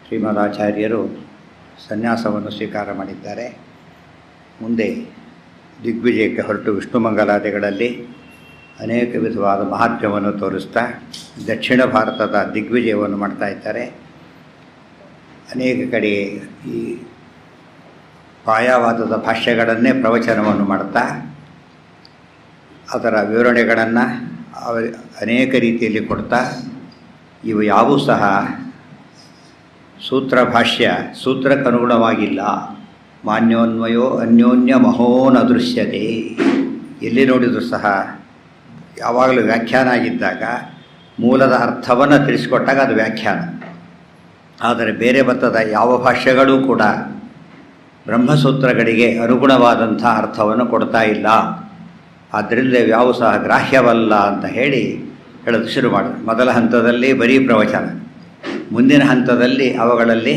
ಶ್ರೀಮದಾಚಾರ್ಯರು ಸನ್ಯಾಸವನ್ನು ಸ್ವೀಕಾರ ಮಾಡಿದ್ದಾರೆ. ಮುಂದೆ ದಿಗ್ವಿಜಯಕ್ಕೆ ಹೊರಟು ವಿಷ್ಣು ಮಂಗಲಾದಿಗಳಲ್ಲಿ ಅನೇಕ ವಿಧವಾದ ಮಹಾತ್ಮ್ಯವನ್ನು ತೋರಿಸ್ತಾ ದಕ್ಷಿಣ ಭಾರತದ ದಿಗ್ವಿಜಯವನ್ನು ಮಾಡ್ತಾ ಇದ್ದಾರೆ. ಅನೇಕ ಕಡೆ ಈ ಪಾಯವಾದದ ಭಾಷ್ಯಗಳನ್ನೇ ಪ್ರವಚನವನ್ನು ಮಾಡ್ತಾ ಅದರ ವಿವರಣೆಗಳನ್ನು ಅನೇಕ ರೀತಿಯಲ್ಲಿ ಕೊಡ್ತಾ ಇವು ಯಾವೂ ಸಹ ಸೂತ್ರ ಭಾಷ್ಯ ಸೂತ್ರಕ್ಕನುಗುಣವಾಗಿಲ್ಲ. ಮಾನ್ಯೋನ್ವಯೋ ಅನ್ಯೋನ್ಯ ಮಹೋನ್ ಅದೃಶ್ಯತೆ. ಎಲ್ಲಿ ನೋಡಿದರೂ ಸಹ ಯಾವಾಗಲೂ ವ್ಯಾಖ್ಯಾನ ಆಗಿದ್ದಾಗ ಮೂಲದ ಅರ್ಥವನ್ನು ತಿಳಿಸಿಕೊಟ್ಟಾಗ ಅದು ವ್ಯಾಖ್ಯಾನ. ಆದರೆ ಬೇರೆ ಬರ್ತದ ಯಾವ ಭಾಷ್ಯಗಳೂ ಕೂಡ ಬ್ರಹ್ಮಸೂತ್ರಗಳಿಗೆ ಅನುಗುಣವಾದಂಥ ಅರ್ಥವನ್ನು ಕೊಡ್ತಾ ಇಲ್ಲ. ಆದ್ದರಿಂದ ಯಾವ ಸಹ ಗ್ರಾಹ್ಯವಲ್ಲ ಅಂತ ಹೇಳೋದು ಶುರು ಮಾಡಿದ್ರು. ಮೊದಲ ಹಂತದಲ್ಲಿ ಬರೀ ಪ್ರವಚನ, ಮುಂದಿನ ಹಂತದಲ್ಲಿ ಅವುಗಳಲ್ಲಿ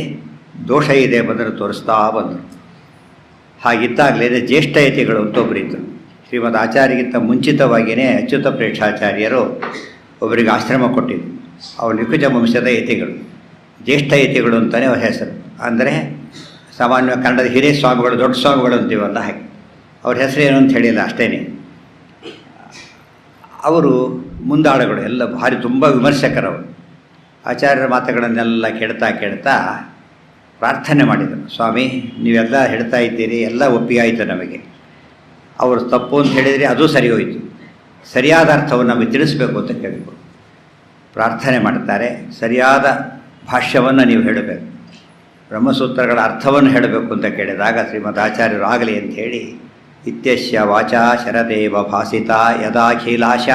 ದೋಷ ಇದೆ ಬಂದರೆ ತೋರಿಸ್ತಾ ಬಂದರು. ಹಾಗಿದ್ದಾಗಲೇ ಜ್ಯೇಷ್ಠಯತಿಗಳು ಅಂತೊಬ್ಬರಿದ್ದರು. ಶ್ರೀಮದ್ ಆಚಾರ್ಯಗಿಂತ ಮುಂಚಿತವಾಗಿಯೇ ಅಚ್ಯುತ ಪ್ರೇಕ್ಷಾಚಾರ್ಯರು ಒಬ್ಬರಿಗೆ ಆಶ್ರಮ ಕೊಟ್ಟಿದ್ದರು. ಅವರು ನಿಕುಜ ವಂಶದ ಯತಿಗಳು, ಜ್ಯೇಷ್ಠಯತಿಗಳು ಅಂತಲೇ ಅವರ ಹೆಸರು. ಅಂದರೆ ಸಾಮಾನ್ಯ ಕನ್ನಡದ ಹಿರಿಯ ಸ್ವಾಮಿಗಳು, ದೊಡ್ಡ ಸ್ವಾಮಿಗಳು ಅಂತೀವಲ್ಲ ಹಾಗೆ. ಅವ್ರ ಹೆಸರು ಏನು ಅಂತ ಹೇಳಿಲ್ಲ ಅಷ್ಟೇ. ಅವರು ಮುಂದಾಳುಗಳು ಎಲ್ಲ ಭಾರಿ ತುಂಬ ವಿಮರ್ಶಕರವರು. ಆಚಾರ್ಯರ ಮಾತುಗಳನ್ನೆಲ್ಲ ಕೇಳ್ತಾ ಪ್ರಾರ್ಥನೆ ಮಾಡಿದರು. ಸ್ವಾಮಿ, ನೀವೆಲ್ಲ ಹೇಳ್ತಾ ಇದ್ದೀರಿ, ಎಲ್ಲ ಒಪ್ಪಿಗೆ ಆಯಿತು ನಮಗೆ. ಅವರು ತಪ್ಪು ಅಂತ ಹೇಳಿದರೆ ಅದು ಸರಿ ಹೋಯಿತು, ಸರಿಯಾದ ಅರ್ಥವನ್ನು ನಮಗೆ ತಿಳಿಸ್ಬೇಕು ಅಂತ ಕೇಳಿದರು. ಪ್ರಾರ್ಥನೆ ಮಾಡ್ತಾರೆ, ಸರಿಯಾದ ಭಾಷ್ಯವನ್ನು ನೀವು ಹೇಳಬೇಕು, ಬ್ರಹ್ಮಸೂತ್ರಗಳ ಅರ್ಥವನ್ನು ಹೇಳಬೇಕು ಅಂತ ಕೇಳಿದಾಗ ಶ್ರೀಮದ್ ಆಚಾರ್ಯರು ಆಗಲಿ ಅಂತ ಹೇಳಿ ಇತ್ಯಸ್ಯ ವಾಚಾ ಶರದೇವ ಭಾಸಿತ ಯದಾಖಿಲಾಶ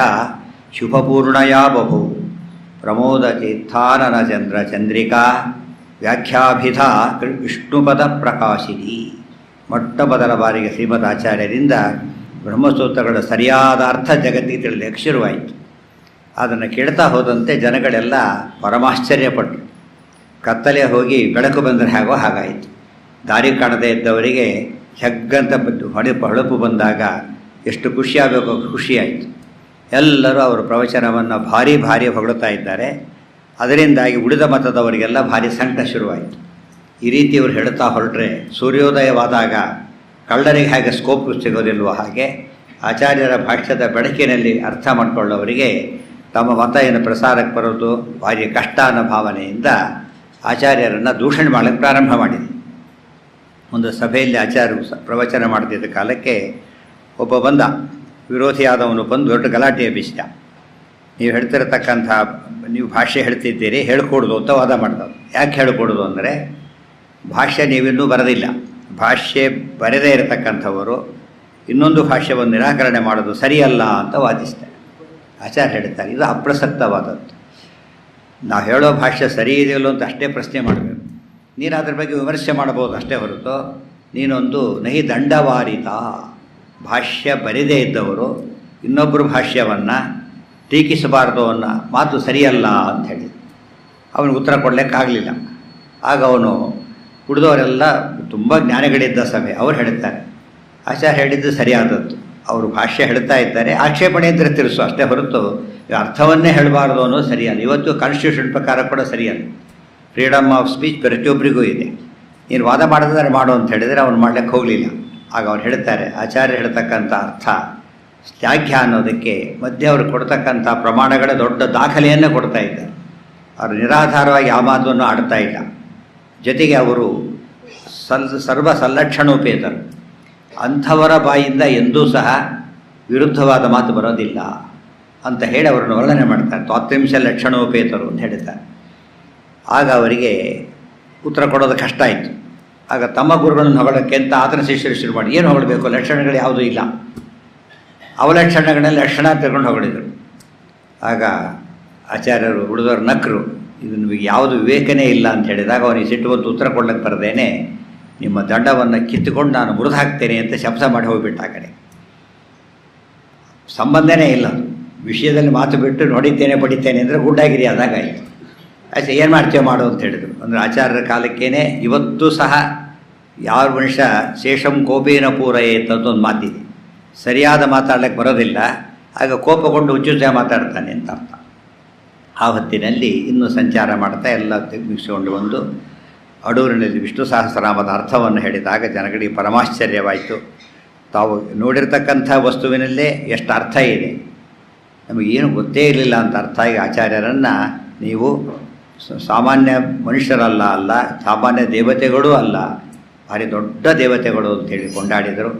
ಶುಭಪೂರ್ಣಯಾ ಬಹು ಪ್ರಮೋದ ತೀರ್ಥಾನನ ಚಂದ್ರ ಚಂದ್ರಿಕಾ ವ್ಯಾಖ್ಯಾಭಿಧ ವಿಷ್ಣುಪದ ಪ್ರಕಾಶಿನಿ. ಮೊಟ್ಟ ಮೊದಲ ಬಾರಿಗೆ ಶ್ರೀಮದ್ ಆಚಾರ್ಯರಿಂದ ಬ್ರಹ್ಮಸೂತ್ರಗಳ ಸರಿಯಾದ ಅರ್ಥ ಜಗತ್ತಿಗೆ ತಿಳಿಯಲಿಕ್ಕೆ ಶುರುವಾಯಿತು. ಅದನ್ನು ಕೇಳ್ತಾ ಹೋದಂತೆ ಜನಗಳೆಲ್ಲ ಪರಮಾಶ್ಚರ್ಯಪಟ್ಟರು. ಕತ್ತಲೆ ಹೋಗಿ ಬೆಳಕು ಬಂದರೆ ಹೇಗೋ ಹಾಗಾಯಿತು. ದಾರಿ ಕಾಣದೇ ಇದ್ದವರಿಗೆ ಹೆಗ್ಗಂತ ಹೊಳಪು ಬಂದಾಗ ಎಷ್ಟು ಖುಷಿಯಾಗಬೇಕೋ ಖುಷಿಯಾಯಿತು. ಎಲ್ಲರೂ ಅವರು ಪ್ರವಚನವನ್ನು ಭಾರಿ ಹೊಗಳುತ್ತಾ ಇದ್ದಾರೆ. ಅದರಿಂದಾಗಿ ಉಳಿದ ಮತದವರಿಗೆಲ್ಲ ಭಾರಿ ಸಂಕಟ ಶುರುವಾಯಿತು. ಈ ರೀತಿ ಇವರು ಹೇಳ್ತಾ ಹೊರಟ್ರೆ ಸೂರ್ಯೋದಯವಾದಾಗ ಕಳ್ಳರಿಗೆ ಹೇಗೆ ಸ್ಕೋಪ್ ಸಿಗೋದಿಲ್ವೋ ಹಾಗೆ ಆಚಾರ್ಯರ ಭಾಷ್ಯದ ಬೆಳಕಿನಲ್ಲಿ ಅರ್ಥ ಮಾಡಿಕೊಳ್ಳೋವರಿಗೆ ತಮ್ಮ ಮತ ಏನು ಪ್ರಸಾರಕ್ಕೆ ಬರೋದು ಭಾರಿ ಕಷ್ಟ ಅನ್ನೋ ಭಾವನೆಯಿಂದ ಆಚಾರ್ಯರನ್ನು ದೂಷಣೆ ಮಾಡಲಿಕ್ಕೆ ಪ್ರಾರಂಭ ಮಾಡಿದೆ. ಒಂದು ಸಭೆಯಲ್ಲಿ ಆಚಾರ್ಯರು ಪ್ರವಚನ ಮಾಡ್ತಿದ್ದ ಕಾಲಕ್ಕೆ ಒಬ್ಬ ಬಂದ, ವಿರೋಧಿಯಾದವನು ಬಂದು ದೊಡ್ಡ ಗಲಾಟೆ ಎಬ್ಬಿಸಿದ. ನೀವು ಹೇಳ್ತಿರತಕ್ಕಂಥ ನೀವು ಭಾಷೆ ಹೇಳ್ತಿದ್ದೀರಿ, ಹೇಳ್ಕೊಡೋದು ಅಂತ ವಾದ ಮಾಡಿದವರು. ಯಾಕೆ ಹೇಳ್ಕೊಡೋದು ಅಂದರೆ, ಭಾಷ್ಯ ನೀವಿನ್ನೂ ಬರೆದಿಲ್ಲ, ಭಾಷ್ಯ ಬರೆದೇ ಇರತಕ್ಕಂಥವರು ಇನ್ನೊಂದು ಭಾಷ್ಯವನ್ನು ನಿರಾಕರಣೆ ಮಾಡೋದು ಸರಿಯಲ್ಲ ಅಂತ ವಾದಿಸ್ತಾರೆ. ಆಚಾರ್ಯ ಹೇಳ್ತಾರೆ, ಇದು ಅಪ್ರಸಕ್ತವಾದದ್ದು. ನಾವು ಹೇಳೋ ಭಾಷ್ಯ ಸರಿ ಇದೆಯಲ್ಲೋ ಅಂತ ಅಷ್ಟೇ ಪ್ರಶ್ನೆ ಮಾಡಬೇಕು. ನೀನು ಅದ್ರ ಬಗ್ಗೆ ವಿಮರ್ಶೆ ಮಾಡಬಹುದು ಅಷ್ಟೇ ಹೊರತು ನೀನೊಂದು ನಹಿ ದಂಡವಾರಿತ. ಭಾಷ್ಯ ಬರೆದೇ ಇದ್ದವರು ಇನ್ನೊಬ್ಬರು ಭಾಷ್ಯವನ್ನು ಟೀಕಿಸಬಾರ್ದು ಅನ್ನೋ ಮಾತು ಸರಿಯಲ್ಲ ಅಂತ ಹೇಳಿ ಅವನಿಗೆ ಉತ್ತರ ಕೊಡಲಿಕ್ಕಾಗಲಿಲ್ಲ. ಆಗ ಅವನು ಉಳಿದವರೆಲ್ಲ ತುಂಬ ಜ್ಞಾನಿಗಳಿದ್ದ ಸಭೆ, ಅವ್ರು ಹೇಳ್ತಾರೆ ಆಚಾರ್ಯ ಹೇಳಿದ್ದು ಸರಿಯಾದದ್ದು. ಅವರು ಭಾಷ್ಯ ಹೇಳ್ತಾ ಇದ್ದಾರೆ, ಆಕ್ಷೇಪಣೆ ಅಂದರೆ ತಿಳಿಸು ಅಷ್ಟೇ ಹೊರತು ಅರ್ಥವನ್ನೇ ಹೇಳಬಾರ್ದು ಅನ್ನೋದು ಸರಿಯಲ್ಲ. ಇವತ್ತು ಕಾನ್ಸ್ಟಿಟ್ಯೂಷನ್ ಪ್ರಕಾರ ಕೂಡ ಸರಿಯಲ್ಲ. ಫ್ರೀಡಮ್ ಆಫ್ ಸ್ಪೀಚ್ ಪ್ರತಿಯೊಬ್ಬರಿಗೂ ಇದೆ. ನೀನು ವಾದ ಮಾಡಿದ್ರೆ ಮಾಡು ಅಂತ ಹೇಳಿದರೆ ಅವ್ನು ಮಾಡ್ಲಿಕ್ಕೆ ಹೋಗಲಿಲ್ಲ. ಆಗ ಅವ್ರು ಹೇಳ್ತಾರೆ, ಆಚಾರ್ಯ ಹೇಳ್ತಕ್ಕಂಥ ಅರ್ಥ ಶ್ಲಾಘ್ಯ ಅನ್ನೋದಕ್ಕೆ ಮಧ್ಯೆ ಅವರು ಕೊಡ್ತಕ್ಕಂಥ ಪ್ರಮಾಣಗಳ ದೊಡ್ಡ ದಾಖಲೆಯನ್ನು ಕೊಡ್ತಾ ಇದ್ದಾರೆ. ಅವರು ನಿರಾಧಾರವಾಗಿ ಯಾವ ಮಾತನ್ನು ಆಡ್ತಾ ಇಲ್ಲ. ಜೊತೆಗೆ ಅವರು ಸರ್ವ ಸಲ್ಲಕ್ಷಣೋಪೇತರು. ಅಂಥವರ ಬಾಯಿಂದ ಎಂದೂ ಸಹ ವಿರುದ್ಧವಾದ ಮಾತು ಬರೋದಿಲ್ಲ ಅಂತ ಹೇಳಿ ಅವರನ್ನು ವರ್ಣನೆ ಮಾಡ್ತಾರೆ. ತ್ವಾತ್ರಿಂಶ ಲಕ್ಷಣೋಪೇತರು ಅಂತ ಹೇಳ್ತಾರೆ. ಆಗ ಅವರಿಗೆ ಉತ್ತರ ಕೊಡೋದು ಕಷ್ಟ ಆಯಿತು. ಆಗ ತಮ್ಮ ಗುರುಗಳನ್ನು ಹೊಗಳೋಕ್ಕೆ ಅಂತ ಆತನ ಶಿಷ್ಯರು ಶುರು ಮಾಡಿ, ಏನು ಹೊಗಳಬೇಕು, ಲಕ್ಷಣಗಳು ಯಾವುದೂ ಇಲ್ಲ, ಅವಲಕ್ಷಣಗಳಲ್ಲಿ ಲಕ್ಷಣ ತಗೊಂಡು ಹೊಗಳಿದರು. ಆಗ ಆಚಾರ್ಯರು ಉಳಿದವರು ನಕ್ಕರು, ಇದು ನಿಮಗೆ ಯಾವುದು ವಿವೇಕನೇ ಇಲ್ಲ ಅಂತ ಹೇಳಿದಾಗ ಅವನಿಗೆ ಸಿಟ್ಟು ಬಂತು. ಉತ್ತರ ಕೊಡ್ಲಿಕ್ಕೆ ಬರದೇನೆ ನಿಮ್ಮ ದಂಡವನ್ನು ಕಿತ್ತುಕೊಂಡು ನಾನು ಮುರಿದು ಹಾಕ್ತೇನೆ ಅಂತ ಶಬ್ದ ಮಾಡಿ ಹೋಗಿಬಿಟ್ಟ. ಆ ಕಡೆ ಸಂಬಂಧನೇ ಇಲ್ಲ. ವಿಷಯದಲ್ಲಿ ಮಾತು ಬಿಟ್ಟು ನೋಡಿದ್ದೇನೆ ಬಡಿತೇನೆ ಅಂದರೆ ಗುಡ್ಡಾಗಿರಿ ಆದಾಗಾಯಿತು. ಆಯ್ತು, ಏನು ಮಾಡ್ತೇವೆ ಮಾಡು ಅಂತ ಹೇಳಿದರು. ಅಂದರೆ ಆಚಾರ್ಯರ ಕಾಲಕ್ಕೇ ಇವತ್ತು ಸಹ ಯಾವ ಮನುಷ್ಯ ಶೇಷಂ ಕೋಪೇನ ಪೂರಯೇತ್ ಅಂತ ಒಂದು ಮಾತಿದೆ. ಸರಿಯಾದ ಮಾತಾಡ್ಲಿಕ್ಕೆ ಬರೋದಿಲ್ಲ, ಆಗ ಕೋಪಗೊಂಡು ಹುಚ್ಚುಚ್ಚ ಮಾತಾಡ್ತಾನೆ ಅಂತ ಅರ್ಥ. ಆ ಹೊತ್ತಿನಲ್ಲಿ ಇನ್ನೂ ಸಂಚಾರ ಮಾಡ್ತಾ ಎಲ್ಲ ಮುಗಿಸ್ಕೊಂಡು ಬಂದು ಅಡೂರಿನಲ್ಲಿ ವಿಷ್ಣು ಸಹಸ್ರನಾಮದ ಅರ್ಥವನ್ನು ಹೇಳಿದಾಗ ಜನಗಳಿಗೆ ಪರಮಾಶ್ಚರ್ಯವಾಯಿತು. ತಾವು ನೋಡಿರ್ತಕ್ಕಂಥ ವಸ್ತುವಿನಲ್ಲೇ ಎಷ್ಟು ಅರ್ಥ ಇದೆ, ನಮಗೇನು ಗೊತ್ತೇ ಇರಲಿಲ್ಲ ಅಂತ ಅರ್ಥ ಆಗಿ ಆಚಾರ್ಯರನ್ನು ನೀವು ಸಾಮಾನ್ಯ ಮನುಷ್ಯರಲ್ಲ ಅಲ್ಲ, ಸಾಮಾನ್ಯ ದೇವತೆಗಳೂ ಅಲ್ಲ, ಭಾರಿ ದೊಡ್ಡ ದೇವತೆಗಳು ಅಂತೇಳಿ ಕೊಂಡಾಡಿದರು.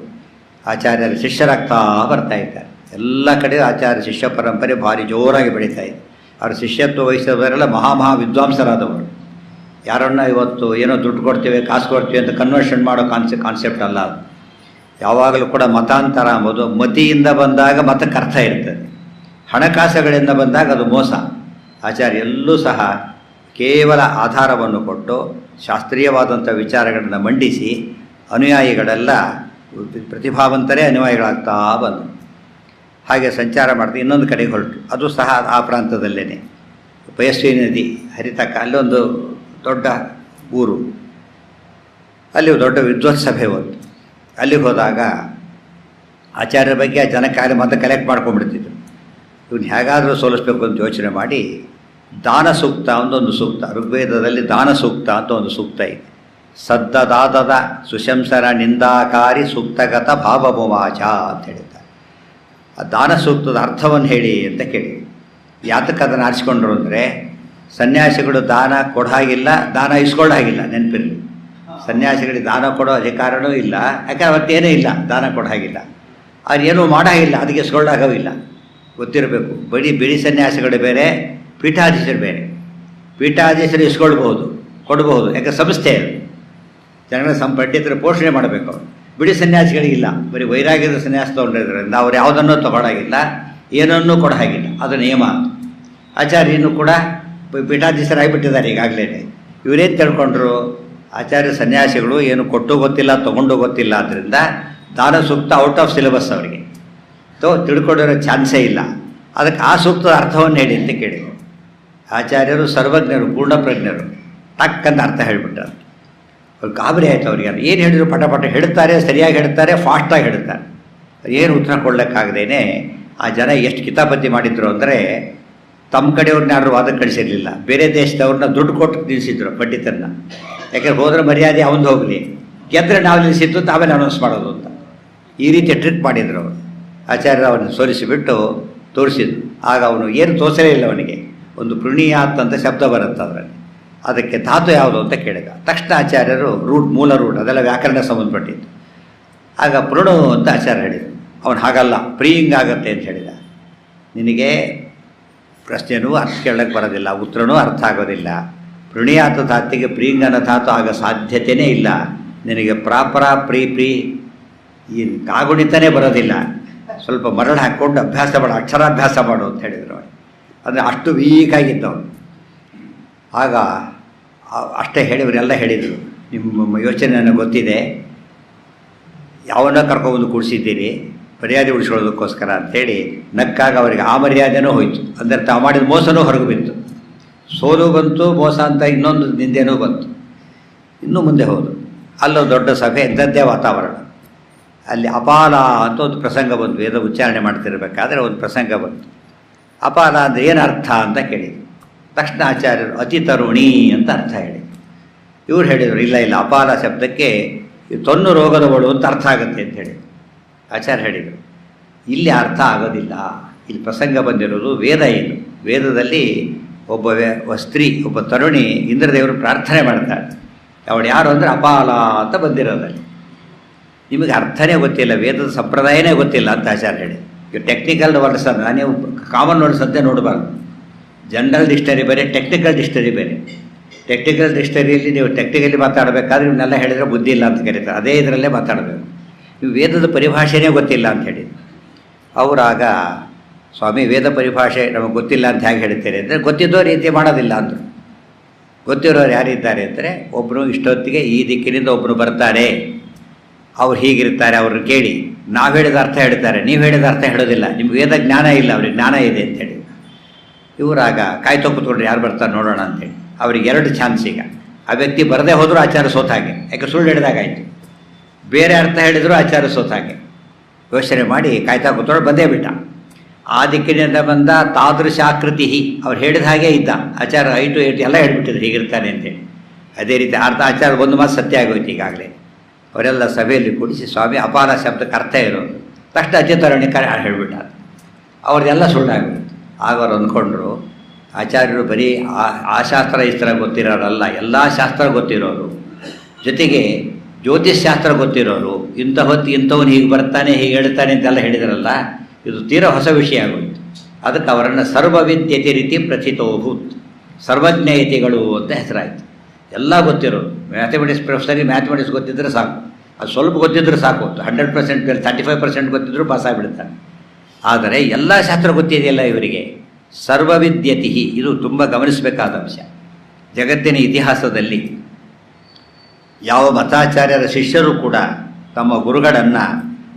ಆಚಾರ್ಯರ ಶಿಷ್ಯರಾಗ್ತಾ ಬರ್ತಾ ಇದ್ದಾರೆ. ಎಲ್ಲ ಕಡೆ ಆಚಾರ್ಯ ಶಿಷ್ಯ ಪರಂಪರೆ ಭಾರಿ ಜೋರಾಗಿ ಬೆಳೀತಾ ಇದೆ. ಅವರ ಶಿಷ್ಯತ್ವ ವಹಿಸಿದವರೆಲ್ಲ ಮಹಾ ವಿದ್ವಾಂಸರಾದವರು. ಯಾರನ್ನ ಇವತ್ತು ಏನೋ ದುಡ್ಡು ಕೊಡ್ತೇವೆ, ಕಾಸು ಕೊಡ್ತೀವಿ ಅಂತ ಕನ್ವರ್ಷನ್ ಮಾಡೋ ಕಾನ್ಸೆಪ್ಟ್ ಅಲ್ಲ ಅದು. ಯಾವಾಗಲೂ ಕೂಡ ಮತಾಂತರ ಅಂಬೋದು ಮತಿಯಿಂದ ಬಂದಾಗ ಮತಕ್ಕೆ ಅರ್ಥ ಇರ್ತದೆ, ಹಣಕಾಸುಗಳಿಂದ ಬಂದಾಗ ಅದು ಮೋಸ. ಆಚಾರ್ಯ ಎಲ್ಲೂ ಸಹ ಕೇವಲ ಆಧಾರವನ್ನು ಕೊಟ್ಟು ಶಾಸ್ತ್ರೀಯವಾದಂಥ ವಿಚಾರಗಳನ್ನು ಮಂಡಿಸಿ ಅನುಯಾಯಿಗಳೆಲ್ಲ ಪ್ರತಿಭಾವಂತರೇ ಅನುಯಾಯಿಗಳಾಗ್ತಾ ಬಂದರು. ಹಾಗೆ ಸಂಚಾರ ಮಾಡ್ತಾ ಇನ್ನೊಂದು ಕಡೆಗೆ ಹೊರಟು. ಅದು ಸಹ ಆ ಪ್ರಾಂತದಲ್ಲೇ ಪಯಸ್ವಿ ನದಿ ಹರಿತಕ್ಕ ಅಲ್ಲೊಂದು ದೊಡ್ಡ ಊರು, ಅಲ್ಲಿ ದೊಡ್ಡ ವಿದ್ವತ್ ಸಭೆ ಹೋಯ್ತು. ಅಲ್ಲಿಗೆ ಹೋದಾಗ ಆಚಾರ್ಯರ ಬಗ್ಗೆ ಆ ಜನಕ್ಕೆ ಮತ್ತೆ ಕಲೆಕ್ಟ್ ಮಾಡ್ಕೊಂಡ್ಬಿಡ್ತಿದ್ರು. ಇವನು ಹೇಗಾದರೂ ಸೋಲಿಸ್ಬೇಕು ಅಂತ ಯೋಚನೆ ಮಾಡಿ ದಾನ ಸೂಕ್ತ ಒಂದೊಂದು ಸೂಕ್ತ, ಋಗ್ವೇದದಲ್ಲಿ ದಾನ ಸೂಕ್ತ ಅಂತ ಒಂದು ಸೂಕ್ತ ಇದೆ. ಸದ್ದದಾದದ ಸುಶಂಸರ ನಿಂದಾಕಾರಿ ಸೂಕ್ತಗತ ಭಾವಭುವಾಚ ಅಂತ ಹೇಳಿದ್ದಾರೆ. ಆ ದಾನ ಸೂಕ್ತದ ಅರ್ಥವನ್ನು ಹೇಳಿ ಅಂತ ಕೇಳಿ. ಯಾತಕ್ಕೆ ಅದನ್ನು ಆರಿಸ್ಕೊಂಡ್ರು ಅಂದರೆ, ಸನ್ಯಾಸಿಗಳು ದಾನ ಕೊಡೋ ಹಾಗಿಲ್ಲ, ದಾನ ಇಸ್ಕೊಳ್ಳೋ ಹಾಗಿಲ್ಲ. ನೆನಪಿರಲಿ, ಸನ್ಯಾಸಿಗಳಿಗೆ ದಾನ ಕೊಡೋ ಅಧಿಕಾರನೂ ಇಲ್ಲ, ಯಾಕಂದ್ರೆ ಅವತ್ತೇನೂ ಇಲ್ಲ, ದಾನ ಕೊಡೋ ಹಾಗಿಲ್ಲ. ಅವ್ರು ಏನೂ ಮಾಡೋ ಹಾಗಿಲ್ಲ, ಅದಕ್ಕೆ ಇಸ್ಕೊಳ್ಳಾಗವೂ ಇಲ್ಲ. ಗೊತ್ತಿರಬೇಕು, ಬಿಡಿ ಸನ್ಯಾಸಿಗಳು ಬೇರೆ, ಪೀಠಾಧೀಶರು ಬೇರೆ. ಪೀಠಾಧೀಶರು ಇಸ್ಕೊಳ್ಬಹುದು, ಕೊಡಬಹುದು, ಯಾಕೆ ಸಂಸ್ಥೆ ಅದು, ಜನಗಳ ಪಂಡಿತರ ಪೋಷಣೆ ಮಾಡಬೇಕು. ಅವರು ಬಿಡಿ ಸನ್ಯಾಸಿಗಳಿಗಿಲ್ಲ, ಬರೀ ವೈರಾಗ್ಯದ ಸನ್ಯಾಸ ತೊಗೊಂಡಿರೋದ್ರಿಂದ ಅವ್ರು ಯಾವುದನ್ನೂ ತೊಗೊಳಾಗಿಲ್ಲ, ಏನನ್ನೂ ಕೊಡೋ ಹಾಗಿಲ್ಲ. ಅದು ನಿಯಮ. ಆಚಾರ್ಯನೂ ಕೂಡ ಪೀಠಾಧೀಶರಾಗಿಬಿಟ್ಟಿದ್ದಾರೆ ಈಗಾಗಲೇ. ಇವರೇನು ತಿಳ್ಕೊಂಡ್ರು, ಆಚಾರ್ಯ ಸನ್ಯಾಸಿಗಳು ಏನು ಕೊಟ್ಟು ಗೊತ್ತಿಲ್ಲ, ತೊಗೊಂಡು ಗೊತ್ತಿಲ್ಲ, ಆದ್ದರಿಂದ ದಾನ ಸೂಕ್ತ ಔಟ್ ಆಫ್ ಸಿಲೆಬಸ್ ಅವರಿಗೆ ತಿಳ್ಕೊಂಡಿರೋ ಚಾನ್ಸೇ ಇಲ್ಲ. ಅದಕ್ಕೆ ಆ ಸೂಕ್ತದ ಅರ್ಥವನ್ನು ಹೇಳಿ ಅಂತ ಕೇಳಿದರು. ಆಚಾರ್ಯರು ಸರ್ವಜ್ಞರು, ಪೂರ್ಣಪ್ರಜ್ಞರು, ಟಕ್ಕಂತ ಅರ್ಥ ಹೇಳಿಬಿಟ್ಟಾರೆ. ಅವ್ರು ಗಾಬರಿ ಆಯಿತು ಅವ್ರಿಗೆ. ಏನು ಹೇಳಿದ್ರು ಪಟ ಹೇಳ್ತಾರೆ, ಸರಿಯಾಗಿ ಹೇಳ್ತಾರೆ, ಫಾಸ್ಟಾಗಿ ಹೇಳ್ತಾರೆ. ಏನು ಉತ್ತರ ಕೊಡಲಿಕ್ಕಾಗದೇನೆ ಆ ಜನ ಎಷ್ಟು ಕಿತಾಪತಿ ಮಾಡಿದ್ರು ಅಂದರೆ, ತಮ್ಮ ಕಡೆಯವ್ರನ್ನ ಯಾರು ವಾದಕ್ಕೆ ಕಳಿಸಿರಲಿಲ್ಲ, ಬೇರೆ ದೇಶದವ್ರನ್ನ ದುಡ್ಡು ಕೊಟ್ಟು ನಿಲ್ಲಿಸಿದ್ರು ಪಂಡಿತರನ್ನ. ಯಾಕೆಂದ್ರೆ ಹೋದ್ರೆ ಮರ್ಯಾದೆ ಅವನು ಹೋಗಲಿ, ಗೆದ್ದರೆ ನಾವು ನಿಲ್ಲಿಸಿದ್ದು ತಾವೇ ಅನೌನ್ಸ್ ಮಾಡೋದು ಅಂತ ಈ ರೀತಿ ಟ್ರಿಕ್ ಮಾಡಿದ್ರು ಅವರು. ಆಚಾರ್ಯರು ಅವನು ಸೋಲಿಸಿಬಿಟ್ಟು ತೋರಿಸಿದ್ರು. ಆಗ ಅವನು ಏನು ತೋರಿಸಲೇ ಇಲ್ಲ, ಅವನಿಗೆ ಒಂದು ಪೃಣಿಯಾತ್ ಅಂತ ಶಬ್ದ ಬರುತ್ತೆ ಅದರಲ್ಲಿ, ಅದಕ್ಕೆ ಧಾತು ಯಾವುದು ಅಂತ ಕೇಳಿದ ತಕ್ಷಣ ಆಚಾರ್ಯರು ಮೂಲ ರೂಟ್ ಅದೆಲ್ಲ ವ್ಯಾಕರಣ ಸಂಬಂಧಪಟ್ಟಿದ್ದು. ಆಗ ಪೃಣು ಅಂತ ಆಚಾರ್ಯ ಹೇಳಿದರು. ಅವನು ಹಾಗಲ್ಲ, ಪ್ರೀಯಿಂಗ್ ಆಗುತ್ತೆ ಅಂತ ಹೇಳಿದ. ನಿನಗೆ ಪ್ರಶ್ನೆನೂ ಅರ್ಥ ಕೇಳಕ್ಕೆ ಬರೋದಿಲ್ಲ, ಉತ್ತರನೂ ಅರ್ಥ ಆಗೋದಿಲ್ಲ. ಪೃಣಿಯಾತ ಧಾತಿಗೆ ಪ್ರೀಂಗನ ಧಾತು ಆಗ ಸಾಧ್ಯತೆಯೇ ಇಲ್ಲ. ನಿನಗೆ ಪ್ರಾಪರ ಪ್ರೀ ಈ ಕಾಗುಣಿತನೇ ಬರೋದಿಲ್ಲ. ಸ್ವಲ್ಪ ಮರಳು ಹಾಕ್ಕೊಂಡು ಅಭ್ಯಾಸ ಮಾಡು, ಅಕ್ಷರಾಭ್ಯಾಸ ಮಾಡು ಅಂತ ಹೇಳಿದರು. ಅಂದರೆ ಅಷ್ಟು ವೀಕಾಗಿದ್ದವನು. ಆಗ ಅಷ್ಟೇ ಹೇಳಿವರೆಲ್ಲ ಹೇಳಿದರು, ನಿಮ್ಮ ಯೋಚನೆ ನನಗೆ ಗೊತ್ತಿದೆ, ಯಾವನ್ನ ಕರ್ಕೊಬಂದು ಕೂಡಿಸಿದ್ದೀರಿ ಮರ್ಯಾದೆ ಉಳಿಸ್ಕೊಳ್ಳೋದಕ್ಕೋಸ್ಕರ ಅಂಥೇಳಿ ನಕ್ಕಾಗ ಅವರಿಗೆ ಆ ಮರ್ಯಾದೆನೂ ಹೋಯಿತು. ಅಂದರೆ ತಾವು ಮಾಡಿದ ಮೋಸನೂ ಹೊರಗೆ ಬಿತ್ತು. ಸೋಲು ಬಂತು, ಮೋಸ ಅಂತ ಇನ್ನೊಂದು ನಿಂದೆನೂ ಬಂತು. ಇನ್ನೂ ಮುಂದೆ ಹೋದು. ಅಲ್ಲೊಂದು ದೊಡ್ಡ ಸಭೆ, ಎಂಥದ್ದೇ ವಾತಾವರಣ. ಅಲ್ಲಿ ಅಪಾಲ ಅಂತ ಒಂದು ಪ್ರಸಂಗ ಬಂತು. ವೇದ ಉಚ್ಚಾರಣೆ ಮಾಡ್ತಿರ್ಬೇಕಾದ್ರೆ ಒಂದು ಪ್ರಸಂಗ ಬಂತು. ಅಪಾಲ ಅಂದರೆ ಏನು ಅರ್ಥ ಅಂತ ಕೇಳಿದರು. ತಕ್ಷಣ ಆಚಾರ್ಯರು ಅತಿ ತರುಣಿ ಅಂತ ಅರ್ಥ ಹೇಳಿದರು. ಇವ್ರು ಹೇಳಿದರು, ಇಲ್ಲ ಅಪಾಲ ಶಬ್ದಕ್ಕೆ ತೊನ್ನು ರೋಗದವಳು ಅಂತ ಅರ್ಥ ಆಗುತ್ತೆ ಅಂತ ಹೇಳಿದರು. ಆಚಾರ್ಯ ಹೇಳಿದರು, ಇಲ್ಲಿ ಅರ್ಥ ಆಗೋದಿಲ್ಲ. ಇಲ್ಲಿ ಪ್ರಸಂಗ ಬಂದಿರೋದು ವೇದ. ಇದು ವೇದದಲ್ಲಿ ಒಬ್ಬ ಸ್ತ್ರೀ, ಒಬ್ಬ ತರುಣಿ ಇಂದ್ರದೇವರು ಪ್ರಾರ್ಥನೆ ಮಾಡ್ತಾಳೆ. ಅವಳು ಯಾರು ಅಂದರೆ ಅಪಾಲ ಅಂತ ಬಂದಿರೋದಲ್ಲಿ. ನಿಮಗೆ ಅರ್ಥನೇ ಗೊತ್ತಿಲ್ಲ, ವೇದದ ಸಂಪ್ರದಾಯನೇ ಗೊತ್ತಿಲ್ಲ ಅಂತ ಆಚಾರ್ಯ ಹೇಳಿ. ಈಗ ಟೆಕ್ನಿಕಲ್ ವರ್ಡ್ಸ್ ಅಂದರೆ ನೀವು ಕಾಮನ್ ವರ್ಡ್ಸ್ ಅಂತ ನೋಡಬಾರ್ದು. ಜನರಲ್ ಡಿಕ್ಷನರಿ ಬೇರೆ, ಟೆಕ್ನಿಕಲ್ ಡಿಕ್ಷನರಿ ಬೇರೆ. ಟೆಕ್ನಿಕಲ್ ಡಿಕ್ಷನರಿಯಲ್ಲಿ ನೀವು ಟೆಕ್ನಿಕಲಿ ಮಾತಾಡಬೇಕಾದ್ರೆ ಇವನ್ನೆಲ್ಲ ಹೇಳಿದರೆ ಬುದ್ಧಿ ಇಲ್ಲ ಅಂತ ಕರೀತಾರೆ. ಅದೇ ಇದರಲ್ಲೇ ಮಾತಾಡಬೇಕು. ನೀವು ವೇದದ ಪರಿಭಾಷೆನೇ ಗೊತ್ತಿಲ್ಲ ಅಂತ ಹೇಳಿ. ಅವರಾಗ, ಸ್ವಾಮಿ ವೇದ ಪರಿಭಾಷೆ ನಮಗೆ ಗೊತ್ತಿಲ್ಲ ಅಂತ ಹೇಗೆ ಹೇಳ್ತೀರಿ ಅಂದರೆ, ಗೊತ್ತಿದ್ದೋ ರೀತಿ ಮಾಡೋದಿಲ್ಲ ಅಂದರು. ಗೊತ್ತಿರೋರು ಯಾರಿದ್ದಾರೆ ಅಂದರೆ, ಒಬ್ಬರು ಇಷ್ಟೊತ್ತಿಗೆ ಈ ದಿಕ್ಕಿನಿಂದ ಒಬ್ಬರು ಬರ್ತಾರೆ, ಅವ್ರು ಹೀಗಿರ್ತಾರೆ, ಅವ್ರನ್ನ ಕೇಳಿ ನಾವು ಹೇಳಿದ ಅರ್ಥ ಹೇಳ್ತಾರೆ, ನೀವು ಹೇಳಿದ ಅರ್ಥ ಹೇಳೋದಿಲ್ಲ, ನಿಮ್ಗೆ ವೇದ ಜ್ಞಾನ ಇಲ್ಲ, ಅವ್ರಿಗೆ ಜ್ಞಾನ ಇದೆ ಅಂತೇಳಿ. ಇವರಾಗ ಕಾಯ್ತೋ ಕೂತ್ಕೊಂಡ್ರೆ ಯಾರು ಬರ್ತಾರೆ ನೋಡೋಣ ಅಂತೇಳಿ. ಅವ್ರಿಗೆ 2 ಚಾನ್ಸ್. ಈಗ ಆ ವ್ಯಕ್ತಿ ಬರದೇ ಹೋದರೂ ಆಚಾರ ಸೋತಾಗೆ, ಯಾಕೆ ಸುಳ್ಳು ಹೇಳಿದಾಗಾಯಿತು. ಬೇರೆ ಅರ್ಥ ಹೇಳಿದರೂ ಆಚಾರ ಸೋತಾಗೆ. ಯೋಚನೆ ಮಾಡಿ ಕಾಯ್ತಾ ಕೂತ್ಕೊಂಡು ಬಂದೇ ಬಿಟ್ಟ. ಆ ದಿಕ್ಕಿನಿಂದ ಬಂದ ತಾದೃಶಾಕೃತಿ, ಅವ್ರು ಹೇಳಿದ ಹಾಗೆ ಇದ್ದ. ಆಚಾರ 5 to 8 ಎಲ್ಲ ಹೇಳ್ಬಿಟ್ಟಿದ್ರು ಹೀಗಿರ್ತಾನೆ ಅಂತೇಳಿ. ಅದೇ ರೀತಿ ಅರ್ಥ ಆಚಾರ ಒಂದು ಮಾತು ಸತ್ಯ ಆಗೋಯ್ತು ಈಗಾಗಲೇ. ಅವರೆಲ್ಲ ಸಭೆಯಲ್ಲಿ ಕೂಡಿಸಿ ಸ್ವಾಮಿ ಅಪಾರ ಶಬ್ದಕ್ಕೆ ಅರ್ಥ ಇರೋದು ತಕ್ಷಣ ಅಚ್ಯುತಾರಣ್ಯಕಾರ ಹೇಳಿಬಿಟ್ಟ. ಅವ್ರದ್ದೆಲ್ಲ ಸುಳ್ಳಾಗೋಯ್ತು. ಆಗ ಅವ್ರು ಅಂದ್ಕೊಂಡ್ರು ಆಚಾರ್ಯರು ಬರೀ ಆ ಶಾಸ್ತ್ರ ಈ ಥರ ಗೊತ್ತಿರೋರಲ್ಲ, ಎಲ್ಲ ಶಾಸ್ತ್ರ ಗೊತ್ತಿರೋರು, ಜೊತೆಗೆ ಜ್ಯೋತಿಷ್ ಶಾಸ್ತ್ರ ಗೊತ್ತಿರೋರು. ಇಂಥ ಹೊತ್ತು ಇಂಥವನು ಹೀಗೆ ಬರ್ತಾನೆ ಹೀಗೆ ಹೇಳ್ತಾನೆ ಅಂತೆಲ್ಲ ಹೇಳಿದ್ರಲ್ಲ, ಇದು ತೀರಾ ಹೊಸ ವಿಷಯ ಆಗೋಯ್ತು. ಅದಕ್ಕೆ ಅವರನ್ನು ಸರ್ವವಿದ್ಯತೆ ರೀತಿ ಪ್ರಥಿತೋಭೂತ್, ಸರ್ವಜ್ಞಯತಿಗಳು ಅಂತ ಹೆಸರಾಯಿತು. ಎಲ್ಲ ಗೊತ್ತಿರೋರು. ಮ್ಯಾಥಮೆಟಿಕ್ಸ್ ಪ್ರೊಫೆಸರಿಗೆ ಮ್ಯಾಥಮೆಟಿಕ್ಸ್ ಗೊತ್ತಿದ್ದರೆ ಸಾಕು, ಅದು ಸ್ವಲ್ಪ ಗೊತ್ತಿದ್ದರೂ ಸಾಕು. 100% 35% ಗೊತ್ತಿದ್ದರೂ ಪಾಸಾಗಿಬಿಡ್ತಾನೆ. ಆದರೆ ಎಲ್ಲ ಶಾಸ್ತ್ರ ಗೊತ್ತಿದೆಯಲ್ಲ ಇವರಿಗೆ. ಸರ್ವವಿದ್ಯತಿ, ಇದು ತುಂಬ ಗಮನಿಸಬೇಕಾದ ಅಂಶ. ಜಗತ್ತಿನ ಇತಿಹಾಸದಲ್ಲಿ ಯಾವ ಮತಾಚಾರ್ಯರ ಶಿಷ್ಯರು ಕೂಡ ತಮ್ಮ ಗುರುಗಳನ್ನು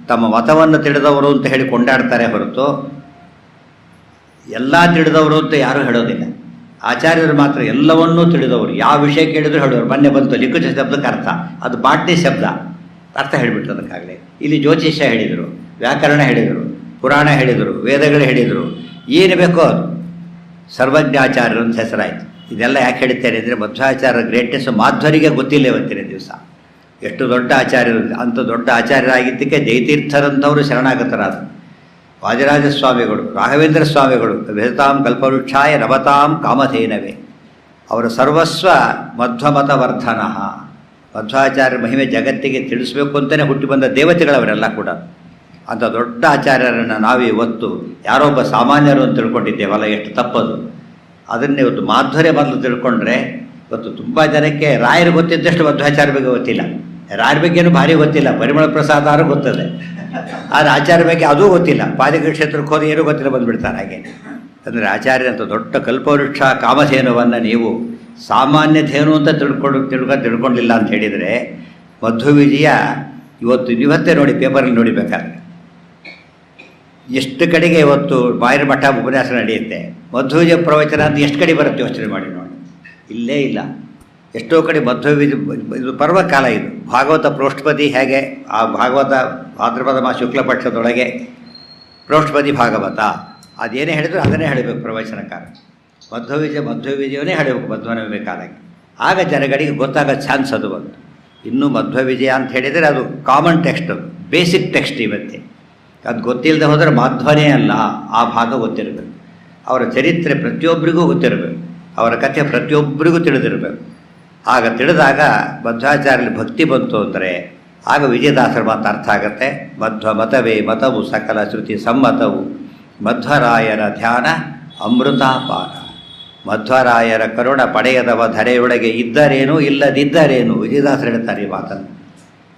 ತಮ್ಮ ಮತವನ್ನು ತಿಳಿದವರು ಅಂತ ಹೇಳಿ ಕೊಂಡಾಡ್ತಾರೆ ಹೊರತು ಎಲ್ಲ ತಿಳಿದವರು ಅಂತ ಯಾರೂ ಹೇಳೋದಿಲ್ಲ. ಆಚಾರ್ಯರು ಮಾತ್ರ ಎಲ್ಲವನ್ನೂ ತಿಳಿದವರು, ಯಾವ ವಿಷಯ ಕೇಳಿದ್ರು ಹೇಳೋರು. ಮೊನ್ನೆ ಬಂತು ಲಿಖಿತ ಶಬ್ದಕ್ಕೆ ಅರ್ಥ, ಅದು ಬಾಟ್ನಿ ಶಬ್ದ, ಅರ್ಥ ಹೇಳಿಬಿಟ್ರು ಅದಕ್ಕಾಗಲೇ. ಇಲ್ಲಿ ಜ್ಯೋತಿಷ್ಯ ಹೇಳಿದರು, ವ್ಯಾಕರಣ ಹೇಳಿದರು, ಪುರಾಣ ಹೇಳಿದರು, ವೇದಗಳು ಹೇಳಿದರು, ಏನು ಬೇಕೋ ಅದು. ಸರ್ವಜ್ಞಾಚಾರ್ಯರು ಅಂತ ಹೆಸರಾಯಿತು. ಇದೆಲ್ಲ ಯಾಕೆ ಹೇಳ್ತೇನೆ ಅಂದರೆ ಮಧ್ವಾಚಾರ್ಯರ ಗ್ರೇಟ್ನೆಸ್ ಮಾಧ್ವರಿಗೆ ಗೊತ್ತಿಲ್ಲ ಇವತ್ತಿನ ದಿವಸ. ಎಷ್ಟು ದೊಡ್ಡ ಆಚಾರ್ಯರು, ಅಂಥ ದೊಡ್ಡ ಆಚಾರ್ಯರಾಗಿದ್ದಕ್ಕೆ ಜಯತೀರ್ಥರಂಥವರು ಶರಣಾಗತರಾದರು. ವಾದಿರಾಜ ಸ್ವಾಮಿಗಳು, ರಾಘವೇಂದ್ರ ಸ್ವಾಮಿಗಳು, ವಿಹತಾಂ ಕಲ್ಪವೃಕ್ಷಾಯ ನವತಾಂ ಕಾಮಧೇನವೇ, ಅವರ ಸರ್ವಸ್ವ ಮಧ್ವಮತವರ್ಧನ. ಮಧ್ವಾಚಾರ್ಯರ ಮಹಿಮೆ ಜಗತ್ತಿಗೆ ತಿಳಿಸ್ಬೇಕು ಅಂತಲೇ ಹುಟ್ಟಿ ಬಂದ ದೇವತೆಗಳವರೆಲ್ಲ ಕೂಡ. ಅಂಥ ದೊಡ್ಡ ಆಚಾರ್ಯರನ್ನು ನಾವು ಇವತ್ತು ಯಾರೊಬ್ಬ ಸಾಮಾನ್ಯರು ಅಂತ ತಿಳ್ಕೊಂಡಿದ್ದೇವಲ್ಲ, ಎಷ್ಟು ತಪ್ಪದು. ಅದನ್ನೇ ಇವತ್ತು ಮಾಧ್ವರ್ಯ ಮೊದಲು ತಿಳ್ಕೊಂಡ್ರೆ, ಇವತ್ತು ತುಂಬ ಜನಕ್ಕೆ ರಾಯರು ಗೊತ್ತಿದ್ದಷ್ಟು ಮಧ್ವಾಚಾರ್ಯ ಬಗ್ಗೆ ಗೊತ್ತಿಲ್ಲ. ರಾಯರ ಬಗ್ಗೆನೂ ಭಾರಿ ಗೊತ್ತಿಲ್ಲ, ಪರಿಮಳ ಪ್ರಸಾದಾರು ಗೊತ್ತದೆ, ಆದರೆ ಆಚಾರ್ಯ ಬಗ್ಗೆ ಅದೂ ಗೊತ್ತಿಲ್ಲ. ಪಾದಕ ಕ್ಷೇತ್ರಕ್ಕೆ ಹೋದ ಏನೂ ಗೊತ್ತಿಲ್ಲ ಬಂದುಬಿಡ್ತಾರೆ. ಹಾಗೆ ಅಂದರೆ ಆಚಾರ್ಯ ಅಂತ ದೊಡ್ಡ ಕಲ್ಪವೃಕ್ಷ ಕಾಮಧೇನುವನ್ನು ನೀವು ಸಾಮಾನ್ಯ ಧೇನು ಅಂತ ತಿಳ್ಕೊಂಡಿಲ್ಲ ಅಂತ ಹೇಳಿದರೆ, ಮಧ್ವವಿಜಯ ಇವತ್ತೇ ನೋಡಿ, ಪೇಪರಲ್ಲಿ ನೋಡಿಬೇಕಾದ್ರೆ ಎಷ್ಟು ಕಡೆಗೆ ಇವತ್ತು ಬಾಯಿರ ಮಠ ಉಪನ್ಯಾಸ ನಡೆಯುತ್ತೆ. ಮಧ್ವವಿಜಯ ಪ್ರವಚನ ಅಂತ ಎಷ್ಟು ಕಡೆ ಬರುತ್ತೆ ಯೋಚನೆ ಮಾಡಿ ನೋಡಿ. ಇಲ್ಲೇ ಇಲ್ಲ. ಎಷ್ಟೋ ಕಡೆ ಮಧ್ವವಿಜಯ, ಇದು ಪರ್ವಕಾಲ, ಇದು ಭಾಗವತ ಪ್ರೋಷ್ಠಪದಿ. ಹೇಗೆ ಆ ಭಾಗವತ ಭಾದ್ರಪದ ಮಾಸ ಶುಕ್ಲ ಪಕ್ಷದೊಳಗೆ ಪ್ರೋಷ್ಠಪದಿ ಭಾಗವತ, ಅದೇನೇ ಹೇಳಿದ್ರು ಅದನ್ನೇ ಹೇಳಬೇಕು ಪ್ರವಚನಕಾರ. ಮಧ್ವವಿಜಯವನ್ನೇ ಹೇಳಬೇಕು ಮಧ್ವನ ವಿವೇಕಾಲಕ್ಕೆ. ಆಗ ಜನಗಳಿಗೆ ಗೊತ್ತಾಗೋ ಚಾನ್ಸ್ ಅದು ಬಂತು. ಇನ್ನೂ ಮಧ್ವವಿಜಯ ಅಂತ ಹೇಳಿದರೆ ಅದು ಕಾಮನ್ ಟೆಕ್ಸ್ಟ್, ಬೇಸಿಕ್ ಟೆಕ್ಸ್ಟ್. ಇವತ್ತೇ ಅದು ಗೊತ್ತಿಲ್ಲದೆ ಹೋದರೆ ಮಾಧ್ವನೇ ಅಲ್ಲ, ಆ ಭಾಗ ಗೊತ್ತಿರಬೇಕು. ಅವರ ಚರಿತ್ರೆ ಪ್ರತಿಯೊಬ್ಬರಿಗೂ ಗೊತ್ತಿರಬೇಕು, ಅವರ ಕಥೆ ಪ್ರತಿಯೊಬ್ಬರಿಗೂ ತಿಳಿದಿರಬೇಕು. ಆಗ ತಿಳಿದಾಗ ಮಧ್ವಾಚಾರ್ಯರಲ್ಲಿ ಭಕ್ತಿ ಬಂತು ಅಂದರೆ ಆಗ ವಿಜಯದಾಸರ ಮಾತು ಅರ್ಥ ಆಗುತ್ತೆ. ಮಧ್ವ ಮತವೇ ಮತವು ಸಕಲ ಶ್ರುತಿ ಸಮ್ಮತವು, ಮಧ್ವರಾಯರ ಧ್ಯಾನ ಅಮೃತಾಪಾನ. ಮಧ್ವರಾಯರ ಕರುಣ ಪಡೆಯದವ ಧರೆಯೊಳಗೆ ಇದ್ದರೇನು ಇಲ್ಲದಿದ್ದರೇನು, ವಿಜಯದಾಸರು ಹೇಳ್ತಾರೆ ಈ ಮಾತನ್ನು.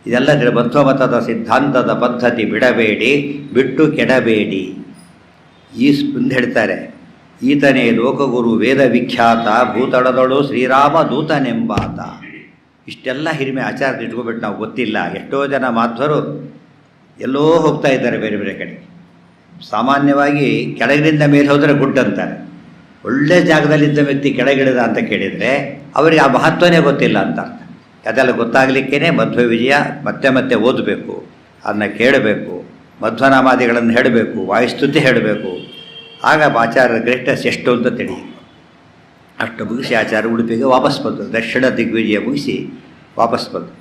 ಇದೆಲ್ಲ ಮಧ್ವಮತದ ಸಿದ್ಧಾಂತದ ಪದ್ಧತಿ ಬಿಡಬೇಡಿ, ಬಿಟ್ಟು ಕೆಡಬೇಡಿ. ಮುಂದೆ ಹೇಳ್ತಾರೆ, ಈತನೇ ಲೋಕಗುರು ವೇದ ವಿಖ್ಯಾತ, ಭೂತಳದಳು ಶ್ರೀರಾಮ ದೂತನೆಂಬಾತ. ಇಷ್ಟೆಲ್ಲ ಹಿರಿಮೆ ಆಚಾರ್ಯ ಇಟ್ಕೊಬಿಟ್ಟು ನಾವು ಗೊತ್ತಿಲ್ಲ. ಎಷ್ಟೋ ಜನ ಮಾಧ್ವರು ಎಲ್ಲೋ ಹೋಗ್ತಾ ಇದ್ದಾರೆ ಬೇರೆ ಬೇರೆ ಕಡೆ. ಸಾಮಾನ್ಯವಾಗಿ ಕೆಳಗಿನಿಂದ ಮೇಲೆ ಹೋದರೆ ಗುಡ್ ಅಂತಾರೆ. ಒಳ್ಳೆ ಜಾಗದಲ್ಲಿದ್ದ ವ್ಯಕ್ತಿ ಕೆಳಗಿಳಿದ ಅಂತ ಕೇಳಿದರೆ ಅವರಿಗೆ ಆ ಮಹತ್ವನೇ ಗೊತ್ತಿಲ್ಲ ಅಂತ ಅರ್ಥ. ಅದೆಲ್ಲ ಗೊತ್ತಾಗಲಿಕ್ಕೇ ಮಧ್ವವಿಜಯ ಮತ್ತೆ ಮತ್ತೆ ಓದಬೇಕು, ಅದನ್ನು ಕೇಳಬೇಕು, ಮಧ್ವನಾಮಾದಿಗಳನ್ನು ಹೇಳಬೇಕು, ವಾಯುಸ್ತುತಿ ಹೇಳಬೇಕು. ಆಗ ಆಚಾರ್ಯರ ಗ್ರೇಟ್ನೆಸ್ ಎಷ್ಟು ಅಂತ ತಿಳಿಯಿತು. ಅಷ್ಟು ಮುಗಿಸಿ ಆಚಾರ್ಯ ಉಡುಪಿಗೆ ವಾಪಸ್ ಬಂದರು. ದಕ್ಷಿಣ ದಿಗ್ವಿಜಯ ಮುಗಿಸಿ ವಾಪಸ್ ಬಂದರು.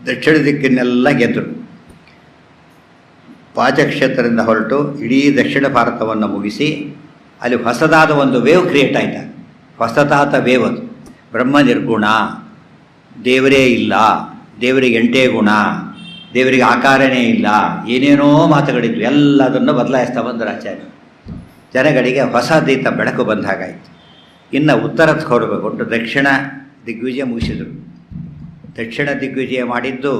ದಕ್ಷಿಣ ದಿಕ್ಕಿನೆಲ್ಲ ಗೆದ್ದರು. ಪಾಚಕ್ಷೇತ್ರದಿಂದ ಹೊರಟು ಇಡೀ ದಕ್ಷಿಣ ಭಾರತವನ್ನು ಮುಗಿಸಿ ಅಲ್ಲಿ ಹೊಸದಾದ ಒಂದು ವೇವ್ ಕ್ರಿಯೇಟ್ ಆಯ್ತು. ಹೊಸದಾದ ವೇವ್ ಅದು. ಬ್ರಹ್ಮ ನಿರ್ಗುಣ, ದೇವರೇ ಇಲ್ಲ, ದೇವರಿಗೆ 8 ಗುಣ, ದೇವರಿಗೆ ಆಕಾರನೇ ಇಲ್ಲ, ಏನೇನೋ ಮಾತುಗಳಿದ್ವು. ಎಲ್ಲದನ್ನು ಬದಲಾಯಿಸ್ತಾ ಬಂದರು ಆಚಾರ್ಯ. ಜನಗಳಿಗೆ ಹೊಸ ದೀತ ಬೆಳಕು ಬಂದ ಹಾಗಾಯಿತು. ಇನ್ನು ಉತ್ತರಕ್ಕೆ ಹೊರಬೇಕು. ಒಟ್ಟು ದಕ್ಷಿಣ ದಿಗ್ವಿಜಯ ಮುಗಿಸಿದರು. ದಕ್ಷಿಣ ದಿಗ್ವಿಜಯ ಮಾಡಿದ್ದು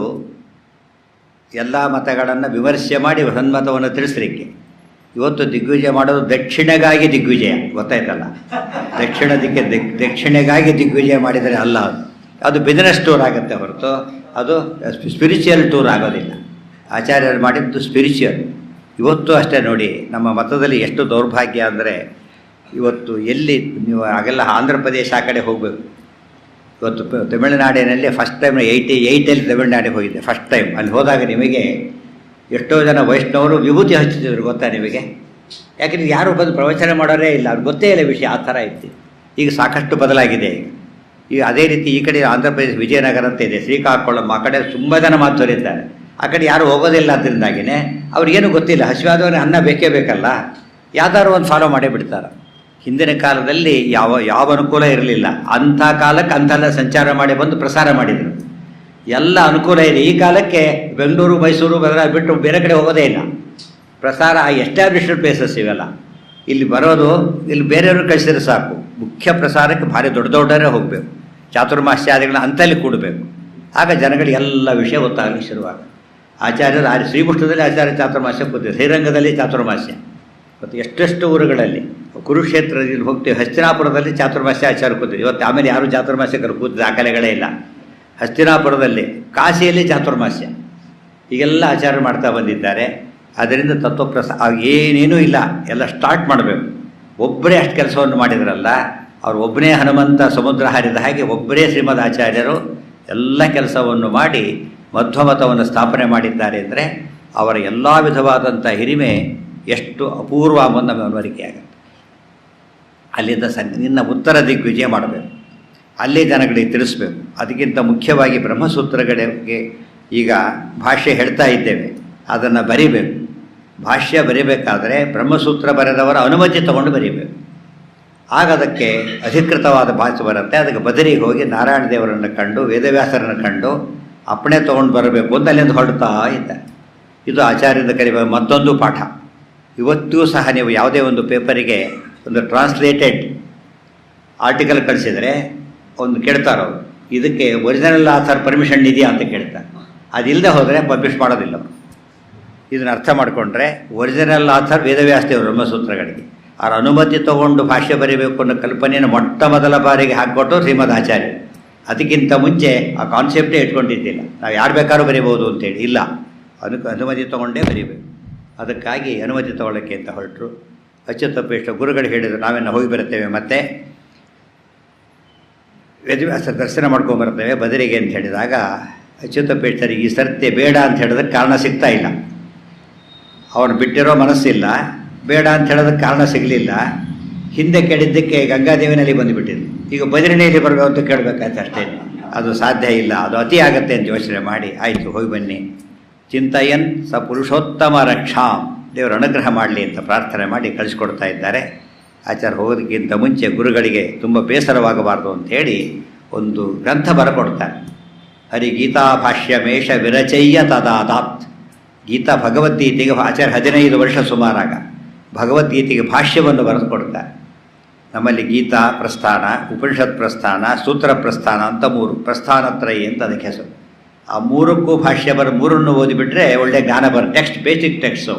ಎಲ್ಲ ಮತಗಳನ್ನು ವಿಮರ್ಶೆ ಮಾಡಿ ಸನ್ಮತವನ್ನು ತಿಳಿಸ್ಲಿಕ್ಕೆ. ಇವತ್ತು ದಿಗ್ವಿಜಯ ಮಾಡೋದು ದಕ್ಷಿಣೆಗಾಗಿ ದಿಗ್ವಿಜಯ, ಗೊತ್ತಾಯ್ತಲ್ಲ. ದಕ್ಷಿಣೆಗಾಗಿ ದಿಗ್ವಿಜಯ ಮಾಡಿದರೆ ಅಲ್ಲ, ಅದು ಬಿಸ್ನೆಸ್ ಟೂರ್ ಆಗುತ್ತೆ ಹೊರತು ಅದು ಸ್ಪಿರಿಚುವಲ್ ಟೂರ್ ಆಗೋದಿಲ್ಲ. ಆಚಾರ್ಯರು ಮಾಡಿದ್ದು ಸ್ಪಿರಿಚುವಲ್. ಇವತ್ತು ಅಷ್ಟೇ ನೋಡಿ, ನಮ್ಮ ಮತದಲ್ಲಿ ಎಷ್ಟು ದೌರ್ಭಾಗ್ಯ ಅಂದರೆ, ಇವತ್ತು ಎಲ್ಲಿ ನೀವು ಆಗೆಲ್ಲ ಆಂಧ್ರ ಪ್ರದೇಶ ಆ ಕಡೆ ಹೋಗಬೇಕು. ಇವತ್ತು ತಮಿಳುನಾಡಿನಲ್ಲಿ ಫಸ್ಟ್ ಟೈಮ್ 88 ತಮಿಳುನಾಡಿಗೆ ಹೋಗಿದ್ದೆ ಫಸ್ಟ್ ಟೈಮ್. ಅಲ್ಲಿ ಹೋದಾಗ ನಿಮಗೆ ಎಷ್ಟೋ ಜನ ವೈಷ್ಣವರು ವಿಭೂತಿ ಹಚ್ಚಿದ್ರು, ಗೊತ್ತಾ ನಿಮಗೆ? ಯಾಕೆಂದರೆ ಯಾರು ಬಂದು ಪ್ರವಚನ ಮಾಡೋರೇ ಇಲ್ಲ, ಅವ್ರಿಗೆ ಗೊತ್ತೇ ಇಲ್ಲ ವಿಷಯ. ಆ ಥರ ಇತ್ತು. ಈಗ ಸಾಕಷ್ಟು ಬದಲಾಗಿದೆ. ಈ ಅದೇ ರೀತಿ ಈ ಕಡೆ ಆಂಧ್ರ ಪ್ರದೇಶ ವಿಜಯನಗರ ಅಂತ ಇದೆ, ಶ್ರೀಕಾಕುಳಂ, ಆ ಕಡೆ ತುಂಬ ಜನ ಮಾತುವರಿದ್ದಾರೆ. ಆ ಕಡೆ ಯಾರು ಹೋಗೋದಿಲ್ಲ ಅದರಿಂದಾಗಿಯೇ ಅವ್ರಿಗೇನು ಗೊತ್ತಿಲ್ಲ, ಹಸಿವಾದವ್ರಿಗೆ ಅನ್ನ ಬೇಕೇ ಬೇಕಲ್ಲ, ಯಾವ್ದಾದ್ರು ಒಂದು ಫಾಲೋ ಮಾಡೇ ಬಿಡ್ತಾರೆ. ಹಿಂದಿನ ಕಾಲದಲ್ಲಿ ಯಾವ ಅನುಕೂಲ ಇರಲಿಲ್ಲ, ಅಂಥ ಕಾಲಕ್ಕೆ ಅಂತೆಲ್ಲ ಸಂಚಾರ ಮಾಡಿ ಬಂದು ಪ್ರಸಾರ ಮಾಡಿದರು, ಎಲ್ಲ ಅನುಕೂಲ ಇದೆ. ಈ ಕಾಲಕ್ಕೆ ಬೆಂಗಳೂರು ಮೈಸೂರು ಬಿಟ್ಟು ಬೇರೆ ಕಡೆ ಹೋಗೋದೇ ಇಲ್ಲ, ಪ್ರಸಾರ ಎಸ್ಟಾಬ್ಲಿಷ್ಡ್ ಪ್ಲೇಸಸ್ ಇವೆಲ್ಲ. ಇಲ್ಲಿ ಬರೋದು, ಇಲ್ಲಿ ಬೇರೆಯವ್ರಿಗೆ ಕಳಿಸಿದ್ರೆ ಸಾಕು, ಮುಖ್ಯ ಪ್ರಸಾರಕ್ಕೆ ಭಾರಿ ದೊಡ್ಡ ದೊಡ್ಡವರೇ ಹೋಗಬೇಕು, ಚಾತುರ್ಮಾಸ್ಯಾದಿಗಳನ್ನ ಅಂತಲ್ಲಿ ಕೂಡಬೇಕು, ಆಗ ಜನಗಳಿಗೆಲ್ಲ ವಿಷಯ ಗೊತ್ತಾಗಲಿಕ್ಕೆ ಶುರುವಾಗ. ಆಚಾರ್ಯರು ಶ್ರೀಕೃಷ್ಣದಲ್ಲಿ ಆಚಾರ್ಯ ಚಾತುರ್ಮಾಸ್ಯ ಕೂತಿದೆ, ಶ್ರೀರಂಗದಲ್ಲಿ ಚಾತುರ್ಮಾಸ್ಯ, ಮತ್ತು ಎಷ್ಟೆಷ್ಟು ಊರುಗಳಲ್ಲಿ, ಕುರುಕ್ಷೇತ್ರದಲ್ಲಿ ಹೋಗ್ತೀವಿ, ಹಸ್ತಿನಾಪುರದಲ್ಲಿ ಚಾತುರ್ಮಾಸ್ಯ ಆಚಾರ್ಯ ಕೂತಿದೆ. ಇವತ್ತು ಆಮೇಲೆ ಯಾರೂ ಚಾತುರ್ಮಾಸ್ಯಕರು ಕೂತಿದ್ದ ದಾಖಲೆಗಳೇ ಇಲ್ಲ. ಹಸ್ತಿನಾಪುರದಲ್ಲಿ, ಕಾಶಿಯಲ್ಲಿ ಚಾತುರ್ಮಾಸ್ಯ, ಹೀಗೆಲ್ಲ ಆಚಾರ ಮಾಡ್ತಾ ಬಂದಿದ್ದಾರೆ. ಅದರಿಂದ ಏನೇನೂ ಇಲ್ಲ, ಎಲ್ಲ ಸ್ಟಾರ್ಟ್ ಮಾಡಬೇಕು. ಒಬ್ಬರೇ ಅಷ್ಟು ಕೆಲಸವನ್ನು ಮಾಡಿದ್ರಲ್ಲ, ಅವ್ರು ಒಬ್ಬನೇ ಹನುಮಂತ ಸಮುದ್ರ ಹಾರಿದ ಹಾಗೆ ಒಬ್ಬರೇ ಶ್ರೀಮದ್ ಆಚಾರ್ಯರು ಎಲ್ಲ ಕೆಲಸವನ್ನು ಮಾಡಿ ಮಧ್ವಮತವನ್ನು ಸ್ಥಾಪನೆ ಮಾಡಿದ್ದಾರೆ. ಅಂದರೆ ಅವರ ಎಲ್ಲ ವಿಧವಾದಂಥ ಹಿರಿಮೆ ಎಷ್ಟು ಅಪೂರ್ವ ಅನ್ನೋದು ನಮಗೆ ಅನ್ವರಿಕೆಯಾಗುತ್ತೆ. ಅಲ್ಲಿಂದ ನಿನ್ನ ಉತ್ತರ ದಿಗ್ವಿಜಯ ಮಾಡಬೇಕು, ಅಲ್ಲೇ ಜನಗಳಿಗೆ ತಿಳಿಸ್ಬೇಕು. ಅದಕ್ಕಿಂತ ಮುಖ್ಯವಾಗಿ ಬ್ರಹ್ಮಸೂತ್ರಗಳಿಗೆ ಈಗ ಭಾಷ್ಯ ಹೇಳ್ತಾ ಇದ್ದೇವೆ, ಅದನ್ನು ಬರೀಬೇಕು. ಭಾಷ್ಯ ಬರೀಬೇಕಾದ್ರೆ ಬ್ರಹ್ಮಸೂತ್ರ ಬರೆದವರ ಅನುಮತಿ ತಗೊಂಡು ಬರೀಬೇಕು, ಆಗ ಅದಕ್ಕೆ ಅಧಿಕೃತವಾದ ಭಾಷೆ ಬರುತ್ತೆ. ಅದಕ್ಕೆ ಬದರಿಗೆ ಹೋಗಿ ನಾರಾಯಣ ದೇವರನ್ನು ಕಂಡು ವೇದವ್ಯಾಸರನ್ನು ಕಂಡು ಅಪ್ಪಣೆ ತೊಗೊಂಡು ಬರಬೇಕು ಅಂತ ಅಲ್ಲಿಂದ ಹೊರಡ್ತಾ ಇದ್ದಾರೆ. ಇದು ಆಚಾರ್ಯರಿಂದ ಕಲಿಯುವ ಮತ್ತೊಂದು ಪಾಠ. ಇವತ್ತೂ ಸಹ ನೀವು ಯಾವುದೇ ಒಂದು ಪೇಪರಿಗೆ ಒಂದು ಟ್ರಾನ್ಸ್ಲೇಟೆಡ್ ಆರ್ಟಿಕಲ್ ಕಳಿಸಿದರೆ ಒಂದು ಕೇಳ್ತಾರೋ, ಇದಕ್ಕೆ ಒರಿಜಿನಲ್ ಆಥರ್ ಪರ್ಮಿಷನ್ ಇದೆಯಾ ಅಂತ ಕೇಳ್ತಾರೆ. ಅದಿಲ್ಲದೆ ಹೋದರೆ ಪಬ್ಲಿಷ್ ಮಾಡೋದಿಲ್ಲ. ಇದನ್ನು ಅರ್ಥ ಮಾಡಿಕೊಂಡ್ರೆ ಒರಿಜಿನಲ್ ಆಥರ್ ವೇದವ್ಯಾಸದೇವರು ಬ್ರಹ್ಮಸೂತ್ರಗಳಿಗೆ ಅವರ ಅನುಮತಿ ತಗೊಂಡು ಭಾಷ್ಯ ಬರೀಬೇಕು ಅನ್ನೋ ಕಲ್ಪನೆಯನ್ನು ಮೊಟ್ಟ ಮೊದಲ ಬಾರಿಗೆ ಹಾಕಿಕೊಟ್ಟು ಶ್ರೀಮದ್ ಆಚಾರ್ಯ. ಅದಕ್ಕಿಂತ ಮುಂಚೆ ಆ ಕಾನ್ಸೆಪ್ಟೇ ಇಟ್ಕೊಂಡಿದ್ದಿಲ್ಲ, ನಾವು ಯಾರು ಬೇಕಾದ್ರೂ ಬರೀಬೋದು ಅಂತೇಳಿ. ಇಲ್ಲ, ಅನುಮತಿ ತೊಗೊಂಡೇ ಬರೀಬೇಕು. ಅದಕ್ಕಾಗಿ ಅನುಮತಿ ತೊಗೊಳ್ಳೋಕ್ಕೆ ಅಂತ ಹೊರಟರು. ಅಚ್ಯುತಪೇಷ್ಟ ಗುರುಗಳು ಹೇಳಿದರು, ನಾವೇನು ಹೋಗಿ ಬರ್ತೇವೆ, ಮತ್ತೆ ವೇದವ್ಯಾಸ ದರ್ಶನ ಮಾಡ್ಕೊಂಬರ್ತೇವೆ ಬದರಿಗೆ ಅಂತ ಹೇಳಿದಾಗ ಅಚ್ಯುತಪೇಷ್ಟರಿಗೆ ಈ ಸರ್ತೆ ಬೇಡ ಅಂತ ಹೇಳೋದಕ್ಕೆ ಕಾರಣ ಸಿಗ್ತಾ ಇಲ್ಲ. ಅವನು ಬಿಟ್ಟಿರೋ ಮನಸ್ಸಿಲ್ಲ, ಬೇಡ ಅಂತ ಹೇಳೋದಕ್ಕೆ ಕಾರಣ ಸಿಗಲಿಲ್ಲ. ಹಿಂದೆ ಕೇಳಿದ್ದಕ್ಕೆ ಗಂಗಾದೇವಿನಲ್ಲಿ ಬಂದುಬಿಟ್ಟಿದ್ದು, ಈಗ ಬದರಿಣಿಯಲ್ಲಿ ಬರಬೇಕು ಅಂತ ಕೇಳಬೇಕಾಯ್ತು ಅಷ್ಟೇ. ಅದು ಸಾಧ್ಯ ಇಲ್ಲ, ಅದು ಅತಿ ಆಗತ್ತೆ ಅಂತ ಯೋಚನೆ ಮಾಡಿ, ಆಯಿತು ಹೋಗಿ ಬನ್ನಿ. ಚಿಂತಯನ್ ಸ ಪುರುಷೋತ್ತಮ ರಕ್ಷಾಂ, ದೇವರು ಅನುಗ್ರಹ ಮಾಡಲಿ ಅಂತ ಪ್ರಾರ್ಥನೆ ಮಾಡಿ ಕಳಿಸ್ಕೊಡ್ತಾ ಇದ್ದಾರೆ. ಆಚಾರ್ಯ ಹೋಗೋದಕ್ಕಿಂತ ಮುಂಚೆ ಗುರುಗಳಿಗೆ ತುಂಬ ಬೇಸರವಾಗಬಾರ್ದು ಅಂಥೇಳಿ ಒಂದು ಗ್ರಂಥ ಬರಕೊಡ್ತಾರೆ. ಹರಿಗೀತಾ ಭಾಷ್ಯಮೇಷ ವಿರಚಯ್ಯ ತದಾದಾತ್. ಗೀತಾ ಭಗವದ್ಗೀತೆಗೆ ಆಚಾರ್ಯ 15 ವರ್ಷ ಸುಮಾರಾಗ ಭಗವದ್ಗೀತೆಗೆ ಭಾಷ್ಯವನ್ನು ಬರೆದುಕೊಡ್ತಾರೆ. ನಮ್ಮಲ್ಲಿ ಗೀತಾ ಪ್ರಸ್ಥಾನ, ಉಪನಿಷತ್ ಪ್ರಸ್ಥಾನ, ಸೂತ್ರ ಪ್ರಸ್ಥಾನ ಅಂತ 3 ಪ್ರಸ್ಥಾನತ್ರಯಿ ಅಂತ ಅದಕ್ಕೆ ಹೆಸರು. ಆ 3ಕ್ಕೂ ಭಾಷ್ಯ ಮೂರನ್ನು ಓದಿಬಿಟ್ರೆ ಒಳ್ಳೆ ಜ್ಞಾನ ಟೆಕ್ಸ್ಟ್, ಬೇಸಿಕ್ ಟೆಕ್ಸ್ಟು.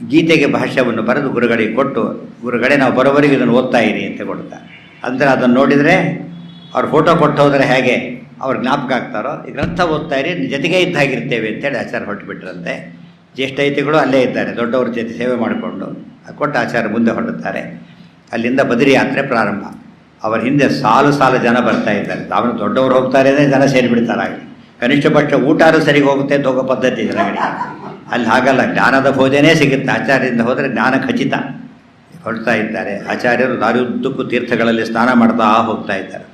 ಗೀತೆಗೆ ಭಾಷ್ಯವನ್ನು ಬರೆದು ಗುರುಗಳಿಗೆ ಕೊಟ್ಟು, ಗುರುಗಳೇ ನಾವು ಬರೋವರೆಗೆ ಇದನ್ನು ಓದ್ತಾ ಇರಿ ಅಂತ ಕೊಡ್ತಾರೆ. ಅಂದರೆ ಅದನ್ನು ನೋಡಿದರೆ ಅವ್ರು ಫೋಟೋ ಕೊಟ್ಟು ಹೋದರೆ ಹೇಗೆ ಅವ್ರು ಜ್ಞಾಪಕ ಆಗ್ತಾರೋ, ಈ ಗ್ರಂಥ ಓದ್ತಾ ಇರಿ, ಜೊತೆಗೆ ಇದ್ದಾಗಿರ್ತೇವೆ ಅಂತೇಳಿ ಆಚಾರ್ಯ ಹೊರಟುಬಿಟ್ರಂತೆ. ಜ್ಯೇಷ್ಠೈತಿಗಳು ಅಲ್ಲೇ ಇದ್ದಾರೆ, ದೊಡ್ಡವ್ರ ಜೊತೆ ಸೇವೆ ಮಾಡಿಕೊಂಡು ಕೊಟ್ಟು ಆಚಾರ್ಯ ಮುಂದೆ ಹೊರಡುತ್ತಾರೆ. ಅಲ್ಲಿಂದ ಬದರಿ ಯಾತ್ರೆ ಪ್ರಾರಂಭ. ಅವರ ಹಿಂದೆ ಸಾಲು ಜನ ಬರ್ತಾ ಇದ್ದಾರೆ. ತಾವು ದೊಡ್ಡವರು ಹೋಗ್ತಾರೆ ಅಂದರೆ ಜನ ಸೇರಿಬಿಡ್ತಾರಾಗಲಿ, ಕನಿಷ್ಠ ಪಕ್ಷ ಊಟಾರು ಸರಿಗೆ ಹೋಗುತ್ತೆ ಅಂತ ಹೋಗೋ ಪದ್ಧತಿ ಜನಗಳಿಗೆ. ಅಲ್ಲಿ ಹಾಗಲ್ಲ, ಜ್ಞಾನದ ಭೋಜನೇ ಸಿಗುತ್ತೆ. ಆಚಾರ್ಯರಿಂದ ಹೋದರೆ ಜ್ಞಾನ ಖಚಿತ. ಹೊರಡ್ತಾ ಇದ್ದಾರೆ ಆಚಾರ್ಯರು. ದಾರಿಯುದ್ದಕ್ಕೂ ತೀರ್ಥಗಳಲ್ಲಿ ಸ್ನಾನ ಮಾಡ್ತಾ ಹೋಗ್ತಾ ಇದ್ದಾರೆ.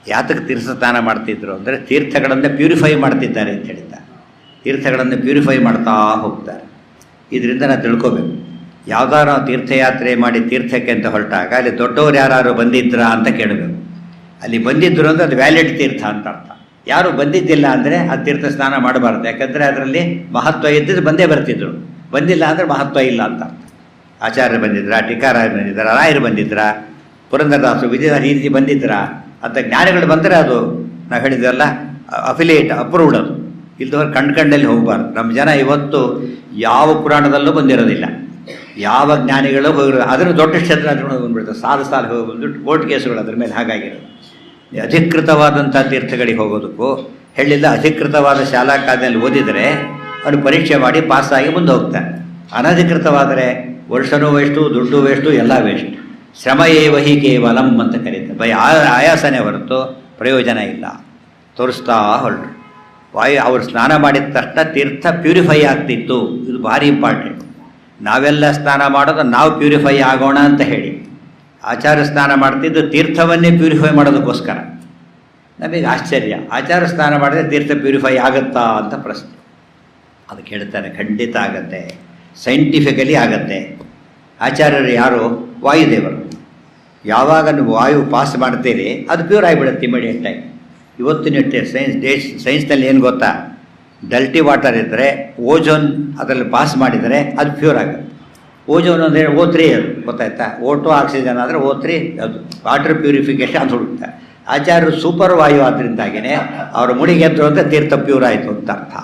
ಯಾತಕ್ಕೆ ತೀರ್ಥ ಸ್ನಾನ ಮಾಡ್ತಿದ್ರು ಅಂದರೆ ತೀರ್ಥಗಳನ್ನು ಪ್ಯೂರಿಫೈ ಮಾಡ್ತಿದ್ದಾರೆ ಅಂತ ಹೇಳಿದ್ದಾರೆ. ತೀರ್ಥಗಳನ್ನು ಪ್ಯೂರಿಫೈ ಮಾಡ್ತಾ ಹೋಗ್ತಾರೆ. ಇದರಿಂದ ನಾವು ತಿಳ್ಕೊಬೇಕು, ಯಾವ್ದಾರು ನಾವು ತೀರ್ಥಯಾತ್ರೆ ಮಾಡಿ ತೀರ್ಥಕ್ಕೆ ಅಂತ ಹೊರಟಾಗ ಅಲ್ಲಿ ದೊಡ್ಡವರು ಯಾರು ಬಂದಿದ್ರಾ ಅಂತ ಕೇಳಬೇಕು. ಅಲ್ಲಿ ಬಂದಿದ್ದರು ಅಂದರೆ ಅದು ವ್ಯಾಲಿಡ್ ತೀರ್ಥ ಅಂತ ಅರ್ಥ. ಯಾರು ಬಂದಿದ್ದಿಲ್ಲ ಅಂದರೆ ಆ ತೀರ್ಥ ಸ್ನಾನ ಮಾಡಬಾರ್ದು. ಯಾಕಂದರೆ ಅದರಲ್ಲಿ ಮಹತ್ವ ಇದ್ದಿದ್ದು ಬಂದೇ ಬರ್ತಿದ್ರು, ಬಂದಿಲ್ಲ ಅಂದರೆ ಮಹತ್ವ ಇಲ್ಲ ಅಂತ ಅರ್ಥ. ಆಚಾರ್ಯರು ಬಂದಿದ್ರಾ, ಟೀಕಾರಾಯರು ಬಂದಿದ್ರಾ, ರಾಯರು ಬಂದಿದ್ರಾ, ಪುರಂದರದಾಸರು, ವಿಜಯದಾಸ ಈ ರೀತಿ ಬಂದಿದ್ರಾ ಅಂತ ಜ್ಞಾನಿಗಳು ಬಂದರೆ ಅದು ನಾವು ಹೇಳಿದ್ವಲ್ಲ ಅಫಿಲಿಯೇಟ್ ಅಪ್ರೂವ್ಡ್. ಅದು ಇಲ್ದವ್ರು ಕಂಡಲ್ಲಿ ಹೋಗಬಾರ್ದು. ನಮ್ಮ ಜನ ಇವತ್ತು ಯಾವ ಪುರಾಣದಲ್ಲೂ ಬಂದಿರೋದಿಲ್ಲ, ಯಾವ ಜ್ಞಾನಿಗಳು ಹೋಗಿರೋದು. ಅದರ ದೊಡ್ಡ ಕ್ಷೇತ್ರ ಅದನ್ನು ಬಂದ್ಬಿಡ್ತಾರೆ, ಸಾಲು ಹೋಗಿ ಬಂದ್ಬಿಟ್ಟು ಕೋರ್ಟ್ ಕೇಸುಗಳು ಅದ್ರ ಮೇಲೆ ಹಾಗಾಗಿರೋದು. ಅಧಿಕೃತವಾದಂಥ ತೀರ್ಥಗಳಿಗೆ ಹೋಗೋದಕ್ಕೂ ಹೇಳಿಲ್ಲ. ಅಧಿಕೃತವಾದ ಶಾಲಾ ಕಾಲದಲ್ಲಿ ಓದಿದರೆ ಅವನು ಪರೀಕ್ಷೆ ಮಾಡಿ ಪಾಸಾಗಿ ಮುಂದೆ ಹೋಗ್ತಾನೆ. ಅನಧಿಕೃತವಾದರೆ ವರ್ಷನೂ ವೇಸ್ಟು, ದುಡ್ಡು ವೇಸ್ಟು, ಎಲ್ಲ ವೇಸ್ಟ್. ಶ್ರಮ ಏವ ಹಿ ಕೇವಲಂ ಅಂತ ಕರೀತಾರೆ. ಆಯಾಸನೇ ಹೊರತು ಪ್ರಯೋಜನ ಇಲ್ಲ. ತೋರಿಸ್ತಾ ಹೊರಟು ಅವರು ಸ್ನಾನ ಮಾಡಿದ ತಕ್ಷಣ ತೀರ್ಥ ಪ್ಯೂರಿಫೈ ಆಗ್ತಿತ್ತು. ಇದು ಭಾರಿ ಇಂಪಾರ್ಟೆಂಟ್. ನಾವೆಲ್ಲ ಸ್ನಾನ ಮಾಡೋದು ನಾವು ಪ್ಯೂರಿಫೈ ಆಗೋಣ ಅಂತ ಹೇಳಿ. ಆಚಾರ್ಯ ಸ್ನಾನ ಮಾಡ್ತಿದ್ದು ತೀರ್ಥವನ್ನೇ ಪ್ಯೂರಿಫೈ ಮಾಡೋದಕ್ಕೋಸ್ಕರ. ನಮಗೆ ಆಶ್ಚರ್ಯ, ಆಚಾರ ಸ್ನಾನ ಮಾಡಿದ್ರೆ ತೀರ್ಥ ಪ್ಯೂರಿಫೈ ಆಗುತ್ತಾ ಅಂತ ಪ್ರಶ್ನೆ. ಅದಕ್ಕೆ ಹೇಳ್ತಾರೆ ಖಂಡಿತ ಆಗತ್ತೆ, ಸೈಂಟಿಫಿಕಲಿ ಆಗತ್ತೆ. ಆಚಾರ್ಯರು ಯಾರು? ವಾಯುದೇವರು. ಯಾವಾಗ ನೀವು ವಾಯು ಪಾಸ್ ಮಾಡ್ತೀರಿ ಅದು ಪ್ಯೂರ್ ಆಗಿಬಿಡುತ್ತೆ ಇಮಿಡಿಯೇಟಾಗಿ. ಇವತ್ತಿನ ಸೈನ್ಸ್ನಲ್ಲಿ ಏನು ಗೊತ್ತಾ, ಡಲ್ಟಿ ವಾಟರ್ ಇದ್ದರೆ ಓಜೋನ್ ಅದರಲ್ಲಿ ಪಾಸ್ ಮಾಡಿದರೆ ಅದು ಪ್ಯೂರ್ ಆಗುತ್ತೆ. ಓಜೋನ್ ಅಂದರೆ O3 ಅದು ಗೊತ್ತಾಯ್ತಾ. O2 ಆಕ್ಸಿಜನ್ ಆದರೆ O3 ಅದು ವಾಟರ್ ಪ್ಯೂರಿಫಿಕೇಷನ್ ಅದು ಹುಡುಕ್ತಾ. ಆಚಾರ್ಯರು ಸೂಪರ್ ವಾಯು ಆದ್ದರಿಂದಾಗಿಯೇ ಅವರ ಮುಡಿಗೆದ್ರು ಅಂತ ತೀರ್ಥ ಪ್ಯೂರ್ ಆಯಿತು ಅಂತ ಅರ್ಥ.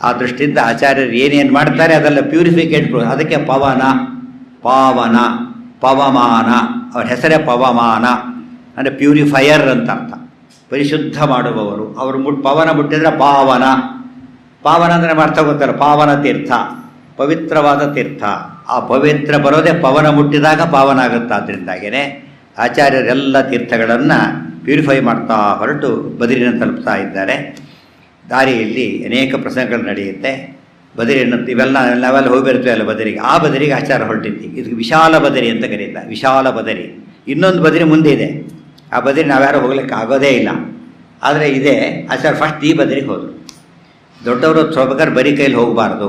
ಆ ದೃಷ್ಟಿಯಿಂದ ಆಚಾರ್ಯರು ಏನೇನು ಮಾಡ್ತಾರೆ ಅದೆಲ್ಲ ಪ್ಯೂರಿಫಿಕೇಟ್. ಅದಕ್ಕೆ ಪವನ, ಪಾವನ, ಪವಮಾನ, ಅವ್ರ ಹೆಸರೇ ಪವಮಾನ ಅಂದರೆ ಪ್ಯೂರಿಫೈಯರ್ ಅಂತ ಅರ್ಥ. ಪರಿಶುದ್ಧ ಮಾಡುವವರು. ಅವರು ಪವನ ಮುಟ್ಟಿದ್ರೆ ಪಾವನ. ಪಾವನ ಅಂದರೆ ಅರ್ಥ ಗೊತ್ತಲ್ಲ, ಪಾವನ ತೀರ್ಥ, ಪವಿತ್ರವಾದ ತೀರ್ಥ. ಆ ಪವಿತ್ರ ಬರೋದೇ ಪವನ ಮುಟ್ಟಿದಾಗ ಪಾವನ ಆಗುತ್ತೆ. ಆದ್ದರಿಂದಾಗೇ ಆಚಾರ್ಯರೆಲ್ಲ ತೀರ್ಥಗಳನ್ನು ಪ್ಯೂರಿಫೈ ಮಾಡ್ತಾ ಹೊರಟು ಬದರಿನ ತಲುಪ್ತಾ ಇದ್ದಾರೆ. ದಾರಿಯಲ್ಲಿ ಅನೇಕ ಪ್ರಸಂಗಗಳು ನಡೆಯುತ್ತೆ. ಬದರಿಯನ್ನು ನಾವೆಲ್ಲ ಹೋಗಿರ್ತೀವಿ ಅಲ್ಲ ಬದರಿಗೆ. ಆ ಬದರಿಗೆ ಆಚಾರ ಹೊರಟಿದ್ವಿ. ಇದಕ್ಕೆ ವಿಶಾಲ ಬದರಿ ಅಂತ ಕರೀತಾರೆ. ವಿಶಾಲ ಬದರಿ. ಇನ್ನೊಂದು ಬದರಿ ಮುಂದೆ ಇದೆ. ಆ ಬದರಿ ನಾವ್ಯಾರು ಹೋಗ್ಲಿಕ್ಕೆ ಆಗೋದೇ ಇಲ್ಲ. ಆದರೆ ಇದೆ ಆಚಾರ ಫಸ್ಟ್ ಈ ಬದರಿಗೆ ಹೋದರು. ದೊಡ್ಡವರು ಹೋಗ್ಬೇಕಾದ್ರೆ ಬರೀ ಕೈಲಿ ಹೋಗಬಾರ್ದು.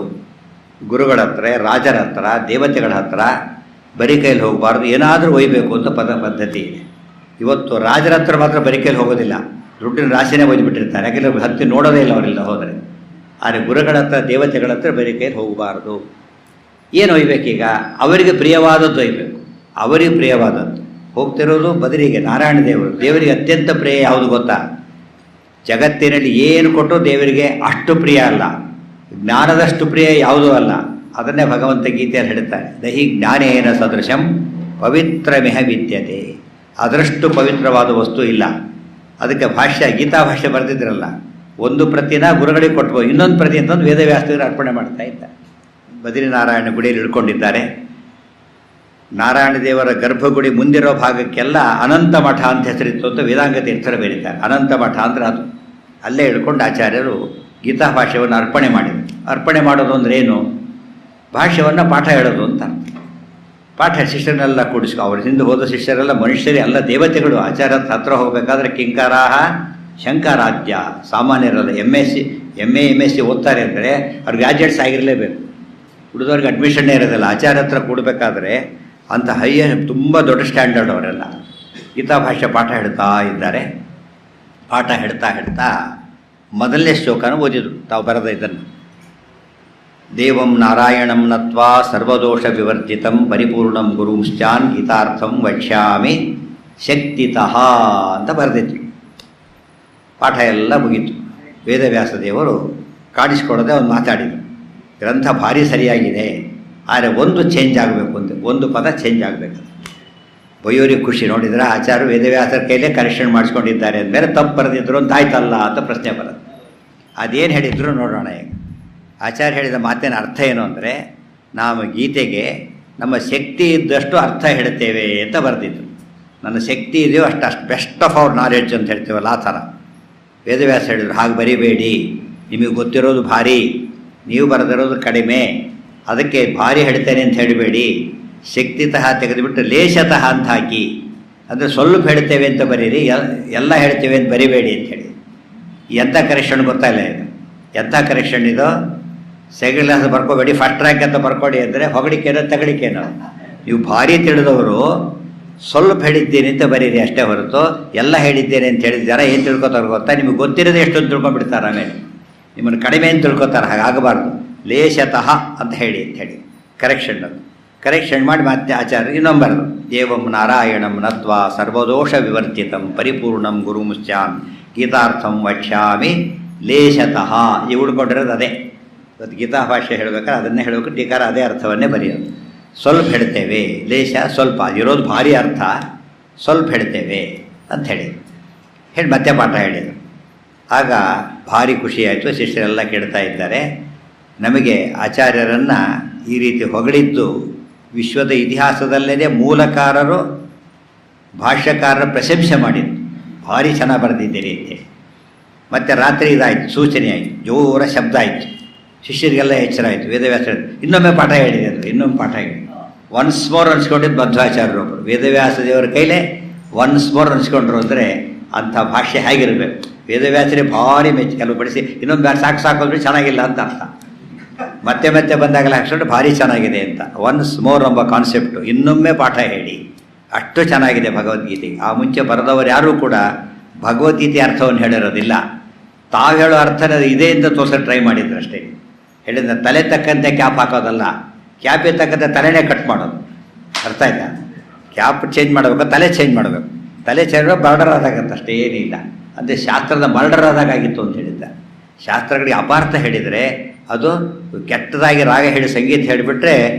ಗುರುಗಳ ಹತ್ರ, ರಾಜರ ಹತ್ರ, ದೇವತೆಗಳ ಹತ್ರ ಬರೀ ಕೈಲಿ ಹೋಗಬಾರ್ದು. ಏನಾದರೂ ಒಯ್ಯಬೇಕು ಅಂತ ಪದ್ಧತಿ ಇದೆ. ಇವತ್ತು ರಾಜರ ಹತ್ರ ಮಾತ್ರ ಬರೀ ಕೈಲಿ ಹೋಗೋದಿಲ್ಲ, ದುಡ್ಡಿನ ರಾಶಿನೇ ಒಯ್ದುಬಿಟ್ಟಿರ್ತಾರೆ. ಯಾಕೆಂದರೆ ಹತ್ತಿ ನೋಡೋದೇ ಇಲ್ಲ ಅವರೆಲ್ಲ ಹೋದರೆ. ಆದರೆ ಗುರುಗಳ ಹತ್ರ, ದೇವತೆಗಳ ಹತ್ರ ಬರೀ ಕೈಲಿ ಹೋಗಬಾರ್ದು. ಏನು ಒಯ್ಬೇಕೀಗ? ಅವರಿಗೆ ಪ್ರಿಯವಾದದ್ದು ಒಯ್ಬೇಕು. ಅವರಿಗೆ ಪ್ರಿಯವಾದದ್ದು. ಹೋಗ್ತಿರೋದು ಬದರಿಗೆ ನಾರಾಯಣ ದೇವರು. ದೇವರಿಗೆ ಅತ್ಯಂತ ಪ್ರಿಯ ಯಾವುದು ಗೊತ್ತಾ? ಜಗತ್ತಿನಲ್ಲಿ ಏನು ಕೊಟ್ಟರು ದೇವರಿಗೆ ಅಷ್ಟು ಪ್ರಿಯ ಅಲ್ಲ. ಜ್ಞಾನದಷ್ಟು ಪ್ರಿಯ ಯಾವುದೂ ಅಲ್ಲ. ಅದನ್ನೇ ಭಗವಂತ ಗೀತೆಯಲ್ಲಿ ಹೇಳ್ತಾರೆ, ದಹಿ ಜ್ಞಾನೇನ ಸದೃಶಂ ಪವಿತ್ರಮಿಹ ವಿದ್ಯತೆ. ಅದರಷ್ಟು ಪವಿತ್ರವಾದ ವಸ್ತು ಇಲ್ಲ. ಅದಕ್ಕೆ ಭಾಷ್ಯ, ಗೀತಾ ಭಾಷ್ಯ ಬರೆದಿದ್ರಲ್ಲ, ಒಂದು ಪ್ರತಿನ ಗುರುಗಳಿಗೆ ಕೊಟ್ಬೋದು, ಇನ್ನೊಂದು ಪ್ರತಿ ಅಂತಂದು ವೇದವ್ಯಾಸರಿಗೆ ಅರ್ಪಣೆ ಮಾಡ್ತಾ ಇದ್ದಾರೆ. ಬದ್ರಿನಾರಾಯಣ ಗುಡಿಯಲ್ಲಿ ಇಳ್ಕೊಂಡಿದ್ದಾರೆ. ನಾರಾಯಣ ದೇವರ ಗರ್ಭಗುಡಿ ಮುಂದಿರೋ ಭಾಗಕ್ಕೆಲ್ಲ ಅನಂತ ಮಠ ಅಂತ ಹೆಸರಿತ್ತು ಅಂತ ವೇದಾಂಗ ತೀರ್ಥರು ಬರೀತಾರೆ. ಅನಂತ ಮಠ ಅಂದರೆ ಅದು. ಅಲ್ಲೇ ಇಳ್ಕೊಂಡು ಆಚಾರ್ಯರು ಗೀತಾ ಭಾಷ್ಯವನ್ನು ಅರ್ಪಣೆ ಮಾಡಿದರು. ಅರ್ಪಣೆ ಮಾಡೋದು ಅಂದರೆ ಏನು? ಭಾಷ್ಯವನ್ನು ಪಾಠ ಹೇಳೋದು ಅಂತ. ಪಾಠ ಶಿಷ್ಯರನ್ನೆಲ್ಲ ಕೂಡಿಸ್ಕೊ. ಅವ್ರ ಹಿಂದೆ ಹೋದ ಶಿಷ್ಯರೆಲ್ಲ ಮನುಷ್ಯರೇ, ಎಲ್ಲ ದೇವತೆಗಳು. ಆಚಾರ್ಯ ಹತ್ರ ಹೋಗಬೇಕಾದ್ರೆ ಕಿಂಕಾರಾಹ ಶಂಕರಾಧ್ಯ, ಸಾಮಾನ್ಯರಲ್ಲ. MA MSc ಓದ್ತಾರೆ ಅಂದರೆ ಅವ್ರಿಗೆ ಗ್ಯಾಜೆಟ್ಸ್ ಆಗಿರಲೇಬೇಕು. ಉಳಿದವ್ರಿಗೆ ಅಡ್ಮಿಷನ್ನೇ ಇರೋದಿಲ್ಲ. ಆಚಾರ್ಯ ಹತ್ರ ಕೂಡಬೇಕಾದ್ರೆ ಅಂಥ ತುಂಬ ದೊಡ್ಡ ಸ್ಟ್ಯಾಂಡರ್ಡ್ ಅವರೆಲ್ಲ. ಗೀತಾ ಭಾಷ್ಯ ಪಾಠ ಹೇಳ್ತಾ ಇದ್ದಾರೆ. ಪಾಠ ಹೇಳ್ತಾ ಮೊದಲನೇ ಶ್ಲೋಕನ ಓದಿದ್ರು ತಾವು ಬರೆದ ಇದನ್ನು. ದೇವಂ ನಾರಾಯಣಂ ನತ್ವಾ ಸರ್ವದೋಷ ವಿವರ್ಜಿತಂ ಪರಿಪೂರ್ಣಂ ಗುರುಂಶ್ಚಾನ್ ಗೀತಾರ್ಥಂ ವಕ್ಷ್ಯಾಮಿ ಶಕ್ತಿತಃ ಅಂತ ಬರೆದಿದ್ರು. ಪಾಠ ಎಲ್ಲ ಮುಗೀತು. ವೇದವ್ಯಾಸ ದೇವರು ಕಾಡಿಸ್ಕೊಡೋದೆ ಒಂದು ಮಾತಾಡಿದರು. ಗ್ರಂಥ ಭಾರಿ ಸರಿಯಾಗಿದೆ, ಆದರೆ ಒಂದು ಚೇಂಜ್ ಆಗಬೇಕು ಅಂತ, ಒಂದು ಪದ ಚೇಂಜ್ ಆಗಬೇಕು. ಬಯ್ಯೋರಿಗೆ ಖುಷಿ. ನೋಡಿದರೆ ಆಚಾರ್ಯ ವೇದವ್ಯಾಸರ ಕೈಲೇ ಕರೆಕ್ಷನ್ ಮಾಡಿಸ್ಕೊಂಡಿದ್ದಾರೆ ಅಂದಮೇಲೆ ತಪ್ಪು ಬರೆದಿದ್ರು ಅಂತ ಆಯ್ತಲ್ಲ ಅಂತ ಪ್ರಶ್ನೆ ಬರುತ್ತೆ. ಅದೇನು ಹೇಳಿದ್ರು ನೋಡೋಣ. ಈಗ ಆಚಾರ್ಯ ಹೇಳಿದ ಮಾತಿನ ಅರ್ಥ ಏನು ಅಂದರೆ, ನಾವು ಗೀತೆಗೆ ನಮ್ಮ ಶಕ್ತಿ ಇದ್ದಷ್ಟು ಅರ್ಥ ಹೇಳ್ತೇವೆ ಅಂತ ಬರೆದಿದ್ರು. ನನ್ನ ಶಕ್ತಿ ಇದೆಯೋ ಅಷ್ಟು ಬೆಸ್ಟ್ ಆಫ್ ಅವರ್ ನಾಲೆಡ್ಜ್ ಅಂತ ಹೇಳ್ತೀವಲ್ಲ, ಆ ಥರ ವೇದವ್ಯಾಸ ಹೇಳಿದರು. ಹಾಗೆ ಬರಿಬೇಡಿ, ನಿಮಗೆ ಗೊತ್ತಿರೋದು ಭಾರಿ, ನೀವು ಬರೆದಿರೋದು ಕಡಿಮೆ, ಅದಕ್ಕೆ ಭಾರಿ ಹೇಳ್ತೇನೆ ಅಂತ ಹೇಳಬೇಡಿ. ಶಕ್ತಿತಃ ತೆಗೆದುಬಿಟ್ಟು ಲೇಷತಃ ಅಂತ ಹಾಕಿ, ಅಂದರೆ ಸ್ವಲ್ಪ ಹೇಳ್ತೇವೆ ಅಂತ ಬರೀರಿ, ಎಲ್ಲ ಹೇಳ್ತೇವೆ ಅಂತ ಬರಿಬೇಡಿ ಅಂತ ಹೇಳಿ. ಎಂಥ ಕರೆಕ್ಷನ್ ಗೊತ್ತಾಯಿಲ್ಲ ಇದು. ಎಂಥ ಕರೆಕ್ಷನ್ ಇದು? ಸೆಕೆಂಡ್ ಕ್ಲಾಸ್ ಬರ್ಕೋಬೇಡಿ, ಫಸ್ಟ್ ರ್ಯಾಂಕ್ ಅಂತ ಬರ್ಕೊಡಿ ಅಂದರೆ ಹೊಗಳಿಕೇನೋ ತಗಳಿಕೇನೋ. ನೀವು ಭಾರಿ ತಿಳಿದವರು ಸ್ವಲ್ಪ ಹೇಳಿದ್ದೇನೆ ಅಂತ ಬರೀರಿ ಅಷ್ಟೇ ಹೊರತು ಎಲ್ಲ ಹೇಳಿದ್ದೇನೆ ಅಂತ ಹೇಳಿದ ಜನ ಏನು ತಿಳ್ಕೊತಾರೆ ಗೊತ್ತಾ? ನಿಮಗೆ ಗೊತ್ತಿರೋದು ಎಷ್ಟೊಂದು ತಿಳ್ಕೊಂಡ್ಬಿಡ್ತಾರೆ. ಆಮೇಲೆ ನಿಮ್ಮನ್ನು ಕಡಿಮೆ ಅಂತ ತಿಳ್ಕೊತಾರೆ. ಹಾಗಾಗಬಾರ್ದು. ಲೇಷತಃ ಅಂತ ಹೇಳಿ ಕರೆಕ್ಷನ್. ಅದು ಕರೆಕ್ಷನ್ ಮಾಡಿ ಮತ್ತೆ ಆಚಾರ್ಯ ಇನ್ನೊಂಬರದು. ದೇವಂ ನಾರಾಯಣಂ ನತ್ವಾ ಸರ್ವದೋಷ ವಿವರ್ಜಿತಂ ಪರಿಪೂರ್ಣಂ ಗುರುಮುಶ್ಚಾನ್ ಗೀತಾರ್ಥಂ ವಕ್ಷ್ಯಾಮಿ ಲೇಷತಃ. ಈ ಉಳ್ಕೊಂಡಿರೋದು ಅದೇ. ಇವತ್ತು ಗೀತಾ ಭಾಷೆ ಹೇಳಬೇಕಾದ್ರೆ ಅದನ್ನೇ ಹೇಳಬೇಕು. ಟೀಕಾರ ಅದೇ ಅರ್ಥವನ್ನೇ ಬರೆಯೋದು. ಸ್ವಲ್ಪ ಹೇಳ್ತೇವೆ, ಲೇಷ ಸ್ವಲ್ಪ, ಇರೋದು ಭಾರಿ ಅರ್ಥ, ಸ್ವಲ್ಪ ಹೇಳ್ತೇವೆ ಅಂತ ಹೇಳಿ ಮತ್ತೆ ಪಾಠ ಹೇಳಿದರು. ಆಗ ಭಾರಿ ಖುಷಿಯಾಯಿತು. ಶಿಷ್ಯರೆಲ್ಲ ಕೇಳ್ತಾ ಇದ್ದಾರೆ. ನಮಗೆ ಆಚಾರ್ಯರನ್ನು ಈ ರೀತಿ ಹೊಗಳಿದ್ದು ವಿಶ್ವದ ಇತಿಹಾಸದಲ್ಲೇ ಮೂಲಕಾರರು ಭಾಷ್ಯಕಾರರ ಪ್ರಶಂಸೆ ಮಾಡಿದ್ದು. ಭಾರಿ ಚೆನ್ನಾಗಿ ಬರೆದಿದ್ದೀರಿ ಅಂತೇಳಿ. ಮತ್ತು ರಾತ್ರಿ ಇದಾಯಿತು, ಸೂಚನೆ ಆಯಿತು, ಜೋರ ಶಬ್ದ ಆಯಿತು. ಶಿಷ್ಯರಿಗೆಲ್ಲ ಎಚ್ಚರ ಆಯಿತು. ವೇದವ್ಯಾಸ ಇನ್ನೊಮ್ಮೆ ಪಾಠ ಹೇಳಿದೆ ಅಂದರೆ ಇನ್ನೊಮ್ಮೆ ಪಾಠ ಹೇಳಿ ಒನ್ಸ್ ಮೋರ್ ಅನ್ಸ್ಕೊಂಡಿದ್ದು ಮಧ್ವಾಚಾರ್ಯರೊಬ್ಬರು. ವೇದವ್ಯಾಸ ದೇವರ ಕೈಲೇ ಒನ್ಸ್ ಮೋರ್ ಅನ್ಸ್ಕೊಂಡ್ರು ಅಂದರೆ ಅಂಥ ಭಾಷೆ ಹೇಗಿರಬೇಕು. ವೇದವ್ಯಾಸರೇ ಭಾರಿ ಮೆಚ್ಚಿ ಕೆಲವು ಪಡಿಸಿ ಇನ್ನೊಂದು ಬ್ಯಾರು ಸಾಕು ಸಾಕು ಅಂದರೆ ಚೆನ್ನಾಗಿಲ್ಲ ಅಂತ ಅರ್ಥ. ಮತ್ತೆ ಮತ್ತೆ ಬಂದಾಗಲೇ ಹಾಕ್ಸ್ಕೊಂಡು ಭಾರಿ ಚೆನ್ನಾಗಿದೆ ಅಂತ. ಒನ್ಸ್ ಮೋರ್ ಎಂಬ ಕಾನ್ಸೆಪ್ಟು, ಇನ್ನೊಮ್ಮೆ ಪಾಠ ಹೇಳಿ, ಅಷ್ಟು ಚೆನ್ನಾಗಿದೆ ಭಗವದ್ಗೀತೆ. ಆ ಮುಂಚೆ ಬರೆದವರು ಯಾರೂ ಕೂಡ ಭಗವದ್ಗೀತೆ ಅರ್ಥವನ್ನು ಹೇಳಿರೋದಿಲ್ಲ. ತಾವು ಹೇಳೋ ಅರ್ಥನ ಇದೆ ಅಂತ ತೋರ್ಸೋಕೆ ಟ್ರೈ ಮಾಡಿದ್ರು ಅಷ್ಟೇ. ಹೇಳಿದ ತಲೆ ತಕ್ಕಂತೆ ಕ್ಯಾಪ್ ಹಾಕೋದಲ್ಲ, ಕ್ಯಾಪಿಗೆ ತಕ್ಕಂತೆ ತಲೆನೇ ಕಟ್ ಮಾಡೋದು. ಅರ್ಥ ಆಯ್ತಾ? ಕ್ಯಾಪ್ ಚೇಂಜ್ ಮಾಡಬೇಕು, ತಲೆ ಚೇಂಜ್ ಮಾಡಬೇಕು. ತಲೆ ಚೇಂಜ್ ಮರ್ಡರ್ ಆದಾಗಂತ ಅಷ್ಟೇ, ಏನಿಲ್ಲ. ಅಂದರೆ ಶಾಸ್ತ್ರದ ಮರ್ಡರ್ ಆದಾಗಿತ್ತು ಅಂತ ಹೇಳಿದ್ದ. ಶಾಸ್ತ್ರಗಳಿಗೆ ಅಪಾರ್ಥ ಹೇಳಿದರೆ ಅದು ಕೆಟ್ಟದಾಗಿ ರಾಗ ಹೇಳಿ ಸಂಗೀತ ಹೇಳಿಬಿಟ್ರೆ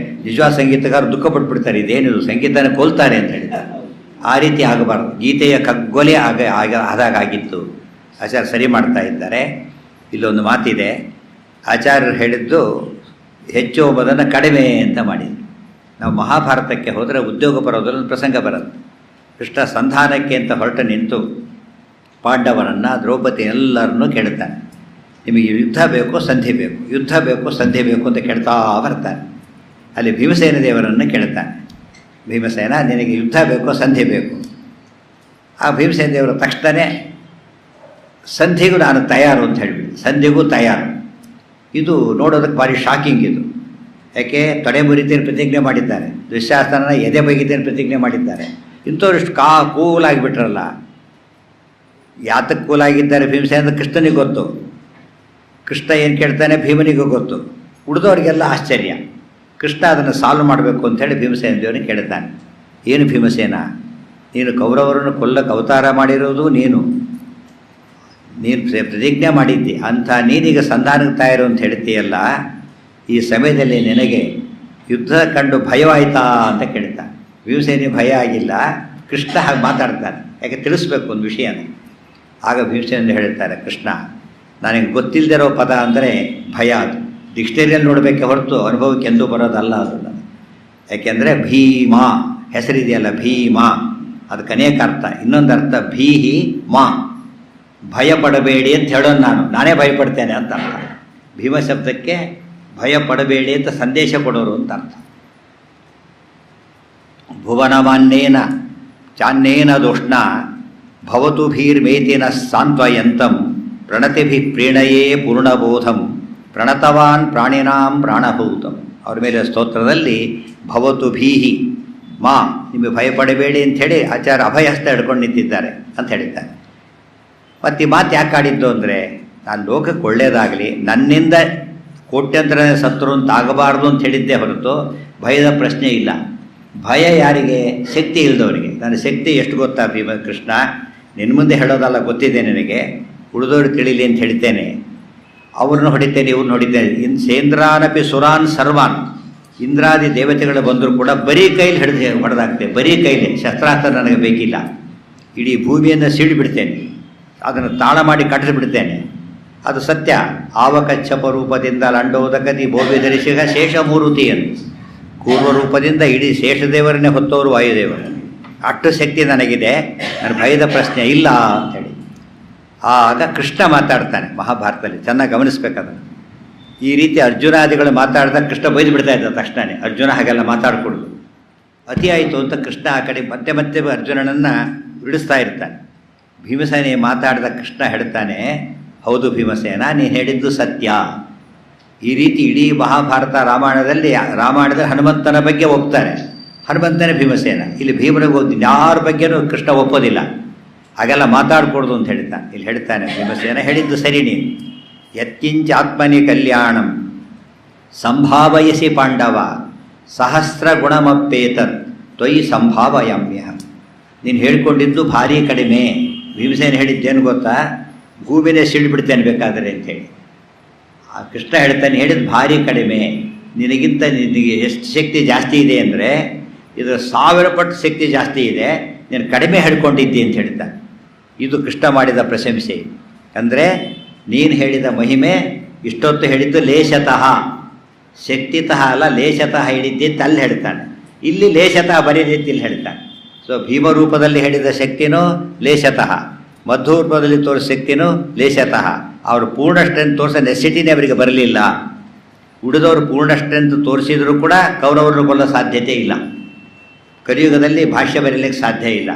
ನಿಜವಾದ ಸಂಗೀತಗಾರರು ದುಃಖ ಪಟ್ಬಿಡ್ತಾರೆ. ಇದೇನಿದು ಸಂಗೀತನ ಕೊಲ್ತಾರೆ ಅಂತ ಹೇಳಿದ್ದಾರೆ. ಆ ರೀತಿ ಆಗಬಾರ್ದು. ಗೀತೆಯ ಕಗ್ಗೊಲೆ ಆದಾಗಿತ್ತು. ಆಚಾರ್ಯ ಸರಿ ಮಾಡ್ತಾ ಇದ್ದಾರೆ. ಇಲ್ಲೊಂದು ಮಾತಿದೆ, ಆಚಾರ್ಯರು ಹೇಳಿದ್ದು ಹೆಚ್ಚು ಎಂಬುದನ್ನು ಕಡಿಮೆ ಅಂತ ಮಾಡಿದ್ರು. ನಾವು ಮಹಾಭಾರತಕ್ಕೆ ಹೋದರೆ ಉದ್ಯೋಗ ಬರೋದ್ರಲ್ಲಿ ಪ್ರಸಂಗ ಬರುತ್ತೆ. ಕೃಷ್ಣ ಸಂಧಾನಕ್ಕೆ ಅಂತ ಹೊರಟು ನಿಂತು ಪಾಂಡವರನ್ನು, ದ್ರೌಪದಿ ಎಲ್ಲರನ್ನೂ ಕೇಳ್ತಾನೆ, ನಿಮಗೆ ಯುದ್ಧ ಬೇಕು ಸಂಧಿ ಬೇಕು, ಯುದ್ಧ ಬೇಕು ಸಂಧಿ ಬೇಕು ಅಂತ ಕೇಳ್ತಾ ಬರ್ತಾನೆ. ಅಲ್ಲಿ ಭೀಮಸೇನ ದೇವರನ್ನು ಕೇಳ್ತಾನೆ, ಭೀಮಸೇನ ನಿನಗೆ ಯುದ್ಧ ಬೇಕು ಸಂಧಿ ಬೇಕು. ಆ ಭೀಮಸೇನ ದೇವರು ತಕ್ಷಣವೇ ಸಂಧಿಗೂ ನಾನು ತಯಾರು ಅಂತ ಹೇಳಿಬಿಟ್ಟು, ಸಂಧಿಗೂ ತಯಾರು. ಇದು ನೋಡೋದಕ್ಕೆ ಭಾರಿ ಶಾಕಿಂಗ್ ಇದು. ಯಾಕೆ ತೊಡೆ ಮುರಿತೇನೆ ಪ್ರತಿಜ್ಞೆ ಮಾಡಿದ್ದಾರೆ, ದುಶ್ಯಾಸನ ಎದೆ ಬೈಗಿದ್ದೇನೆ ಪ್ರತಿಜ್ಞೆ ಮಾಡಿದ್ದಾರೆ. ಇಂಥವ್ರಿಷ್ಟು ಕೂಲಾಗಿಬಿಟ್ರಲ್ಲ. ಯಾತಕ್ಕೆ ಕೂಲಾಗಿದ್ದಾರೆ ಭೀಮಸೇನ ಅಂತ ಕೃಷ್ಣನಿಗೆ ಗೊತ್ತು. ಕೃಷ್ಣ ಏನು ಕೇಳ್ತಾನೆ ಭೀಮನಿಗೂ ಗೊತ್ತು. ಉಳಿದವರಿಗೆಲ್ಲ ಆಶ್ಚರ್ಯ. ಕೃಷ್ಣ ಅದನ್ನು ಸಾಲ್ವ್ ಮಾಡಬೇಕು ಅಂಥೇಳಿ ಭೀಮಸೇನ ದೇವರಿಗೆ ಕೇಳ್ತಾನೆ, ಏನು ಭೀಮಸೇನ, ನೀನು ಕೌರವರನ್ನು ಕೊಲ್ಲಕ್ಕೆ ಅವತಾರ ಮಾಡಿರೋದು ನೀನು ಪ್ರತಿಜ್ಞೆ ಮಾಡಿದ್ದಿ, ಅಂಥ ನೀನೀಗ ಸಂಧಾನಕ್ಕೆ ತಯಾರು ಅಂತ ಹೇಳ್ತೀಯಲ್ಲ, ಈ ಸಮಯದಲ್ಲಿ ನಿನಗೆ ಯುದ್ಧ ಕಂಡು ಭಯವಾಯ್ತಾ ಅಂತ ಕೇಳ್ತಾನೆ. ಭೀಮಸೇನಿಗೆ ಭಯ ಆಗಿಲ್ಲ, ಕೃಷ್ಣ ಹಾಗೆ ಮಾತಾಡ್ತಾನೆ, ಯಾಕೆ ತಿಳಿಸ್ಬೇಕು ಒಂದು ವಿಷಯನ. ಆಗ ಭೀಮಸೇನ ಹೇಳ್ತಾರೆ, ಕೃಷ್ಣ ನನಗೆ ಗೊತ್ತಿಲ್ಲದಿರೋ ಪದ ಅಂದರೆ ಭಯ. ಅದು ಡಿಕ್ಷನರಿಯಲ್ಲಿ ನೋಡಬೇಕೆ ಹೊರತು ಅನುಭವಕ್ಕೆ ಎಂದೂ ಬರೋದಲ್ಲ ಅದು ನನಗೆ. ಯಾಕೆಂದರೆ ಭೀಮ ಹೆಸರಿದೆಯಲ್ಲ, ಭೀಮ ಅದಕ್ಕೆ ಅನೇಕ ಅರ್ಥ. ಇನ್ನೊಂದು ಅರ್ಥ ಭೀಹಿ ಮಾ, ಭಯ ಪಡಬೇಡಿ ಅಂತ ಹೇಳೋದು. ನಾನೇ ಭಯಪಡ್ತೇನೆ ಅಂತ ಅರ್ಥ. ಭೀಮ ಶಬ್ದಕ್ಕೆ ಭಯ ಪಡಬೇಡಿ ಅಂತ ಸಂದೇಶ ಕೊಡೋರು ಅಂತ ಅರ್ಥ. ಭುವನಮಾನ್ಯೇನ ಚಾನ್ಯೇನ ದೋಷ್ಣ ಭವತು ಭೀರ್ಮೇತಿನ ಸಾಂತ್ವಯಂತಂ ಪ್ರಣತಿಭಿ ಪ್ರೀಣಯೇ ಪೂರ್ಣಬೋಧಂ ಪ್ರಣತವಾನ್ ಪ್ರಾಣಿನಾಂ ಪ್ರಾಣಭೂತಂ. ಅವ್ರ ಮೇಲೆ ಸ್ತೋತ್ರದಲ್ಲಿ ಭವತು ಭೀಹಿ ಮಾ, ನಿಮಗೆ ಭಯಪಡಬೇಡಿ ಅಂಥೇಳಿ ಆಚಾರ್ಯ ಅಭಯಹಸ್ತ ಹಿಡ್ಕೊಂಡು ನಿಂತಿದ್ದಾರೆ ಅಂತ ಹೇಳಿದ್ದಾರೆ. ಮತ್ತು ಈ ಮಾತು ಯಾಕೆ ಆಡಿದ್ದು ಅಂದರೆ, ನಾನು ಲೋಕಕ್ಕೆ ಒಳ್ಳೆಯದಾಗಲಿ, ನನ್ನಿಂದ ಕೋಟ್ಯಂತರ ಸತ್ರು ಅಂತ ಆಗಬಾರ್ದು ಅಂತ ಹೇಳಿದ್ದೇ ಹೊರತು ಭಯದ ಪ್ರಶ್ನೆ ಇಲ್ಲ. ಭಯ ಯಾರಿಗೆ? ಶಕ್ತಿ ಇಲ್ಲದವರಿಗೆ. ನನ್ನ ಶಕ್ತಿ ಎಷ್ಟು ಗೊತ್ತಾ ಭೀಮ ಕೃಷ್ಣ, ನಿನ್ನ ಮುಂದೆ ಹೇಳೋದಲ್ಲ, ಗೊತ್ತಿದೆ ನಿನಗೆ, ಉಳಿದವರು ತಿಳಿಲಿ ಅಂತ ಹೇಳ್ತೇನೆ. ಅವ್ರನ್ನ ಹೊಡಿತೇನೆ, ಇವ್ರನ್ನ ಹೊಡಿತೇನೆ. ಸೇಂದ್ರಾನಪಿ ಸುರಾನ್ ಸರ್ವಾನ್, ಇಂದ್ರಾದಿ ದೇವತೆಗಳು ಬಂದರೂ ಕೂಡ ಬರೀ ಕೈಲಿ ಹೊಡೆದಾಗ್ತೇನೆ, ಬರೀ ಕೈಲಿ, ಶಸ್ತ್ರಾಸ್ತ್ರ ನನಗೆ ಬೇಕಿಲ್ಲ. ಇಡೀ ಭೂಮಿಯನ್ನು ಸಿಡಿಬಿಡ್ತೇನೆ, ಅದನ್ನು ತಾಳ ಮಾಡಿ ಕಟ್ಟಿಸ್ಬಿಡ್ತೇನೆ. ಅದು ಸತ್ಯ. ಆವಕಚ್ಚಪ ರೂಪದಿಂದ ಲಂಡೋದಕದಿ ಭೋವಿ ಧರಿಸಿಗ ಶೇಷಮೂರುತಿಯನ್ನು, ಕೂರ್ವ ರೂಪದಿಂದ ಇಡೀ ಶೇಷದೇವರನ್ನೇ ಹೊತ್ತವರು ವಾಯುದೇವರು. ಅಷ್ಟು ಶಕ್ತಿ ನನಗಿದೆ, ನನ್ನ ಭಯದ ಪ್ರಶ್ನೆ ಇಲ್ಲ ಅಂಥೇಳಿ. ಆಗ ಕೃಷ್ಣ ಮಾತಾಡ್ತಾನೆ ಮಹಾಭಾರತದಲ್ಲಿ, ಚೆನ್ನಾಗಿ ಗಮನಿಸ್ಬೇಕಾದ್ರೆ. ಈ ರೀತಿ ಅರ್ಜುನಾದಿಗಳು ಮಾತಾಡಿದಾಗ ಕೃಷ್ಣ ಬೈದು ಬಿಡ್ತಾ ಇದ್ದ ತಕ್ಷಣವೇ. ಅರ್ಜುನ ಹಾಗೆಲ್ಲ ಮಾತಾಡಿಕೊಡೋದು ಅತಿ ಆಯಿತು ಅಂತ ಕೃಷ್ಣ ಆ ಕಡೆ ಮತ್ತೆ ಮತ್ತೆ ಅರ್ಜುನನನ್ನು ಬಿಡಿಸ್ತಾ ಇರ್ತಾನೆ. ಭೀಮಸೇನ ಮಾತಾಡಿದ ಕೃಷ್ಣ ಹೇಳ್ತಾನೆ, ಹೌದು ಭೀಮಸೇನ, ನೀನು ಹೇಳಿದ್ದು ಸತ್ಯ. ಈ ರೀತಿ ಇಡೀ ಮಹಾಭಾರತ ರಾಮಾಯಣದ ಹನುಮಂತನ ಬಗ್ಗೆ ಒಪ್ತಾನೆ. ಹನುಮಂತನೇ ಭೀಮಸೇನ. ಇಲ್ಲಿ ಭೀಮನಿಗೆ ಯಾರ ಬಗ್ಗೆನೂ ಕೃಷ್ಣ ಒಪ್ಪೋದಿಲ್ಲ. ಹಾಗೆಲ್ಲ ಮಾತಾಡ್ಕೊಡ್ದು ಅಂತ ಹೇಳ್ತಾನೆ. ಇಲ್ಲಿ ಹೇಳ್ತಾನೆ ಭೀಮಸೇನ ಹೇಳಿದ್ದು ಸರಿ, ನೀನು ಯತ್ಕಿಂಚ ಆತ್ಮನಿ ಕಲ್ಯಾಣಂ ಸಂಭಾವಯಸಿ ಪಾಂಡವ ಸಹಸ್ರ ಗುಣಮಪ್ಪೇತತ್ ತ್ವಯಿ ಸಂಭಾವಯಾಮ್ಯ. ನೀನು ಹೇಳ್ಕೊಂಡಿದ್ದು ಭಾರಿ ಕಡಿಮೆ. ಭೀಮಸೇನ ಹೇಳಿದ್ದೇನು ಗೊತ್ತಾ, ಭೂಮಿನೇ ಸಿಡಿಬಿಡ್ತೇನೆ ಬೇಕಾದರೆ ಅಂಥೇಳಿ. ಆ ಕೃಷ್ಣ ಹೇಳ್ತಾನೆ, ಹೇಳಿದ್ದು ಭಾರಿ ಕಡಿಮೆ, ನಿನಗಿಂತ ನಿನಗೆ ಎಷ್ಟು ಶಕ್ತಿ ಜಾಸ್ತಿ ಇದೆ ಅಂದರೆ ಇದರ 1000 ಪಟ್ಟು ಶಕ್ತಿ ಜಾಸ್ತಿ ಇದೆ, ನೀನು ಕಡಿಮೆ ಹೇಳ್ಕೊಂಡಿದ್ದಿ ಅಂತ ಹೇಳ್ತಾನೆ. ಇದು ಕೃಷ್ಣ ಮಾಡಿದ ಪ್ರಶಂಸೆ. ಅಂದರೆ ನೀನು ಹೇಳಿದ ಮಹಿಮೆ ಇಷ್ಟೊತ್ತು ಹೇಳಿದ್ದು ಲೇಷತಃ, ಶಕ್ತಿತಃ ಅಲ್ಲ, ಲೇಷತಃ ಹೇಳಿದ್ದೆ ಅಂತ ಅಲ್ಲಿ ಹೇಳ್ತಾನೆ. ಇಲ್ಲಿ ಲೇಷತಃ ಬರೀ ರೀತಿಯಲ್ಲಿ ಹೇಳ್ತಾನೆ. ಸೊ ಭೀಮರೂಪದಲ್ಲಿ ಹೇಳಿದ ಶಕ್ತಿನೂ ಲೇಷತಃ, ಮಧ್ವರೂಪದಲ್ಲಿ ತೋರಿಸ ಶಕ್ತಿನೂ ಲೇಷತಃ. ಅವರು ಪೂರ್ಣ ಸ್ಟ್ರೆಂತ್ ತೋರಿಸೋ ನೆಸಿಟಿನೇ ಅವರಿಗೆ ಬರಲಿಲ್ಲ. ಉಳಿದವರು ಪೂರ್ಣ ಸ್ಟ್ರೆಂತ್ ತೋರಿಸಿದರೂ ಕೂಡ ಕೌರವರನ್ನು ಕೊಲ್ಲೋ ಸಾಧ್ಯತೆ ಇಲ್ಲ. ಕಲಿಯುಗದಲ್ಲಿ ಭಾಷ್ಯ ಬರೀಲಿಕ್ಕೆ ಸಾಧ್ಯ ಇಲ್ಲ.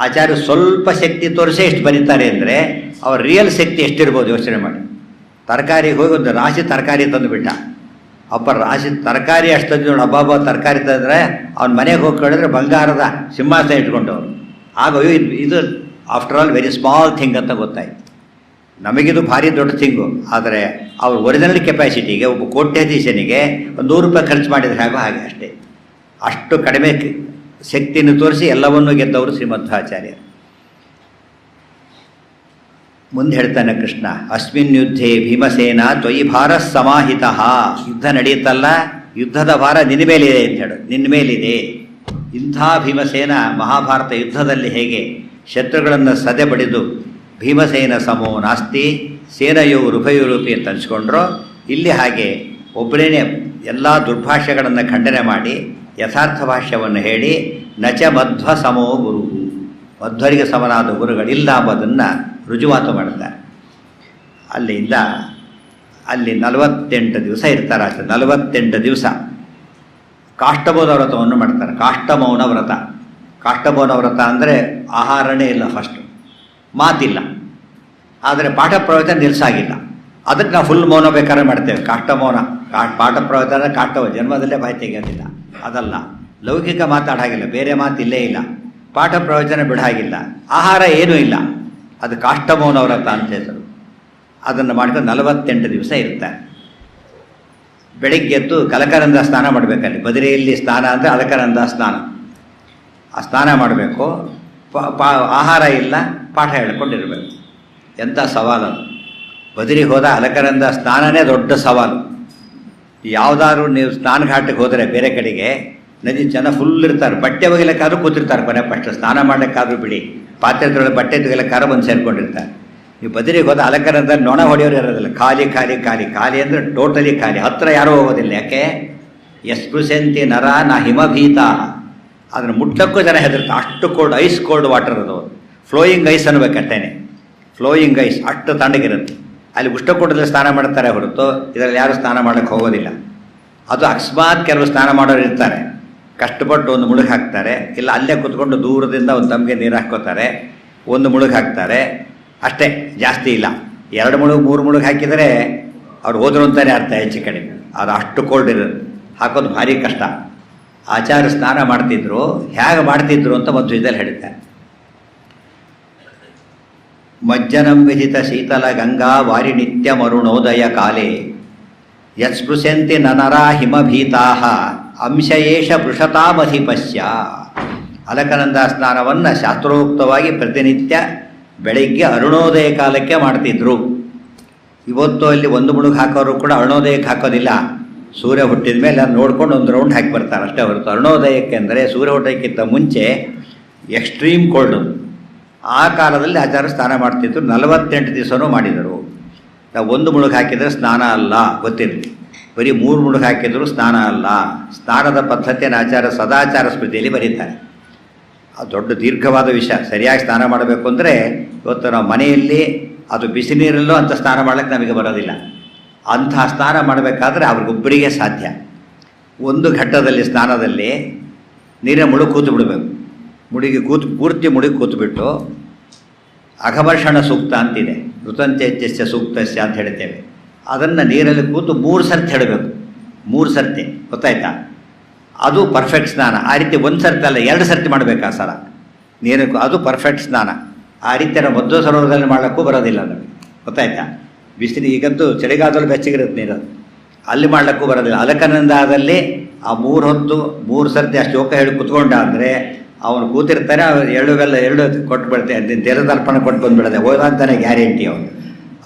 ಆಚಾರ್ಯ ಸ್ವಲ್ಪ ಶಕ್ತಿ ತೋರಿಸೇ ಎಷ್ಟು ಬರೀತಾರೆ ಅಂದರೆ ಅವ್ರ ರಿಯಲ್ ಶಕ್ತಿ ಎಷ್ಟಿರ್ಬೋದು ಯೋಚನೆ ಮಾಡಿ. ತರಕಾರಿಗೆ ಹೋಗಿ ಒಂದು ರಾಶಿ ತರಕಾರಿ ತಂದುಬಿಟ್ಟ, ಅಪ್ಪ ರಾಶಿ ತರಕಾರಿ ಅಷ್ಟು ತಂದು ನೋಡಿ, ಹಬ್ಬ ತರಕಾರಿ ತಂದರೆ ಅವ್ನ ಮನೆಗೆ ಹೋಗಿ ಕೇಳಿದ್ರೆ ಬಂಗಾರದ ಸಿಂಹಾಸನ ಇಟ್ಕೊಂಡವ್ರು. ಆಗ ಇದು after all very small thing ಅಂತ ಗೊತ್ತಾಯಿತು. ನಮಗಿದು ಭಾರಿ ದೊಡ್ಡ ಥಿಂಗು, ಆದರೆ ಅವ್ರ ಒರಿಜಿನಲ್ ಕೆಪಾಸಿಟಿಗೆ ಒಬ್ಬ ಕೋಟ್ಯಾಧೀಶನಿಗೆ ಒಂದು ₹100 ಖರ್ಚು ಮಾಡಿದರೆ ಹಾಗೋ ಹಾಗೆ ಅಷ್ಟೇ. ಅಷ್ಟು ಕಡಿಮೆ ಶಕ್ತಿಯನ್ನು ತೋರಿಸಿ ಎಲ್ಲವನ್ನೂ ಗೆದ್ದವರು ಶ್ರೀಮಧ್ವಾಚಾರ್ಯರು. ಮುಂದೆ ಹೇಳ್ತಾನೆ ಕೃಷ್ಣ, ಅಸ್ಮಿನ್ ಯುದ್ಧೇ ಭೀಮಸೇನ ತ್ವಯಿ ಭಾರ ಸಮಾಹಿತ. ಯುದ್ಧ ನಡೆಯುತ್ತಲ್ಲ, ಯುದ್ಧದ ಭಾರ ನಿನ್ನ ಮೇಲಿದೆ ಅಂತ ಹೇಳು, ನಿನ್ನ ಮೇಲಿದೆ. ಇಂಥ ಭೀಮಸೇನ ಮಹಾಭಾರತ ಯುದ್ಧದಲ್ಲಿ ಹೇಗೆ ಶತ್ರುಗಳನ್ನು ಸದೆ ಬಡಿದು ಭೀಮಸೇನ ಸಮೋ ನಾಸ್ತಿ ಸೇನೆಯೋರುಭಯೋರೂಪಿ ಅಂತ ಅನಿಸ್ಕೊಂಡ್ರೋ, ಇಲ್ಲಿ ಹಾಗೆ ಒಬ್ಬರೇನೆ ಎಲ್ಲ ದುರ್ಭಾಷ್ಯಗಳನ್ನು ಖಂಡನೆ ಮಾಡಿ ಯಥಾರ್ಥ ಭಾಷ್ಯವನ್ನು ಹೇಳಿ ನಚ ಮಧ್ವ ಸಮೋ ಗುರು, ಮಧ್ವರಿಗೆ ಸಮನಾದ ಗುರುಗಳಿಲ್ಲ ಎಂಬುದನ್ನು ರುಜುವಾತು ಮಾಡ್ತಾರೆ. ಅಲ್ಲಿಂದ ಅಲ್ಲಿ 48 ದಿವಸ ಇರ್ತಾರೆ. ಅಷ್ಟೇ 48 ದಿವಸ ಕಾಷ್ಟಮೌನ ವ್ರತವನ್ನು ಮಾಡ್ತಾರೆ. ಕಾಷ್ಟಮೌನ ವ್ರತ, ಕಾಷ್ಟಮೌನ ವ್ರತ ಅಂದರೆ ಆಹಾರನೇ ಇಲ್ಲ, ಫಸ್ಟು ಮಾತಿಲ್ಲ, ಆದರೆ ಪಾಠ ಪ್ರವಚನ ನಿಲ್ಲಿಸಾಗಿಲ್ಲ. ಅದಕ್ಕೆ ನಾವು ಫುಲ್ ಮೌನ ಬೇಕಾದ್ರೆ ಮಾಡ್ತೇವೆ. ಕಾಷ್ಟಮೌನ, ಪಾಠ ಪ್ರವಚನ ಕಾಷ್ಟವ ಜನ್ಮದಲ್ಲೇ ಬಾಯಿ ತೆಗೆಯೋದಿಲ್ಲ, ಅದಲ್ಲ. ಲೌಕಿಕ ಮಾತಾಡಾಗಿಲ್ಲ, ಬೇರೆ ಮಾತು ಇಲ್ಲೇ ಇಲ್ಲ, ಪಾಠ ಪ್ರವಚನ ಬಿಡಾಗಿಲ್ಲ, ಆಹಾರ ಏನೂ ಇಲ್ಲ. ಅದು ಕಾಷ್ಟಮೌನ ವ್ರತ ಅಂತ ಹೆಸರು. ಅದನ್ನು ಮಾಡ್ಕೊಂಡು 48 ದಿವಸ ಇರ್ತಾರೆ. ಬೆಳಿಗ್ಗೆ ಎದ್ದು ಕಲಕನಂದ ಸ್ನಾನ ಮಾಡಬೇಕಲ್ಲಿ ಬದರಿಯಲ್ಲಿ ಸ್ನಾನ ಅಂದರೆ ಅಲಕನಂದ ಸ್ನಾನ. ಆ ಸ್ನಾನ ಮಾಡಬೇಕು, ಆಹಾರ ಇಲ್ಲ, ಪಾಠ ಹೇಳ್ಕೊಂಡಿರಬೇಕು. ಎಂಥ ಸವಾಲದು. ಬದರಿಗೆ ಹೋದ ಅಲಕನಂದ ಸ್ನಾನನೇ ದೊಡ್ಡ ಸವಾಲು. ಯಾವುದಾದ್ರು ನೀವು ಸ್ನಾನ ಘಾಟಿಗೆ ಹೋದರೆ ಬೇರೆ ಕಡೆಗೆ ನದಿ ಜನ ಫುಲ್ ಇರ್ತಾರೆ, ಬಟ್ಟೆ ಒಗಿಲಿಕ್ಕಾದ್ರೂ ಕೂತಿರ್ತಾರೆ, ಕೊನೆ ಫಸ್ಟ್ ಸ್ನಾನ ಮಾಡಲಿಕ್ಕಾದ್ರೂ ಬಿಡಿ, ಪಾತ್ರೆ ತೊಳೆದು ಬಟ್ಟೆ ತೆಗಿಲಿಕ್ಕಾದ್ರೂ ಬಂದು ಸೇರ್ಕೊಂಡಿರ್ತಾರೆ. ನೀವು ಬದರಿಗೆ ಹೋದ ಅಲಕನಂದ ನೊಣ ಹೊಡೆಯೋರು ಇರೋದಿಲ್ಲ, ಖಾಲಿ ಖಾಲಿ ಖಾಲಿ ಖಾಲಿ ಅಂದರೆ ಟೋಟಲಿ ಖಾಲಿ, ಹತ್ತಿರ ಯಾರೂ ಹೋಗೋದಿಲ್ಲ. ಯಾಕೆ? ಯಸ್ಪೃಶಂತಿ ನರ ನ ಹಿಮಭೀತ. ಅದನ್ನು ಮುಟ್ಟಕ್ಕೂ ಜನ ಹೆದರ್ತಾರೆ, ಅಷ್ಟು ಕೋಲ್ಡ್, ಐಸ್ ಕೋಲ್ಡ್ ವಾಟರ್ ಅದು. ಫ್ಲೋಯಿಂಗ್ ಐಸ್ ಅನ್ಬೇಕಟ್ಟೇನೆ, ಫ್ಲೋಯಿಂಗ್ ಐಸ್ ಅಷ್ಟು ತಣ್ಣಗಿರುತ್ತೆ. ಅಲ್ಲಿ ಉಷ್ಣಕೂಟದಲ್ಲಿ ಸ್ನಾನ ಮಾಡ್ತಾರೆ ಹೊರತು ಇದರಲ್ಲಿ ಯಾರು ಸ್ನಾನ ಮಾಡೋಕ್ಕೆ ಹೋಗೋದಿಲ್ಲ. ಅದು ಅಕಸ್ಮಾತ್ ಕೆಲವು ಸ್ನಾನ ಮಾಡೋರು ಇರ್ತಾರೆ, ಕಷ್ಟಪಟ್ಟು ಒಂದು ಮುಳುಗು ಹಾಕ್ತಾರೆ, ಇಲ್ಲ ಅಲ್ಲೇ ಕೂತ್ಕೊಂಡು ದೂರದಿಂದ ಒಂದು ತಮಗೆ ನೀರು ಹಾಕ್ಕೋತಾರೆ, ಒಂದು ಮುಳುಗು ಹಾಕ್ತಾರೆ ಅಷ್ಟೇ, ಜಾಸ್ತಿ ಇಲ್ಲ. 2 ಮುಳುಗು 3 ಮುಳುಗು ಹಾಕಿದರೆ ಅವ್ರು ಹೋದ್ರು ಅಂತಾನೆ ಅರ್ಥ, ಹೆಚ್ಚು ಕಡಿಮೆ. ಅದು ಅಷ್ಟು ಕೋಲ್ಡ್ ಇರೋದು, ಹಾಕೋದು ಭಾರಿ ಕಷ್ಟ. ಆಚಾರ್ಯ ಸ್ನಾನ ಮಾಡ್ತಿದ್ರು, ಹೇಗೆ ಮಾಡ್ತಿದ್ರು ಅಂತ ಒಂದು ಇದರಲ್ಲಿ ಹೇಳ್ತಾರೆ. ಮಜ್ಜನಂ ವಿಧಿತ ಶೀತಲ ಗಂಗಾ ವಾರಿ ನಿತ್ಯ ಮರುಣೋದಯ ಕಾಲೇ ಯತ್ಸ್ಪೃಶಂತಿ ನನರಾ ಹಿಮಭೀತಾ ಅಂಶಯೇಷ ಪೃಷತಾಮಧಿಪಶ್ಯ. ಅಲಕನಂದ ಸ್ನಾನವನ್ನು ಶಾಸ್ತ್ರೋಕ್ತವಾಗಿ ಪ್ರತಿನಿತ್ಯ ಬೆಳಿಗ್ಗೆ ಅರುಣೋದಯ ಕಾಲಕ್ಕೆ ಮಾಡ್ತಿದ್ರು. ಇವತ್ತು ಅಲ್ಲಿ ಒಂದು ಮುಳುಗು ಹಾಕೋರು ಕೂಡ ಅರುಣೋದಯಕ್ಕೆ ಹಾಕೋದಿಲ್ಲ, ಸೂರ್ಯ ಹುಟ್ಟಿದ ಮೇಲೆ ನೋಡ್ಕೊಂಡು ಒಂದು ರೌಂಡ್ ಹಾಕಿ ಬರ್ತಾರೆ ಅಷ್ಟೇ ಹೊರತು ಅರುಣೋದಯಕ್ಕೆ ಅಂದರೆ ಸೂರ್ಯ ಹುಟ್ಟೋಕ್ಕಿಂತ ಮುಂಚೆ ಎಕ್ಸ್ಟ್ರೀಮ್ ಕೋಲ್ಡು. ಆ ಕಾಲದಲ್ಲಿ ಆಚಾರ್ಯ ಸ್ನಾನ ಮಾಡ್ತಿದ್ರು. 48 ದಿವಸನೂ ಮಾಡಿದರು. ನಾವು ಒಂದು ಮುಳುಗು ಹಾಕಿದರೆ ಸ್ನಾನ ಅಲ್ಲ, ಗೊತ್ತಿರಲಿ. ಬರೀ 3 ಮುಳುಗು ಹಾಕಿದರೂ ಸ್ನಾನ ಅಲ್ಲ. ಸ್ನಾನದ ಪದ್ಧತಿಯನ್ನು ಆಚಾರ್ಯ ಸದಾಚಾರ ಸ್ಮೃತಿಯಲ್ಲಿ ಬರೀತಾರೆ. ಅದು ದೊಡ್ಡ ದೀರ್ಘವಾದ ವಿಷಯ. ಸರಿಯಾಗಿ ಸ್ನಾನ ಮಾಡಬೇಕು ಅಂದರೆ ಇವತ್ತು ನಾವು ಮನೆಯಲ್ಲಿ ಅದು ಬಿಸಿ ನೀರಲ್ಲೂ ಅಂಥ ಸ್ನಾನ ಮಾಡೋಕ್ಕೆ ನಮಗೆ ಬರೋದಿಲ್ಲ. ಅಂಥ ಸ್ನಾನ ಮಾಡಬೇಕಾದ್ರೆ ಅವ್ರಿಗೊಬ್ಬರಿಗೆ ಸಾಧ್ಯ. ಒಂದು ಘಟ್ಟದಲ್ಲಿ ಸ್ನಾನದಲ್ಲಿ ನೀರಿನ ಮುಳುಗು ಕೂತು ಬಿಡಬೇಕು. ಪೂರ್ತಿ ಮುಳುಗಿ ಕೂತ್ಬಿಟ್ಟು ಅಘಮರ್ಷಣ ಸೂಕ್ತ ಅಂತಿದೆ, ಋತಂತ್ಯಜ್ಯಸ್ಯ ಸೂಕ್ತಸ್ಯ ಅಂತ ಹೇಳ್ತೇವೆ. ಅದನ್ನು ನೀರಲ್ಲಿ ಕೂತು 3 ಸರ್ತಿ ಹೇಳಬೇಕು. 3 ಸರ್ತಿ, ಗೊತ್ತಾಯ್ತಾ? ಅದು ಪರ್ಫೆಕ್ಟ್ ಸ್ನಾನ. ಆ ರೀತಿ 1 ಸರ್ತಿ ಅಲ್ಲ, 2 ಸರ್ತಿ ಮಾಡಬೇಕು ಆ ಸಲ ನೀರಕ್ಕೂ. ಅದು ಪರ್ಫೆಕ್ಟ್ ಸ್ನಾನ. ಆ ರೀತಿ ನಾವು ಮಧ್ವ ಸರೋವರದಲ್ಲಿ ಮಾಡೋಕ್ಕೂ ಬರೋದಿಲ್ಲ ನಮಗೆ, ಗೊತ್ತಾಯ್ತಾ? ಬಿಸಿಲು ಈಗಂತೂ ಚಳಿಗಾಲದಲ್ಲಿ ಬೆಚ್ಚಗಿರುತ್ತೆ ನೀರು, ಅಲ್ಲಿ ಮಾಡ್ಲಿಕ್ಕೂ ಬರೋದಿಲ್ಲ. ಅಲಕನಂದಾದಲ್ಲಿ ಆ 3 ಹೊತ್ತು 3 ಸರ್ತಿ ಅಷ್ಟು ಯೋಗ ಹೇಳಿ ಕುತ್ಕೊಂಡ ಅಂದರೆ ಅವನು ಕೂತಿರ್ತಾನೆ, ಎರಡು ಕೊಟ್ಟು ಬಿಡ್ತೇನೆ, ತೆರೆದರ್ಪಣ ಕೊಟ್ಟು ಬಂದುಬಿಡದೆ ಹೋದಂತಾನೆ ಗ್ಯಾರಂಟಿ. ಅವನು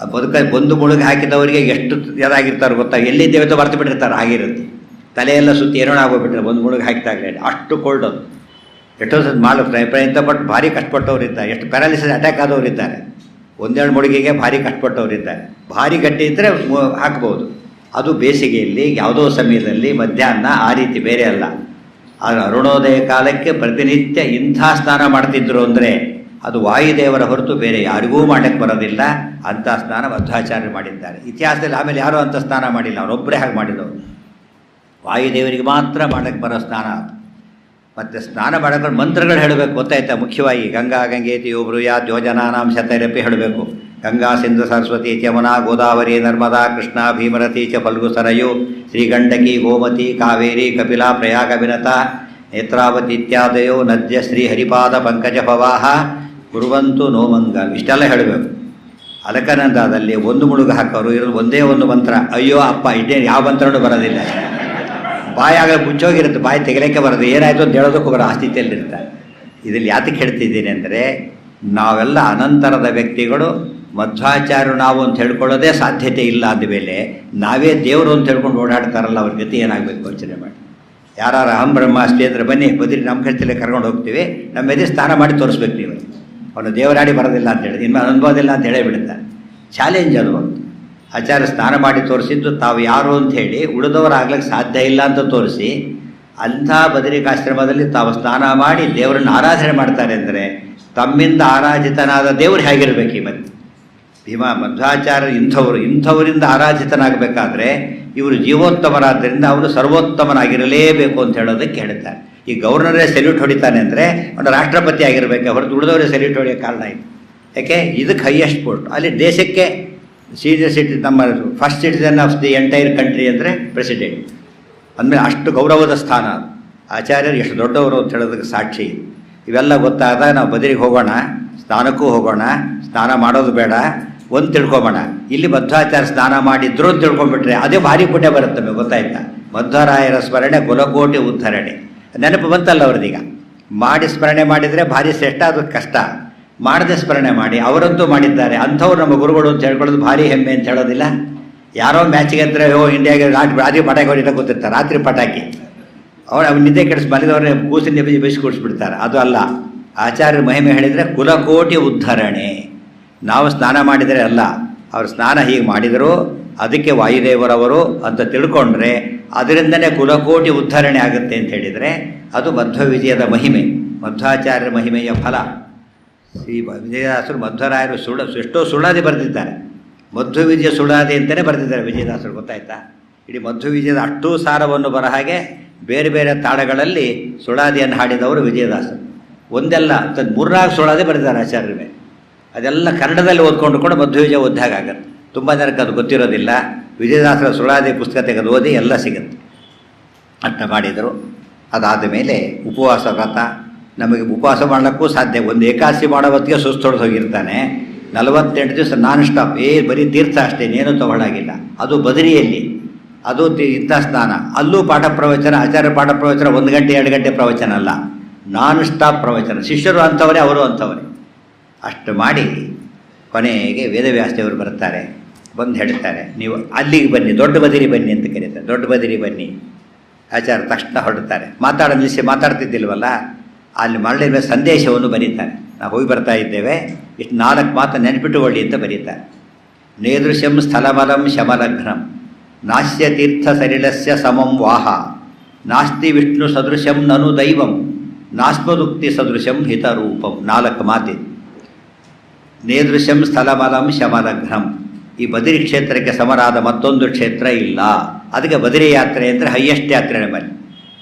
ಒಂದು ಮುಳುಗು ಹಾಕಿದವರಿಗೆ ಎಷ್ಟು ಇದಾಗಿರ್ತಾರೆ ಗೊತ್ತಾ? ಎಲ್ಲಿ ದೇವತೆ ಬರ್ತು ಬಿಟ್ಟಿರ್ತಾರೆ, ಆಗಿರುತ್ತೆ. ತಲೆಯೆಲ್ಲ ಸುತ್ತಿ ಏನೋ ಆಗೋಗ್ಬಿಟ್ರೆ ಒಂದು ಮುಳುಗು ಹಾಕಿದಾಗಲೇ ಅಷ್ಟು ಕೋಲ್ಡ್. ಅದು ಎಷ್ಟೋ ಸಲ ಪ್ರಯತ್ನ ಪಟ್ಟು ಭಾರಿ ಕಷ್ಟಪಟ್ಟವ್ರು ಇದ್ದಾರೆ, ಎಷ್ಟು ಪ್ಯಾರಾಲಿಸಿಸ್ ಅಟ್ಯಾಕ್ ಆದವ್ರು ಇದ್ದಾರೆ, 1-2 ಮುಳುಗಿಗೆ ಭಾರಿ ಕಷ್ಟಪಟ್ಟವ್ರು ಇದ್ದಾರೆ. ಭಾರಿ ಗಟ್ಟಿ ಇದ್ದರೆ ಹಾಕ್ಬೋದು. ಅದು ಬೇಸಿಗೆಯಲ್ಲಿ ಯಾವುದೋ ಸಮಯದಲ್ಲಿ ಮಧ್ಯಾಹ್ನ, ಆ ರೀತಿ ಬೇರೆ ಅಲ್ಲ. ಆದರೆ ಅರುಣೋದಯ ಕಾಲಕ್ಕೆ ಪ್ರತಿನಿತ್ಯ ಇಂಥ ಸ್ನಾನ ಮಾಡ್ತಿದ್ರು ಅಂದರೆ ಅದು ವಾಯುದೇವರ ಹೊರತು ಬೇರೆ ಯಾರಿಗೂ ಮಾಡಕ್ಕೆ ಬರೋದಿಲ್ಲ. ಅಂಥ ಸ್ನಾನ ಮಧ್ವಾಚಾರ್ಯರು ಮಾಡಿದ್ದಾರೆ. ಇತಿಹಾಸದಲ್ಲಿ ಆಮೇಲೆ ಯಾರೂ ಅಂಥ ಸ್ನಾನ ಮಾಡಿಲ್ಲ, ಅವರೊಬ್ಬರೇ ಹಾಗೆ ಮಾಡಿದವರು. ವಾಯುದೇವರಿಗೆ ಮಾತ್ರ ಮಾಡಕ್ಕೆ ಬರೋ ಸ್ನಾನ ಅದು. ಮತ್ತು ಸ್ನಾನ ಮಾಡ್ಕೊಂಡು ಮಂತ್ರಗಳು ಹೇಳಬೇಕು, ಗೊತ್ತಾಯ್ತಾ? ಮುಖ್ಯವಾಗಿ ಗಂಗಾ ಗಂಗೇತಿ ಬ್ರೂಯಾತ್ ಯೋಜನಾನಾಂ ಶತೈರಪಿ ಹೇಳಬೇಕು. ಗಂಗಾ ಸಿಂಧು ಸರಸ್ವತಿ ಯಮುನಾ ಗೋದಾವರಿ ನರ್ಮದಾ ಕೃಷ್ಣ ಭೀಮರತಿ ಚ ಫಲ್ಗು ಸರಯು ಶ್ರೀಗಂಡಕಿ ಗೋಮತಿ ಕಾವೇರಿ ಕಪಿಲಾ ಪ್ರಯಾಗ ವಿನತ ನೇತ್ರಾವತಿ ಇತ್ಯಾದಯೋ ನದ್ಯ ಶ್ರೀ ಹರಿಪಾದ ಪಂಕಜ ಪವಾಹ ಕುರುವಂತು ನೋಮಂಗ. ಇಷ್ಟೆಲ್ಲ ಹೇಳಬೇಕು. ಅಲಕನಂದದಲ್ಲಿ ಒಂದು ಮುಳುಗು ಹಾಕೋರು ಇರೋದು ಒಂದೇ ಒಂದು ಮಂತ್ರ. ಅಯ್ಯೋ ಅಪ್ಪ, ಇದೇನು ಯಾವ ಮಂತ್ರನೂ ಬರೋದಿಲ್ಲ. ಬಾಯಿ ಆಗ ಮುಚ್ಚೋಗಿರುತ್ತೆ, ಬಾಯಿ ತೆಗಿಲಿಕ್ಕೆ ಬರೋದು, ಏನಾಯಿತು ಅಂತ ಹೇಳೋದಕ್ಕೂ ಬರೋ ಆ ಸ್ಥಿತಿಯಲ್ಲಿರ್ತಾರೆ. ಇದರಲ್ಲಿ ಯಾತಕ್ಕೆ ಹೇಳ್ತಿದ್ದೀನಿ ಅಂದರೆ, ನಾವೆಲ್ಲ ಅನಂತರದ ವ್ಯಕ್ತಿಗಳು. ಮಧ್ವಾಚಾರ್ಯರು ನಾವು ಅಂತ ಹೇಳ್ಕೊಳ್ಳೋದೇ ಸಾಧ್ಯತೆ ಇಲ್ಲ ಅಂದಮೇಲೆ ನಾವೇ ದೇವರು ಅಂತ ಹೇಳ್ಕೊಂಡು ಓಡಾಡ್ತಾರಲ್ಲ, ಅವ್ರ ಗತಿ ಏನಾಗಬೇಕು ಯೋಚನೆ ಮಾಡಿ. ಯಾರು ಅಹಂ ಬ್ರಹ್ಮಾಸ್ತಿ ಅಂದರೆ ಬನ್ನಿ ಬದಿರಿ ನಮ್ಮ ಖರ್ಚಲ್ಲಿ ಕರ್ಕೊಂಡು ಹೋಗ್ತೀವಿ, ನಮ್ಮ ಎದೆ ಸ್ನಾನ ಮಾಡಿ ತೋರಿಸ್ಬೇಕು ನೀವು. ಅವನು ದೇವರಾಡಿ ಬರೋದಿಲ್ಲ ಅಂತ ಹೇಳಿ, ಇನ್ನು ಅನುಭವದಿಲ್ಲ ಅಂತ ಹೇಳೇ ಬಿಡುತ್ತಾರೆ. ಚಾಲೆಂಜ್ ಅದು. ಆಚಾರ್ಯ ಸ್ನಾನ ಮಾಡಿ ತೋರಿಸಿದ್ದು ತಾವು ಯಾರು ಅಂತ ಹೇಳಿ ಉಳಿದವರಾಗ್ಲಿಕ್ಕೆ ಸಾಧ್ಯ ಇಲ್ಲ ಅಂತ ತೋರಿಸಿ, ಅಂಥ ಬದರಿಕಾಶ್ರಮದಲ್ಲಿ ತಾವು ಸ್ನಾನ ಮಾಡಿ ದೇವರನ್ನು ಆರಾಧನೆ ಮಾಡ್ತಾರೆ ಅಂದರೆ ತಮ್ಮಿಂದ ಆರಾಧಿತನಾದ ದೇವರು ಹೇಗಿರಬೇಕು? ಈ ಮತ್ತೆ ಭೀಮಾ ಮಧ್ವಾಚಾರ್ಯ ಇಂಥವರಿಂದ ಆರಾಧಿತನಾಗಬೇಕಾದ್ರೆ ಇವರು ಜೀವೋತ್ತಮರಾದ್ದರಿಂದ ಅವನು ಸರ್ವೋತ್ತಮನಾಗಿರಲೇಬೇಕು ಅಂತ ಹೇಳೋದಕ್ಕೆ ಹೇಳ್ತಾರೆ. ಈ ಗವರ್ನರೇ ಸೆಲ್ಯೂಟ್ ಹೊಡಿತಾನೆ ಅಂದರೆ ಅವನು ರಾಷ್ಟ್ರಪತಿ ಆಗಿರಬೇಕು, ಹೊರತು ಉಳಿದವರೇ ಸೆಲ್ಯೂಟ್ ಹೊಡೆಯೋ ಕಾರಣ ಆಯಿತು. ಯಾಕೆ? ಇದಕ್ಕೆ ಹೈಯೆಸ್ಟ್ ಪೋಸ್ಟ್. ಅಲ್ಲಿ ದೇಶಕ್ಕೆ ಸೀನಿಯರ್ ಸಿಟಿ, ನಮ್ಮ first citizen of the entire country ಅಂದರೆ ಪ್ರೆಸಿಡೆಂಟ್ ಅಂದಮೇಲೆ ಅಷ್ಟು ಗೌರವದ ಸ್ಥಾನ. ಆಚಾರ್ಯರು ಎಷ್ಟು ದೊಡ್ಡವರು ಅಂತ ಹೇಳೋದಕ್ಕೆ ಸಾಕ್ಷಿ. ಇವೆಲ್ಲ ಗೊತ್ತಾದಾಗ ನಾವು ಬದರಿಗೆ ಹೋಗೋಣ, ಸ್ನಾನಕ್ಕೂ ಹೋಗೋಣ, ಸ್ನಾನ ಮಾಡೋದು ಬೇಡ, ಒಂದು ತಿಳ್ಕೊಬೋಣ. ಇಲ್ಲಿ ಮಧ್ವಾಚಾರ್ಯ ಸ್ನಾನ ಮಾಡಿದ್ರು ಅಂತ ತಿಳ್ಕೊಂಡ್ಬಿಟ್ರೆ ಅದೇ ಭಾರಿ ಪುಣ್ಯ ಬರುತ್ತೆ ನಮಗೆ, ಗೊತ್ತಾಯ್ತಾ? ಮಧ್ವರಾಯರ ಸ್ಮರಣೆ ಕುಲಕೋಟಿ ಉದ್ಧರಣೆ. ನೆನಪು ಬಂತಲ್ಲ ಅವ್ರದೀಗ. ಮಾಡಿ ಸ್ಮರಣೆ ಮಾಡಿದರೆ ಭಾರಿ ಶ್ರೇಷ್ಠ, ಅದು ಕಷ್ಟ. ಮಾಡದೆ ಸ್ಮರಣೆ ಮಾಡಿ, ಅವರಂತೂ ಮಾಡಿದ್ದಾರೆ, ಅಂಥವ್ರು ನಮ್ಮ ಗುರುಗಳು ಅಂತ ಹೇಳ್ಕೊಳ್ಳೋದು ಭಾರಿ ಹೆಮ್ಮೆ ಅಂತ ಹೇಳೋದಿಲ್ಲ. ಯಾರೋ ಮ್ಯಾಚಿಗೆ ಅಂದರೆ ಇಂಡಿಯಾಗೆ ರಾತ್ರಿ ಪಟಾಕಿ ಹೊಡಿತಾ ಕೂತಿರ್ತಾರೆ, ರಾತ್ರಿ ಪಟಾಕಿ. ಅವ್ರು ನಿದ್ದೆ ಕೆಡಿಸಿ ಮಲಗಿದವ್ರನ್ನೇ ಕೂಸಿನ ಬೆಸಿ ಕೂಡಿಸ್ಬಿಡ್ತಾರೆ. ಅದು ಅಲ್ಲ. ಆಚಾರ್ಯರ ಮಹಿಮೆ ಹೇಳಿದರೆ ಕುಲಕೋಟಿ ಉದ್ಧರಣೆ. ನಾವು ಸ್ನಾನ ಮಾಡಿದರೆ ಅಲ್ಲ, ಅವ್ರು ಸ್ನಾನ ಹೀಗೆ ಮಾಡಿದರು, ಅದಕ್ಕೆ ವಾಯುದೇವರವರು ಅಂತ ತಿಳ್ಕೊಂಡ್ರೆ ಅದರಿಂದನೇ ಕುಲಕೋಟಿ ಉದ್ಧರಣೆ ಆಗುತ್ತೆ ಅಂತ ಹೇಳಿದರೆ ಅದು ಮಧ್ವ ವಿಜಯದ ಮಹಿಮೆ, ಮಧ್ವಾಚಾರ್ಯರ ಮಹಿಮೆಯ ಫಲ. ಶ್ರೀ ವಿಜಯದಾಸರು ಮಧ್ವರಾಯರು ಎಷ್ಟೋ ಸುಳ್ಳಾದಿ ಬರೆದಿದ್ದಾರೆ. ಮಧ್ವ ವಿಜಯ ಸುಳ್ಳಾದಿ ಅಂತಲೇ ಬರೆದಿದ್ದಾರೆ ವಿಜಯದಾಸರು, ಗೊತ್ತಾಯ್ತಾ? ಇಡೀ ಮಧ್ವ ವಿಜಯದ ಅಷ್ಟೂ ಸಾರವನ್ನು ಬರ ಹಾಗೆ ಬೇರೆ ಬೇರೆ ತಾಳಗಳಲ್ಲಿ ಸುಳಾದಿಯನ್ನು ಹಾಡಿದವರು ವಿಜಯದಾಸರು. ಒಂದೆಲ್ಲ ಮೂರ್ನಾಲ್ಕು ಸುಳಾದಿ ಬರೆದಿದ್ದಾರೆ ಆಚಾರ್ಯರ ಮೇಲೆ. ಅದೆಲ್ಲ ಕನ್ನಡದಲ್ಲಿ ಓದ್ಕೊಂಡು ಕೂಡ ಮಧ್ವ ವಿಜಯ ಓದ್ದಾಗುತ್ತೆ. ತುಂಬ ಜನಕ್ಕೆ ಅದು ಗೊತ್ತಿರೋದಿಲ್ಲ. ವಿಜಯದಾಸರ ಸುಳಾದಿ ಪುಸ್ತಕ ತೆಗೆದು ಓದಿ ಎಲ್ಲ ಸಿಗುತ್ತೆ. ಅಟ್ಟ ಮಾಡಿದರು. ಅದಾದ ಮೇಲೆ ಉಪವಾಸ ವ್ರತ. ನಮಗೆ ಉಪವಾಸ ಮಾಡಲಿಕ್ಕೂ ಸಾಧ್ಯ. ಒಂದು ಏಕಾದಶಿ ಮಾಡೋ ಹೊತ್ತಿಗೆ ಸುಸ್ತೊಡೆದು ಹೋಗಿರ್ತಾನೆ. 48 ದಿವಸ ನಾನ್ ಸ್ಟಾಪ್, ಬರೀ ತೀರ್ಥ ಅಷ್ಟೇ, ಇನ್ನೇನು ತಗೊಳ್ಳಾಗಿಲ್ಲ. ಅದು ಬದರಿಯಲ್ಲಿ, ಅದು ಇಂಥ ಸ್ನಾನ. ಅಲ್ಲೂ ಪಾಠ ಪ್ರವಚನ, ಆಚಾರ್ಯ ಪಾಠ ಪ್ರವಚನ 1 ಗಂಟೆ 2 ಗಂಟೆ ಪ್ರವಚನ ಅಲ್ಲ, ನಾನ್ ಸ್ಟಾಪ್ ಪ್ರವಚನ. ಶಿಷ್ಯರು ಅಂಥವರೇ, ಅವರು ಅಂಥವರೇ. ಅಷ್ಟು ಮಾಡಿ ಕೊನೆಗೆ ವೇದವ್ಯಾಸದೇವರು ಬರ್ತಾರೆ. ಬಂದು ಹೇಳ್ತಾರೆ, ನೀವು ಅಲ್ಲಿಗೆ ಬನ್ನಿ, ದೊಡ್ಡ ಬದಿರಿ ಬನ್ನಿ ಅಂತ ಕರೀತಾರೆ. ದೊಡ್ಡ ಬದಿರಿ ಬನ್ನಿ. ಆಚಾರ್ಯ ತಕ್ಷಣ ಹೊರಡ್ತಾರೆ. ನಿಲ್ಲಿಸಿ ಮಾತಾಡ್ತಿದ್ದಿಲ್ವಲ್ಲ, ಅಲ್ಲಿ ಮರಳಿನ ಮೇಲೆ ಸಂದೇಶವನ್ನು ಬರೀತಾರೆ. ನಾವು ಹೋಗಿ ಬರ್ತಾ ಇದ್ದೇವೆ, ಇಷ್ಟು 4 ಮಾತು ನೆನಪಿಟ್ಟುಕೊಳ್ಳಿ ಅಂತ ಬರೀತಾರೆ. ನೇದೃಶ್ಯಂ ಸ್ಥಳಮಲಂ ಶಮಲಘ್ನಂ ನಾಸ್ಯ ತೀರ್ಥ ಸಲಿಲಸ್ಯ ಸಮಂ ವಾಹ ನಾಸ್ತಿ ವಿಷ್ಣು ಸದೃಶಂ ನನು ದೈವಂ ನಾಸ್ಮದುಕ್ತಿ ಸದೃಶಂ ಹಿತರೂಪಂ. 4 ಮಾತಿದೆ. ನೇದೃಶ್ಯಂ ಸ್ಥಳಮಲಂ ಶಮಲಘ್ನಂ. ಈ ಬದರಿ ಕ್ಷೇತ್ರಕ್ಕೆ ಸಮರಾದ ಮತ್ತೊಂದು ಕ್ಷೇತ್ರ ಇಲ್ಲ. ಅದಕ್ಕೆ ಬದರಿ ಯಾತ್ರೆ ಅಂದರೆ ಹೈಯೆಸ್ಟ್ ಯಾತ್ರೆ. ನಮ್ಮಲ್ಲಿ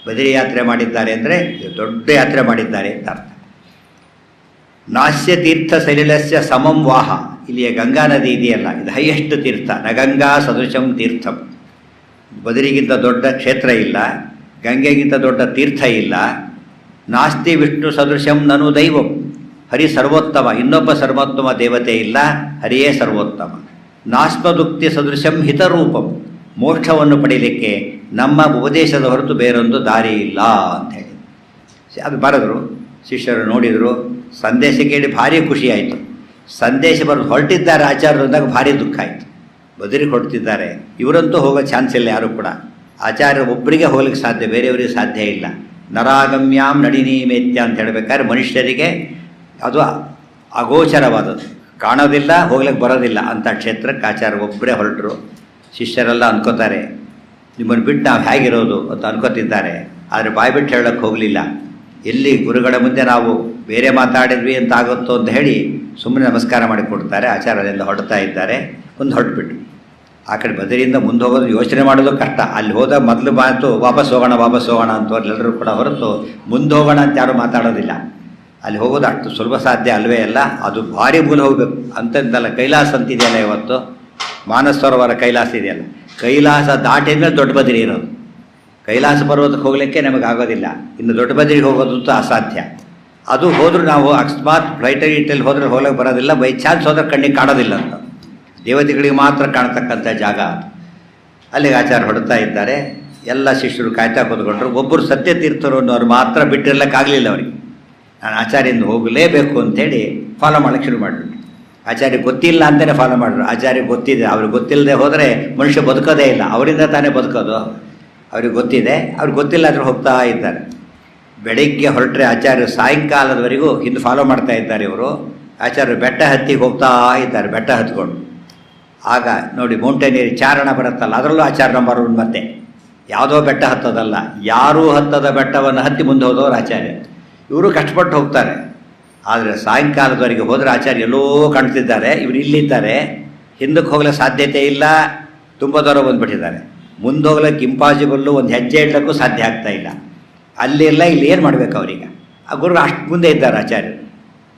ಬದರಿ ಯಾತ್ರೆ ಮಾಡಿದ್ದಾರೆ ಅಂದರೆ ದೊಡ್ಡ ಯಾತ್ರೆ ಮಾಡಿದ್ದಾರೆ ಅಂತ ಅರ್ಥ. ನಾಸ್ಯ ತೀರ್ಥ ಸಲಿಲಸ್ಯ ಸಮಂ ವಾಹ. ಇಲ್ಲಿಯ ಗಂಗಾ ನದಿ ಇದೆಯಲ್ಲ, ಇದು ಹೈಯೆಸ್ಟ್ ತೀರ್ಥ. ನಗಂಗಾ ಸದೃಶಂ ತೀರ್ಥಂ. ಬದರಿಗಿಂತ ದೊಡ್ಡ ಕ್ಷೇತ್ರ ಇಲ್ಲ, ಗಂಗೆಗಿಂತ ದೊಡ್ಡ ತೀರ್ಥ ಇಲ್ಲ. ನಾಸ್ತಿ ವಿಷ್ಣು ಸದೃಶಂ ನನು ದೈವಂ. ಹರಿ ಸರ್ವೋತ್ತಮ, ಇನ್ನೊಬ್ಬ ಸರ್ವೋತ್ತಮ ದೇವತೆ ಇಲ್ಲ, ಹರಿಯೇ ಸರ್ವೋತ್ತಮ. ನಾಸ್ಮದುಕ್ತಿ ಸದೃಶಂ ಹಿತರೂಪಂ. ಮೋಕ್ಷವನ್ನು ಪಡೀಲಿಕ್ಕೆ ನಮ್ಮ ಉಪದೇಶದ ಹೊರತು ಬೇರೊಂದು ದಾರಿ ಇಲ್ಲ ಅಂತ ಹೇಳಿ ಅದು ಬರೆದರು. ಶಿಷ್ಯರು ನೋಡಿದರು, ಸಂದೇಶ ಕೇಳಿ ಭಾರಿ ಖುಷಿಯಾಯಿತು. ಸಂದೇಶ ಬರೆದು ಹೊರಟಿದ್ದಾರೆ ಆಚಾರ್ಯರು ಅಂದಾಗ ಭಾರಿ ದುಃಖ ಆಯಿತು. ಬದರಿಗೆ ಹೊರಟಿದ್ದಾರೆ, ಇವರಂತೂ ಹೋಗೋ ಚಾನ್ಸ್ ಇಲ್ಲ ಯಾರು ಕೂಡ. ಆಚಾರ್ಯ ಒಬ್ಬರಿಗೆ ಹೋಗ್ಲಿಕ್ಕೆ ಸಾಧ್ಯ, ಬೇರೆಯವರಿಗೆ ಸಾಧ್ಯ ಇಲ್ಲ. ನರಾಗಮ್ಯಾಂ ನಡಿನೀಮೇತ್ಯ ಅಂತ ಹೇಳಬೇಕಾದ್ರೆ ಮನುಷ್ಯರಿಗೆ ಅದು ಅಗೋಚರವಾದದ್ದು, ಕಾಣೋದಿಲ್ಲ, ಹೋಗ್ಲಿಕ್ಕೆ ಬರೋದಿಲ್ಲ ಅಂಥ ಕ್ಷೇತ್ರಕ್ಕೆ ಆಚಾರ್ಯ ಒಬ್ಬರೇ ಹೊರಟರು. ಶಿಷ್ಯರೆಲ್ಲ ಅನ್ಕೋತಾರೆ, ನಿಮ್ಮನ್ನು ಬಿಟ್ಟು ನಾವು ಹೇಗಿರೋದು ಅಂತ ಅನ್ಕೋತಿದ್ದಾರೆ. ಆದರೆ ಬಾಯಿ ಬಿಟ್ಟು ಹೇಳೋಕ್ಕೆ ಹೋಗಲಿಲ್ಲ. ಎಲ್ಲಿ ಗುರುಗಳ ಮುಂದೆ ನಾವು ಬೇರೆ ಮಾತಾಡಿದ್ವಿ ಅಂತ ಆಗುತ್ತೋ ಅಂತ ಹೇಳಿ ಸುಮ್ಮನೆ ನಮಸ್ಕಾರ ಮಾಡಿ ಕೊಡ್ತಾರೆ. ಆಚಾರ್ಯದಿಂದ ಹೊರಡ್ತಾ ಇದ್ದಾರೆ. ಒಂದು ಹೊರಟುಬಿಟ್ಟು ಆ ಕಡೆ ಬದರಿಯಿಂದ ಮುಂದೆ ಹೋಗೋದು ಯೋಚನೆ ಮಾಡೋದು ಕಷ್ಟ. ಅಲ್ಲಿ ಹೋದ ಮೊದಲು ಮಾತು ವಾಪಸ್ ಹೋಗೋಣ ಅಂತ ಎಲ್ಲರೂ ಕೂಡ ಹೊರತು ಮುಂದೆ ಹೋಗೋಣ ಅಂತ ಯಾರು ಮಾತಾಡೋದಿಲ್ಲ. ಅಲ್ಲಿ ಹೋಗೋದು ಅಷ್ಟು ಸುಲಭ ಸಾಧ್ಯ ಅಲ್ವೇ ಅಲ್ಲ. ಅದು ಭಾರಿ ಮೂಲ ಹೋಗಬೇಕು ಅಂತಂದಲ್ಲ. ಕೈಲಾಸ ಅಂತಿದೆಯಲ್ಲ, ಇವತ್ತು ಮಾನಸ ಸರೋವರ ಕೈಲಾಸ ಇದೆಯಲ್ಲ, ಕೈಲಾಸ ದಾಟಿದ ದೊಡ್ಡ ಬದರಿ ಇರೋದು. ಕೈಲಾಸ ಪರ್ವತಕ್ಕೆ ಹೋಗಲಿಕ್ಕೆ ನಮಗೆ ಆಗೋದಿಲ್ಲ, ಇನ್ನು ದೊಡ್ಡ ಬದರಿಗೆ ಹೋಗೋದಂತೂ ಅಸಾಧ್ಯ. ಅದು ಹೋದರೂ ನಾವು ಅಕಸ್ಮಾತ್ ಫ್ಲೈಟ್ ಗೀಟಲ್ಲಿ ಹೋದರೆ ಹೋಗಕ್ಕೆ ಬರೋದಿಲ್ಲ, ಬೈ ಚಾನ್ಸ್ ಹೋದ್ರೆ ಕಣ್ಣಿಗೆ ಕಾಣೋದಿಲ್ಲ ಅಂತ. ದೇವತೆಗಳಿಗೆ ಮಾತ್ರ ಕಾಣ್ತಕ್ಕಂಥ ಜಾಗ ಅದು. ಅಲ್ಲಿಗೆ ಆಚಾರ್ಯ ಹೊಡ್ತಾ ಇದ್ದಾರೆ. ಎಲ್ಲ ಶಿಷ್ಯರು ಕಾಯ್ತಾ ಕೂತ್ಕೊಂಡ್ರು. ಒಬ್ಬರು ಸತ್ಯತೀರ್ಥರು ಅನ್ನೋರು ಮಾತ್ರ ಬಿಟ್ಟಿರ್ಲಿಕ್ಕಾಗಲಿಲ್ಲ ಅವರಿಗೆ. ನಾನು ಆಚಾರ್ಯಿಂದ ಹೋಗಲೇಬೇಕು ಅಂಥೇಳಿ ಫಾಲೋ ಮಾಡೋಕ್ಕೆ ಶುರು ಮಾಡಿಬಿಟ್ರು. ಆಚಾರ್ಯ ಗೊತ್ತಿಲ್ಲ ಅಂತಲೇ ಫಾಲೋ ಮಾಡಿದ್ರು. ಆಚಾರ್ಯ ಗೊತ್ತಿದೆ, ಅವ್ರಿಗೆ ಗೊತ್ತಿಲ್ಲದೆ ಹೋದರೆ ಮನುಷ್ಯ ಬದುಕೋದೇ ಇಲ್ಲ, ಅವರಿಂದ ತಾನೇ ಬದುಕೋದು. ಅವ್ರಿಗೆ ಗೊತ್ತಿದೆ, ಅವ್ರಿಗೆ ಗೊತ್ತಿಲ್ಲ ಆದರೂ ಹೋಗ್ತಾ ಇದ್ದಾರೆ. ಬೆಳಗ್ಗೆ ಹೊರಟ್ರೆ ಆಚಾರ್ಯರು ಸಾಯಂಕಾಲದವರೆಗೂ ಹಿಂದೆ ಫಾಲೋ ಮಾಡ್ತಾ ಇದ್ದಾರೆ ಇವರು. ಆಚಾರ್ಯರು ಬೆಟ್ಟ ಹತ್ತಿಗೆ ಹೋಗ್ತಾ ಇದ್ದಾರೆ, ಬೆಟ್ಟ ಹತ್ಕೊಂಡು. ಆಗ ನೋಡಿ ಮೌಂಟೇನಿಯರ್ ಚಾರಣ ಬರುತ್ತಲ್ಲ, ಅದರಲ್ಲೂ ಆಚಾರ್ಯ ನಂಬರ್ 1. ಮತ್ತೆ ಯಾವುದೋ ಬೆಟ್ಟ ಹತ್ತೋದಲ್ಲ, ಯಾರೂ ಹತ್ತದ ಬೆಟ್ಟವನ್ನು ಹತ್ತಿ ಮುಂದೆ ಹೋದವರು ಆಚಾರ್ಯ. ಇವರು ಕಷ್ಟಪಟ್ಟು ಹೋಗ್ತಾರೆ. ಆದರೆ ಸಾಯಂಕಾಲದವರೆಗೆ ಹೋದರೆ ಆಚಾರ್ಯ ಎಲ್ಲೋ ಕಾಣ್ತಿದ್ದಾರೆ, ಇವರು ಇಲ್ಲಿದ್ದಾರೆ. ಹಿಂದಕ್ಕೆ ಹೋಗಲಿಕ್ಕೆ ಸಾಧ್ಯತೆ ಇಲ್ಲ, ತುಂಬ ದೂರ ಬಂದುಬಿಟ್ಟಿದ್ದಾರೆ. ಮುಂದೆ ಹೋಗ್ಲಿಕ್ಕೆ ಇಂಪಾಸಿಬಲ್ಲು, ಒಂದು ಹೆಜ್ಜೆ ಇಡಲಿಕ್ಕೂ ಸಾಧ್ಯ ಆಗ್ತಾ ಇಲ್ಲ. ಅಲ್ಲೆಲ್ಲ ಇಲ್ಲಿ ಏನು ಮಾಡಬೇಕು ಅವರಿಗೆ? ಆ ಗುರು ಅಷ್ಟು ಮುಂದೆ ಇದ್ದಾರೆ ಆಚಾರ್ಯರು.